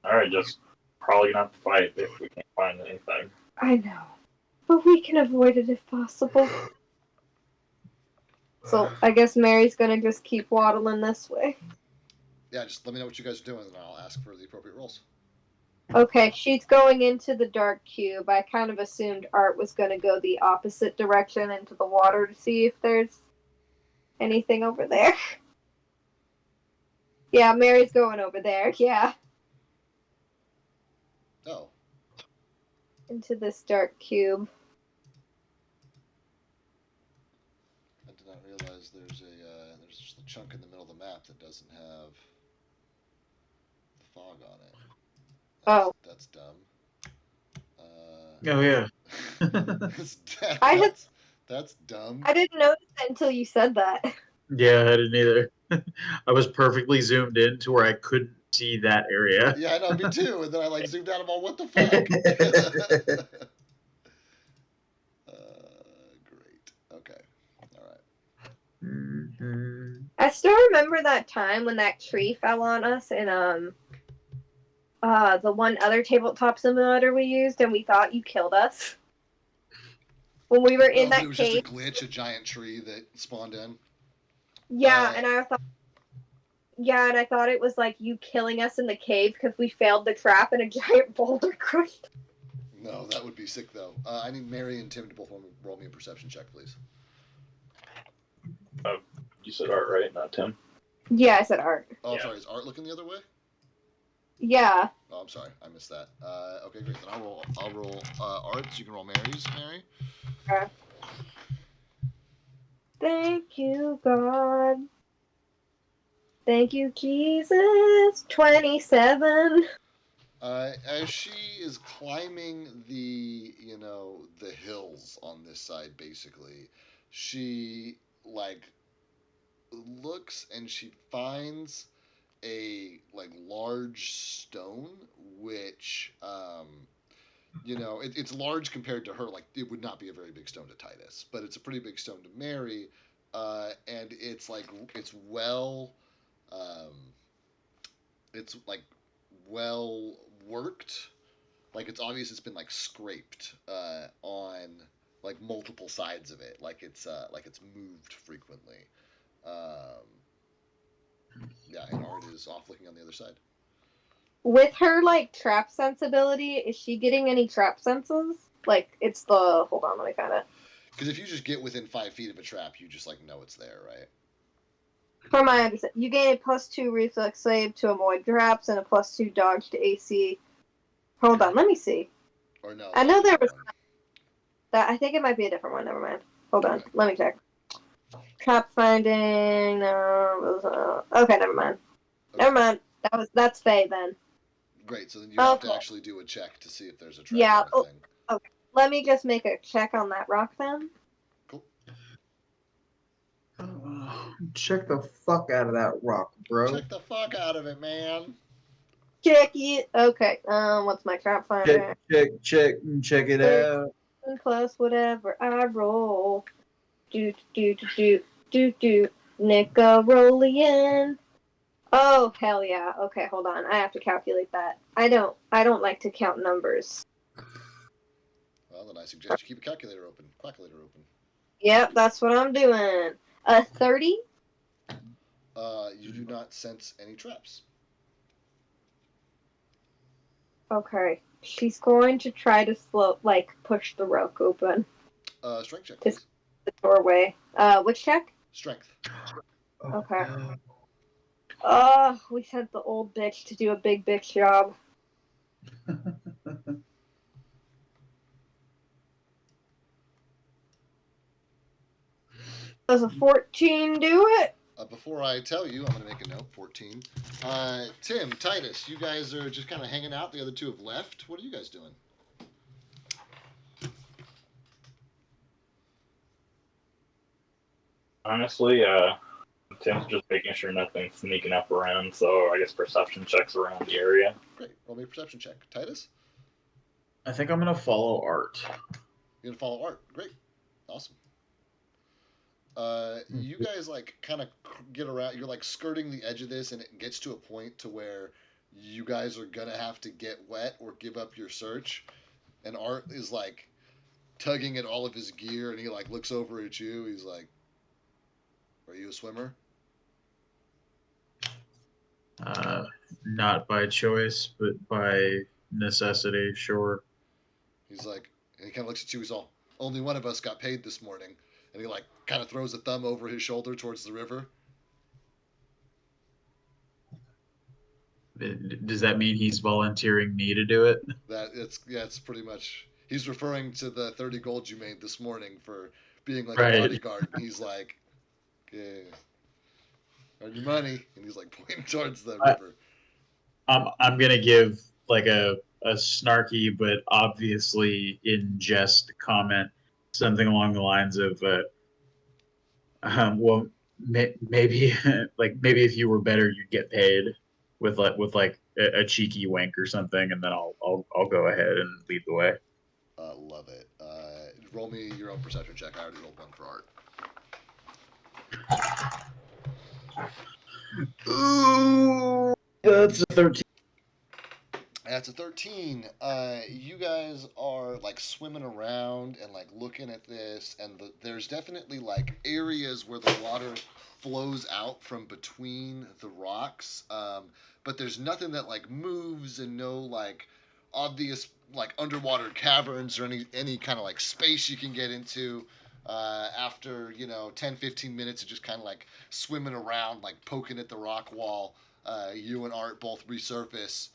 All right, just probably not to fight if we can't find anything. I know, but we can avoid it if possible. So I guess Mary's gonna just keep waddling this way. Yeah, just let me know what you guys are doing, and I'll ask for the appropriate rolls. Okay, she's going into the dark cube. I kind of assumed Art was going to go the opposite direction into the water to see if there's anything over there. Yeah, Mary's going over there. Yeah. Oh. Into this dark cube. I did not realize there's just a chunk in the middle of the map that doesn't have fog on it. Oh. That's dumb. Oh yeah. I that's dumb. I didn't notice it until you said that. Yeah, I didn't either. I was perfectly zoomed in to where I couldn't see that area. Yeah, I know, me too. And then I like zoomed out. I'm all, what the fuck? Great. Okay. All right. Mhm. I still remember that time when that tree fell on us in the one other tabletop simulator we used, and we thought you killed us when we were in Oh, but it that was just a cave. glitch, a giant tree that spawned in. Yeah, and I thought it was like you killing us in the cave because we failed the trap and a giant boulder crushed. No, that would be sick though. I need Mary and Tim to both roll me a perception check, please. You said Art, right? Not Tim. Yeah, I said Art. Oh, I'm Yeah. sorry. Is Art looking the other way? Yeah. Oh, I'm sorry. I missed that. Okay, great. Then I'll roll Art's. You can roll Mary's, Mary. Thank you, God. Thank you, Jesus. 27. As she is climbing the hills on this side, basically, she like looks and she finds a like large stone, which it's large compared to her. Like it would not be a very big stone to Titus, but it's a pretty big stone to Mary, and it's well, um, it's like well worked. Like it's obvious it's been like scraped on like multiple sides of it. Like it's moved frequently. Um, yeah, and Art is off looking on the other side. With her, like, trap sensibility, is she getting any trap senses? Like, it's the. Hold on, let me find it. Because if you just get within 5 feet of a trap, you just like know it's there, right? From my understanding, you gain a +2 reflex save to avoid traps and a +2 dodge to AC. Hold on, let me see. Or no? I know there was One. that. I think it might be a different one. Never mind. Hold on, Okay. let me check. Trap finding. No. Okay, never mind. Okay. Never mind. That's Faye then. Great. So then you have to Okay. actually do a check to see if there's a trap Yeah. or a thing. Okay. Let me just make a check on that rock then. Cool. Check the fuck out of that rock, bro. Check the fuck out of it, man. Check it. Okay. What's my trap finder? Check it out. Plus whatever I roll. Do. Nickelodeon. Oh hell yeah. Okay, hold on. I have to calculate that. I don't like to count numbers. Well, then I suggest you keep a calculator open. Yep, that's what I'm doing. A 30. You do not sense any traps. Okay. She's going to try to push the rock open. Strength check, It's please. the doorway. Which check? Strength. Okay. We sent the old bitch to do a big bitch job. Does a 14 do it? Before I tell you, I'm going to make a note. 14. Tim, Titus, you guys are just kind of hanging out. The other two have left. What are you guys doing? Honestly, Tim's just making sure nothing's sneaking up around, so I guess perception checks around the area. Great. Roll me a perception check. Titus? I think I'm gonna follow Art. You're going to follow Art. Great. Awesome. You guys like kind of get around. You're like skirting the edge of this, and it gets to a point to where you guys are gonna have to get wet or give up your search. And Art is like tugging at all of his gear, and he like looks over at you. He's like, "Are you a swimmer?" Not by choice, but by necessity, sure. He's like, and he kind of looks at you. He's all, "Only one of us got paid this morning," and he like kind of throws a thumb over his shoulder towards the river. Does that mean he's volunteering me to do it? It's pretty much. He's referring to the 30 gold you made this morning for being like Right. a bodyguard, and he's like, "Yeah, earn your money," and he's like pointing towards the river. I'm gonna give like a snarky but obviously in jest comment, something along the lines of, well, maybe maybe if you were better, you'd get paid, with a cheeky wink or something, and then I'll go ahead and lead the way. Love it. Roll me your own perception check. I already rolled one for art. Ooh, that's a 13. That's a 13. You guys are like swimming around and like looking at this, and there's definitely like areas where the water flows out from between the rocks, but there's nothing that like moves, and no like obvious like underwater caverns or any kind of like space you can get into. After 10-15 minutes of just kind of like swimming around, like poking at the rock wall, you and Art both resurface.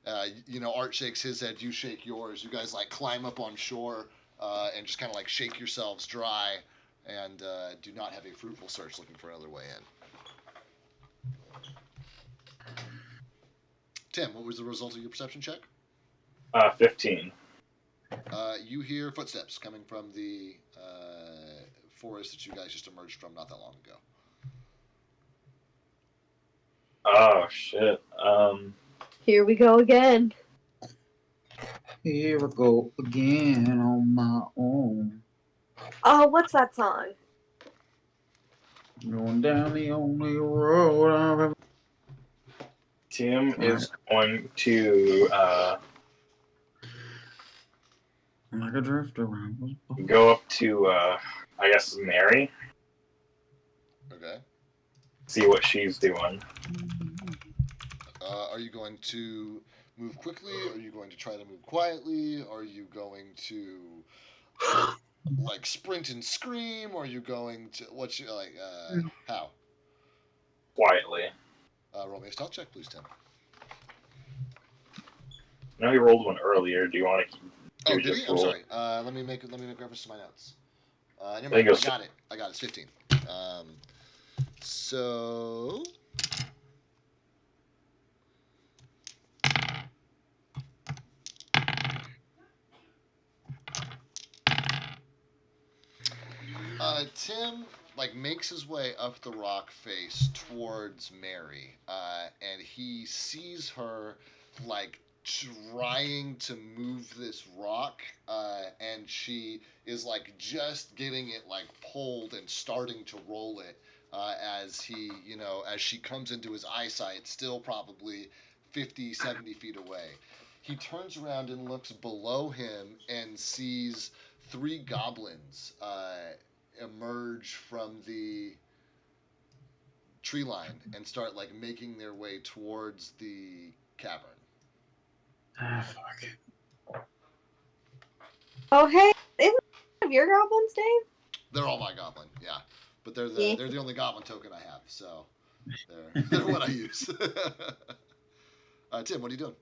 Art shakes his head, you shake yours. You guys like climb up on shore and just kind of like shake yourselves dry, and do not have a fruitful search looking for another way in. Tim, what was the result of your perception check? 15. You hear footsteps coming from the forest that you guys just emerged from not that long ago. Oh shit. Here we go again. Here I go again on my own. Oh, what's that song? Going down the only road I've ever. Tim is going to Like a drifter. go up to I guess Mary, Okay. see what she's doing. Are you going to move quickly? Are you going to try to move quietly? Are you going to like sprint and scream? Or are you going to how? Quietly. Roll me a stealth check, please, Tim. I know you rolled one earlier. Do you want to Oh, do did just he? I'm roll? sorry. Let me make reference to my notes. Never think mind. it was- I got it. It's 15. So Tim like makes his way up the rock face towards Mary, and he sees her like trying to move this rock, and she is like just getting it like pulled and starting to roll it, as she comes into his eyesight, still probably 50, 70 feet away. He turns around and looks below him and sees three goblins emerge from the tree line and start like making their way towards the cavern. Ah, fuck. Oh, hey, isn't one of your goblins, Dave? They're all my goblin, yeah, but they're Yeah. the only goblin token I have, so they're what I use. Tim, what are you doing?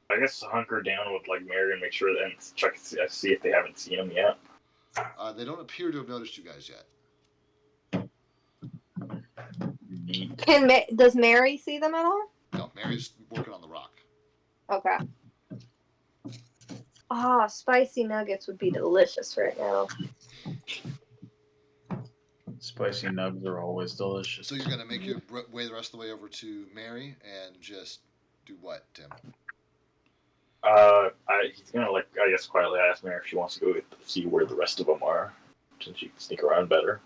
I guess hunker down with like Mary and make sure and check see if they haven't seen him yet. They don't appear to have noticed you guys yet. Neat. Does Mary see them at all? No, Mary's working on the rock. Okay. Ah, spicy nuggets would be delicious right now. Spicy nugs are always delicious. So you're gonna make your way the rest of the way over to Mary and just do what, Tim? He's gonna I guess quietly ask Mary if she wants to go see where the rest of them are, since she can sneak around better.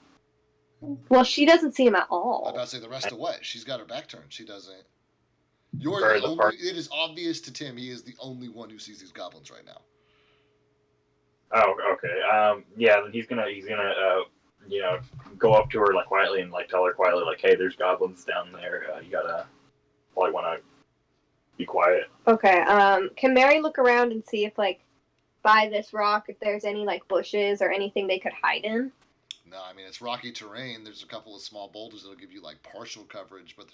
Well, she doesn't see him at I'm all. about to say the rest of what? She's got her back turned. She doesn't. It is obvious to Tim he is the only one who sees these goblins right now. Oh, okay. Yeah, then he's gonna go up to her like quietly and like tell her quietly like, hey, there's goblins down there. You gotta probably want to be quiet. Okay. Can Mary look around and see if like by this rock if there's any like bushes or anything they could hide in? No, I mean it's rocky terrain. There's a couple of small boulders that'll give you like partial coverage, but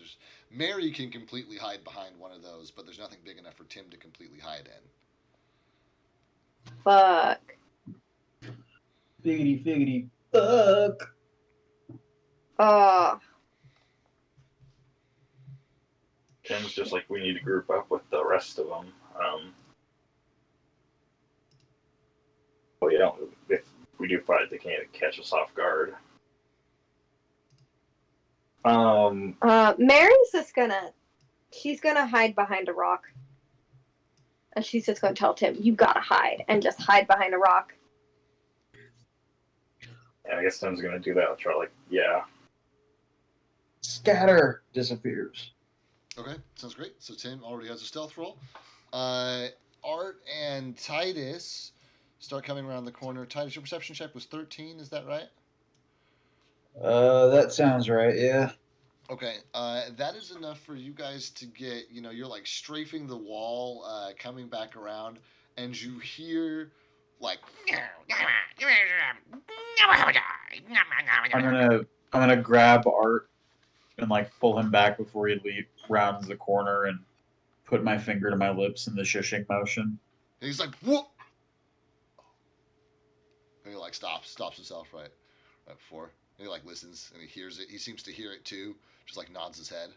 Mary can completely hide behind one of those, but there's nothing big enough for Tim to completely hide in. Fuck. Figgity, fuck. Oh. Tim's just like, we need to group up with the rest of them. Well, you don't. If we do fight, they can't catch us off guard. Mary's just she's gonna hide behind a rock. And she's just gonna tell Tim, you gotta hide, and just hide behind a rock. And I guess Tim's gonna do that. I'll try, like, yeah. Scatter disappears. Okay, sounds great. So Tim already has a stealth roll. Art and Titus start coming around the corner. Titus, your perception check was 13, is that right? That sounds right, yeah. Okay, that is enough for you guys to get, you're like strafing the wall, coming back around, and you hear like I'm gonna grab Art and like pull him back before he rounds the corner and put my finger to my lips in the shushing motion. And he's like, whoop! And he like stops himself right before. And he like listens and he hears it. He seems to hear it too. Just like nods his head.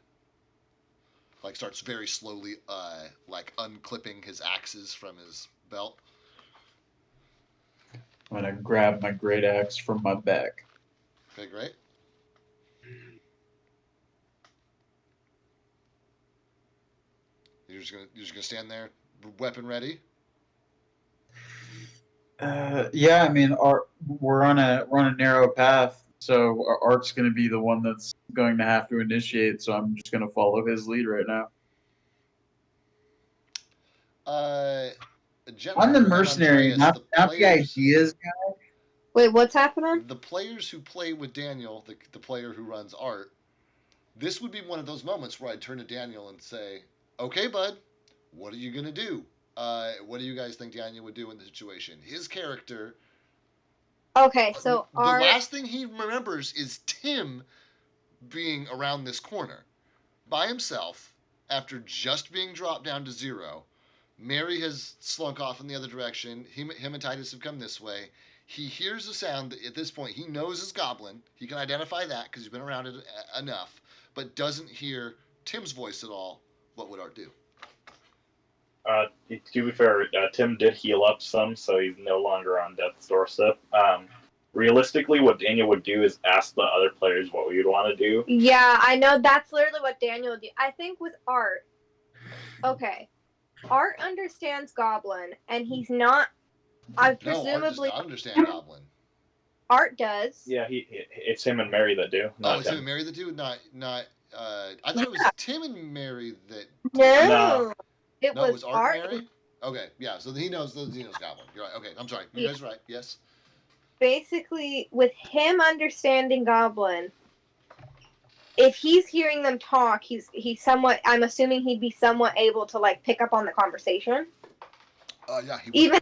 Like starts very slowly like unclipping his axes from his belt. I'm gonna grab my great axe from my back. Okay, great. You're just gonna stand there, weapon ready. Yeah, I mean, we're on a narrow path, so Art's gonna be the one that's going to have to initiate. So I'm just gonna follow his lead right now. I'm the mercenary, not the ideas guy. Wait, what's happening? The players who play with Daniel, the player who runs Art, this would be one of those moments where I'd turn to Daniel and say, "Okay, bud, what are you gonna do? What do you guys think Daniel would do in the situation?" His character. Okay, so the last thing he remembers is Tim being around this corner by himself after just being dropped down to 0. Mary has slunk off in the other direction. Him and Titus have come this way. He hears a sound that at this point he knows is goblin. He can identify that because he's been around it enough, but doesn't hear Tim's voice at all. What would Art do? To be fair, Tim did heal up some, so he's no longer on death's doorstep. Realistically, what Daniel would do is ask the other players what we would want to do. Yeah, I know that's literally what Daniel would do. I think with Art, okay, Art understands Goblin, and he's not. Presumably, Art does not understand Goblin. Art does. Yeah, it's him and Mary that do. It's him and Mary that do. Not. I thought it was Tim and Mary that. No. It was Art and Mary? Okay, yeah, so he knows Goblin. You're right. Okay, I'm sorry. You guys are right. Yes. Basically, with him understanding Goblin, if he's hearing them talk, he's somewhat. I'm assuming he'd be somewhat able to like pick up on the conversation. Yeah. He would. Even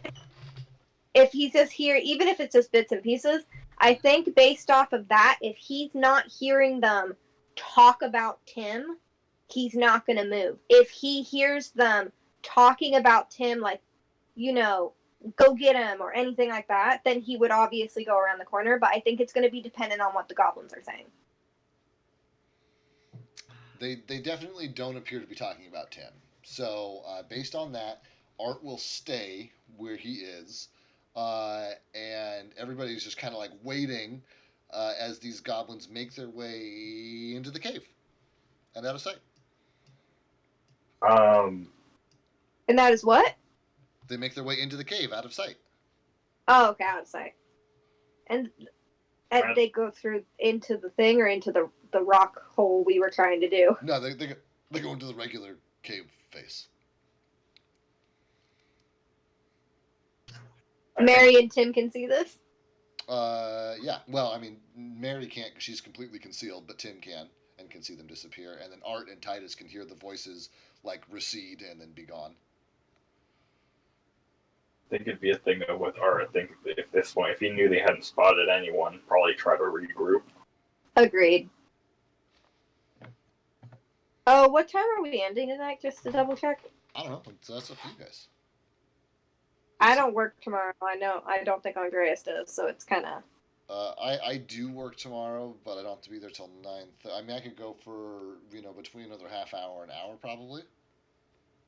if he's just even if it's just bits and pieces, I think based off of that, if he's not hearing them talk about Tim, he's not going to move. If he hears them talking about Tim, like, go get him or anything like that, then he would obviously go around the corner. But I think it's going to be dependent on what the goblins are saying. They definitely don't appear to be talking about Tim. So based on that, Art will stay where he is, and everybody's just kind of like waiting as these goblins make their way into the cave and out of sight. And that is what? They make their way into the cave out of sight. Oh, okay, out of sight. And they go through into the thing or into the rock hole we were trying to do? No, they go into the regular cave face. Mary and Tim can see this? Yeah. Well, I mean, Mary can't because she's completely concealed, but Tim can and can see them disappear. And then Art and Titus can hear the voices like recede and then be gone. I think it'd be a thing with Art. I think if this point, if he knew they hadn't spotted anyone, probably try to regroup. Agreed. Oh, what time are we ending tonight? Just to double check. I don't know. So that's up to you guys. I don't work tomorrow. I don't think Andreas does, so it's kind of. I do work tomorrow, but I don't have to be there till 9. I mean, I could go for between another half hour and hour probably.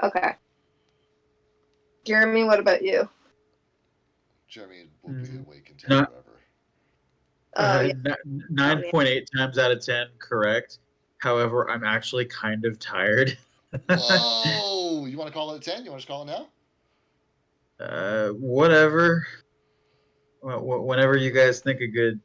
Okay. Jeremy, what about you? Jeremy will be awake until Not- forever. Oh, yeah. 9.8 times out of 10, correct. However, I'm actually kind of tired. Whoa! You want to call it a 10? You want to just call it now? Whatever. Whenever you guys think a good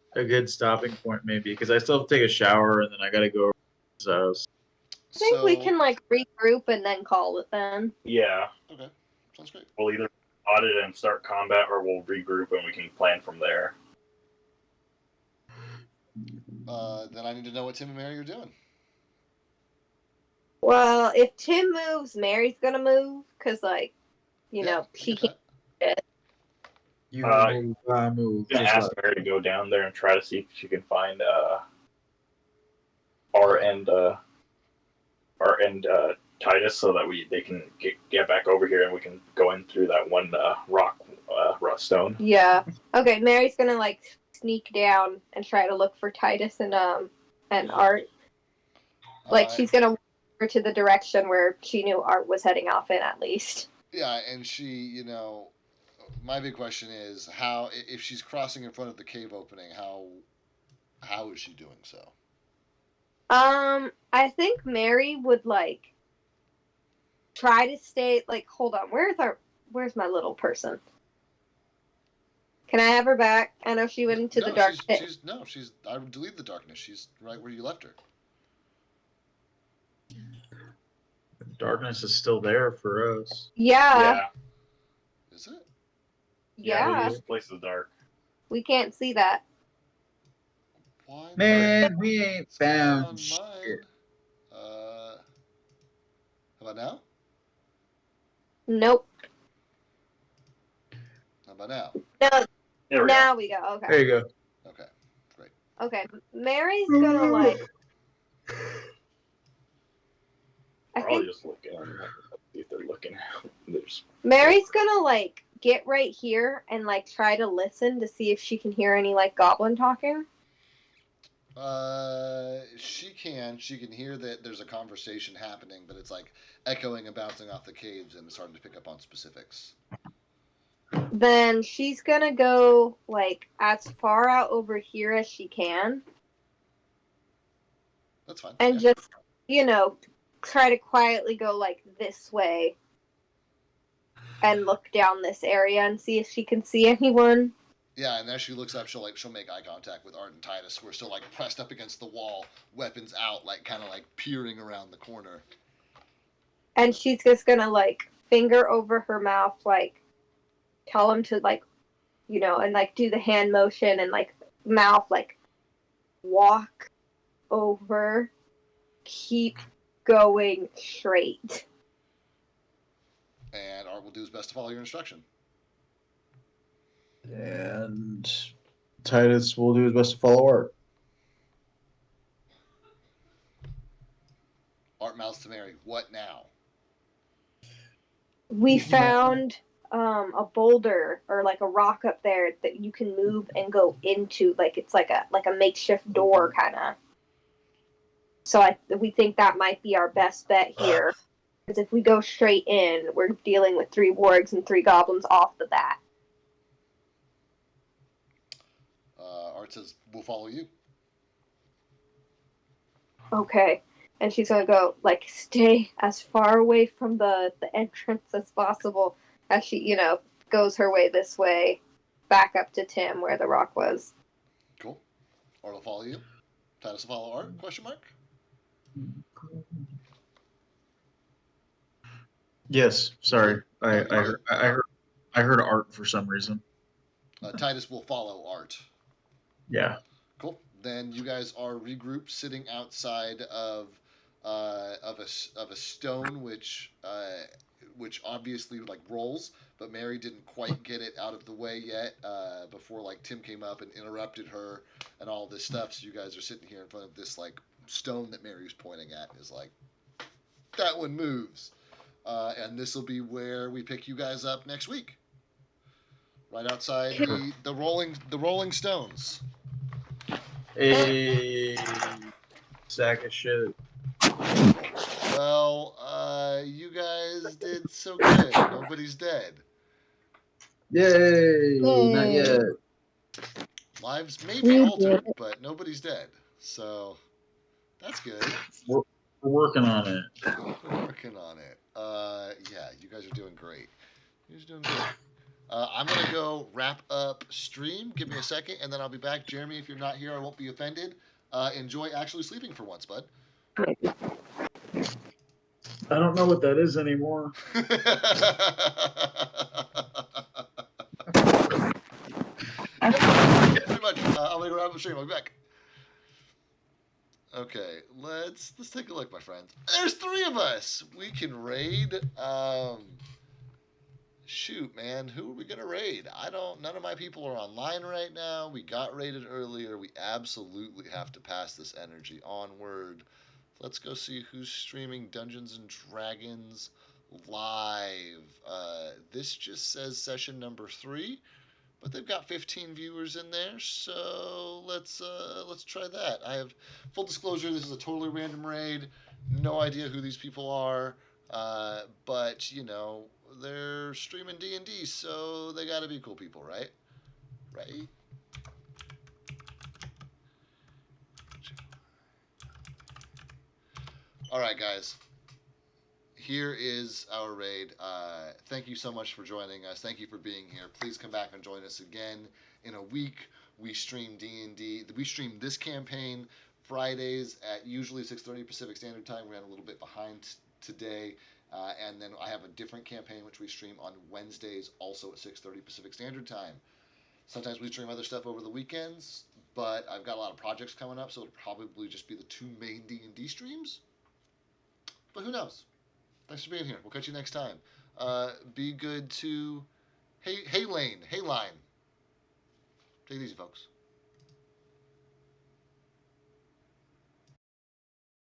stopping point, maybe, because I still have to take a shower and then I gotta go over to his house. I think we So- can like regroup and then call it then. Yeah, Okay, sounds great. we'll either audit and start combat, or we'll regroup and we can plan from there. Then I need to know what Tim and Mary are doing. Well, if Tim moves, Mary's gonna move because, like, Yeah, know, I she get can't. that. You move, move. I'm gonna ask Mary to go down there and try to see if she can find Art and Titus, so that they can get back over here and we can go in through that one rock stone. Yeah. Okay, Mary's gonna like sneak down and try to look for Titus and Art. Like she's gonna walk her to the direction where she knew Art was heading off in, at least. Yeah, and she, my big question is how, if she's crossing in front of the cave opening, how is she doing so? I think Mary would like try to stay like. Hold on, where's my little person? Can I have her back? I know she went into the dark pit. I would delete the darkness. She's right where you left her. Darkness is still there for us. Yeah. Is it? Yeah. This place is dark. We can't see that. Why? Man, we ain't What's going found on shit. mine? How about now? Nope. How about now? No. There we Now we go. Okay. There you go. Okay, great. Okay. Mary's gonna like. I Probably think just looking. See if they're looking. There's Mary's gonna like get right here and like try to listen to see if she can hear any like goblin talking. She can hear that there's a conversation happening, but it's like echoing and bouncing off the caves, and it's hard to pick up on specifics. Then she's gonna go like as far out over here as she can, That's fine. and yeah. just try to quietly go like this way and look down this area and see if she can see anyone. Yeah, and as she looks up, she'll make eye contact with Art and Titus, who are still like pressed up against the wall, weapons out, like kind of like peering around the corner. And she's just gonna like finger over her mouth, like tell him to like, and like do the hand motion and like mouth like walk over, keep going straight. And Art will do his best to follow your instruction. And Titus will do his best to follow Art. Art mouths to Mary, "What now?" We found a boulder or like a rock up there that you can move and go into, like it's like a makeshift door kind of. So we think that might be our best bet here, because if we go straight in, we're dealing with 3 wargs and 3 goblins off the bat. Art says, "We'll follow you." Okay. And she's gonna go like stay as far away from the entrance as possible as she, goes her way this way, back up to Tim where the rock was. Cool. Art will follow you. Titus will follow Art? Question mark. Yes, sorry. I heard Art for some reason. Titus will follow Art. Yeah. Cool. Then you guys are regrouped, sitting outside of a stone, which obviously like rolls, but Mary didn't quite get it out of the way yet before like Tim came up and interrupted her and all this stuff. So you guys are sitting here in front of this like stone that Mary's pointing at and is like, that one moves. And this will be where we pick you guys up next week, right outside the rolling stones. A sack of shit. Well, you guys did so good. Nobody's dead. Yay! Not Yay. yet. Lives may be We altered, did it. but nobody's dead. So that's good. We're working on it. We're working on it. Yeah, you guys are doing great. You guys are doing great. I'm gonna go wrap up stream. Give me a second, and then I'll be back. Jeremy, if you're not here, I won't be offended. Enjoy actually sleeping for once, bud. I don't know what that is anymore. Thank you very much. I'm gonna go wrap up stream. I'll be back. Okay, let's take a look, my friends. There's 3 of us. We can raid. Shoot, man, who are we gonna raid? None of my people are online right now. We got raided earlier. We absolutely have to pass this energy onward. Let's go see who's streaming Dungeons and Dragons live. This just says session number 3, but they've got 15 viewers in there, so let's try that. I have full disclosure. This is a totally random raid. No idea who these people are, but you know they're streaming D&D, so they got to be cool people, right? Right? All right, guys. Here is our raid. Thank you so much for joining us. Thank you for being here. Please come back and join us again in a week. We stream D&D. We stream this campaign Fridays at usually 6:30 Pacific Standard Time. We ran a little bit behind today. And then I have a different campaign which we stream on Wednesdays, also at 6:30 Pacific Standard Time. Sometimes we stream other stuff over the weekends, but I've got a lot of projects coming up, so it'll probably just be the 2 main D&D streams. But who knows? Thanks for being here. We'll catch you next time. Be good to... Hey, Lane. Hey, Line. Take it easy, folks.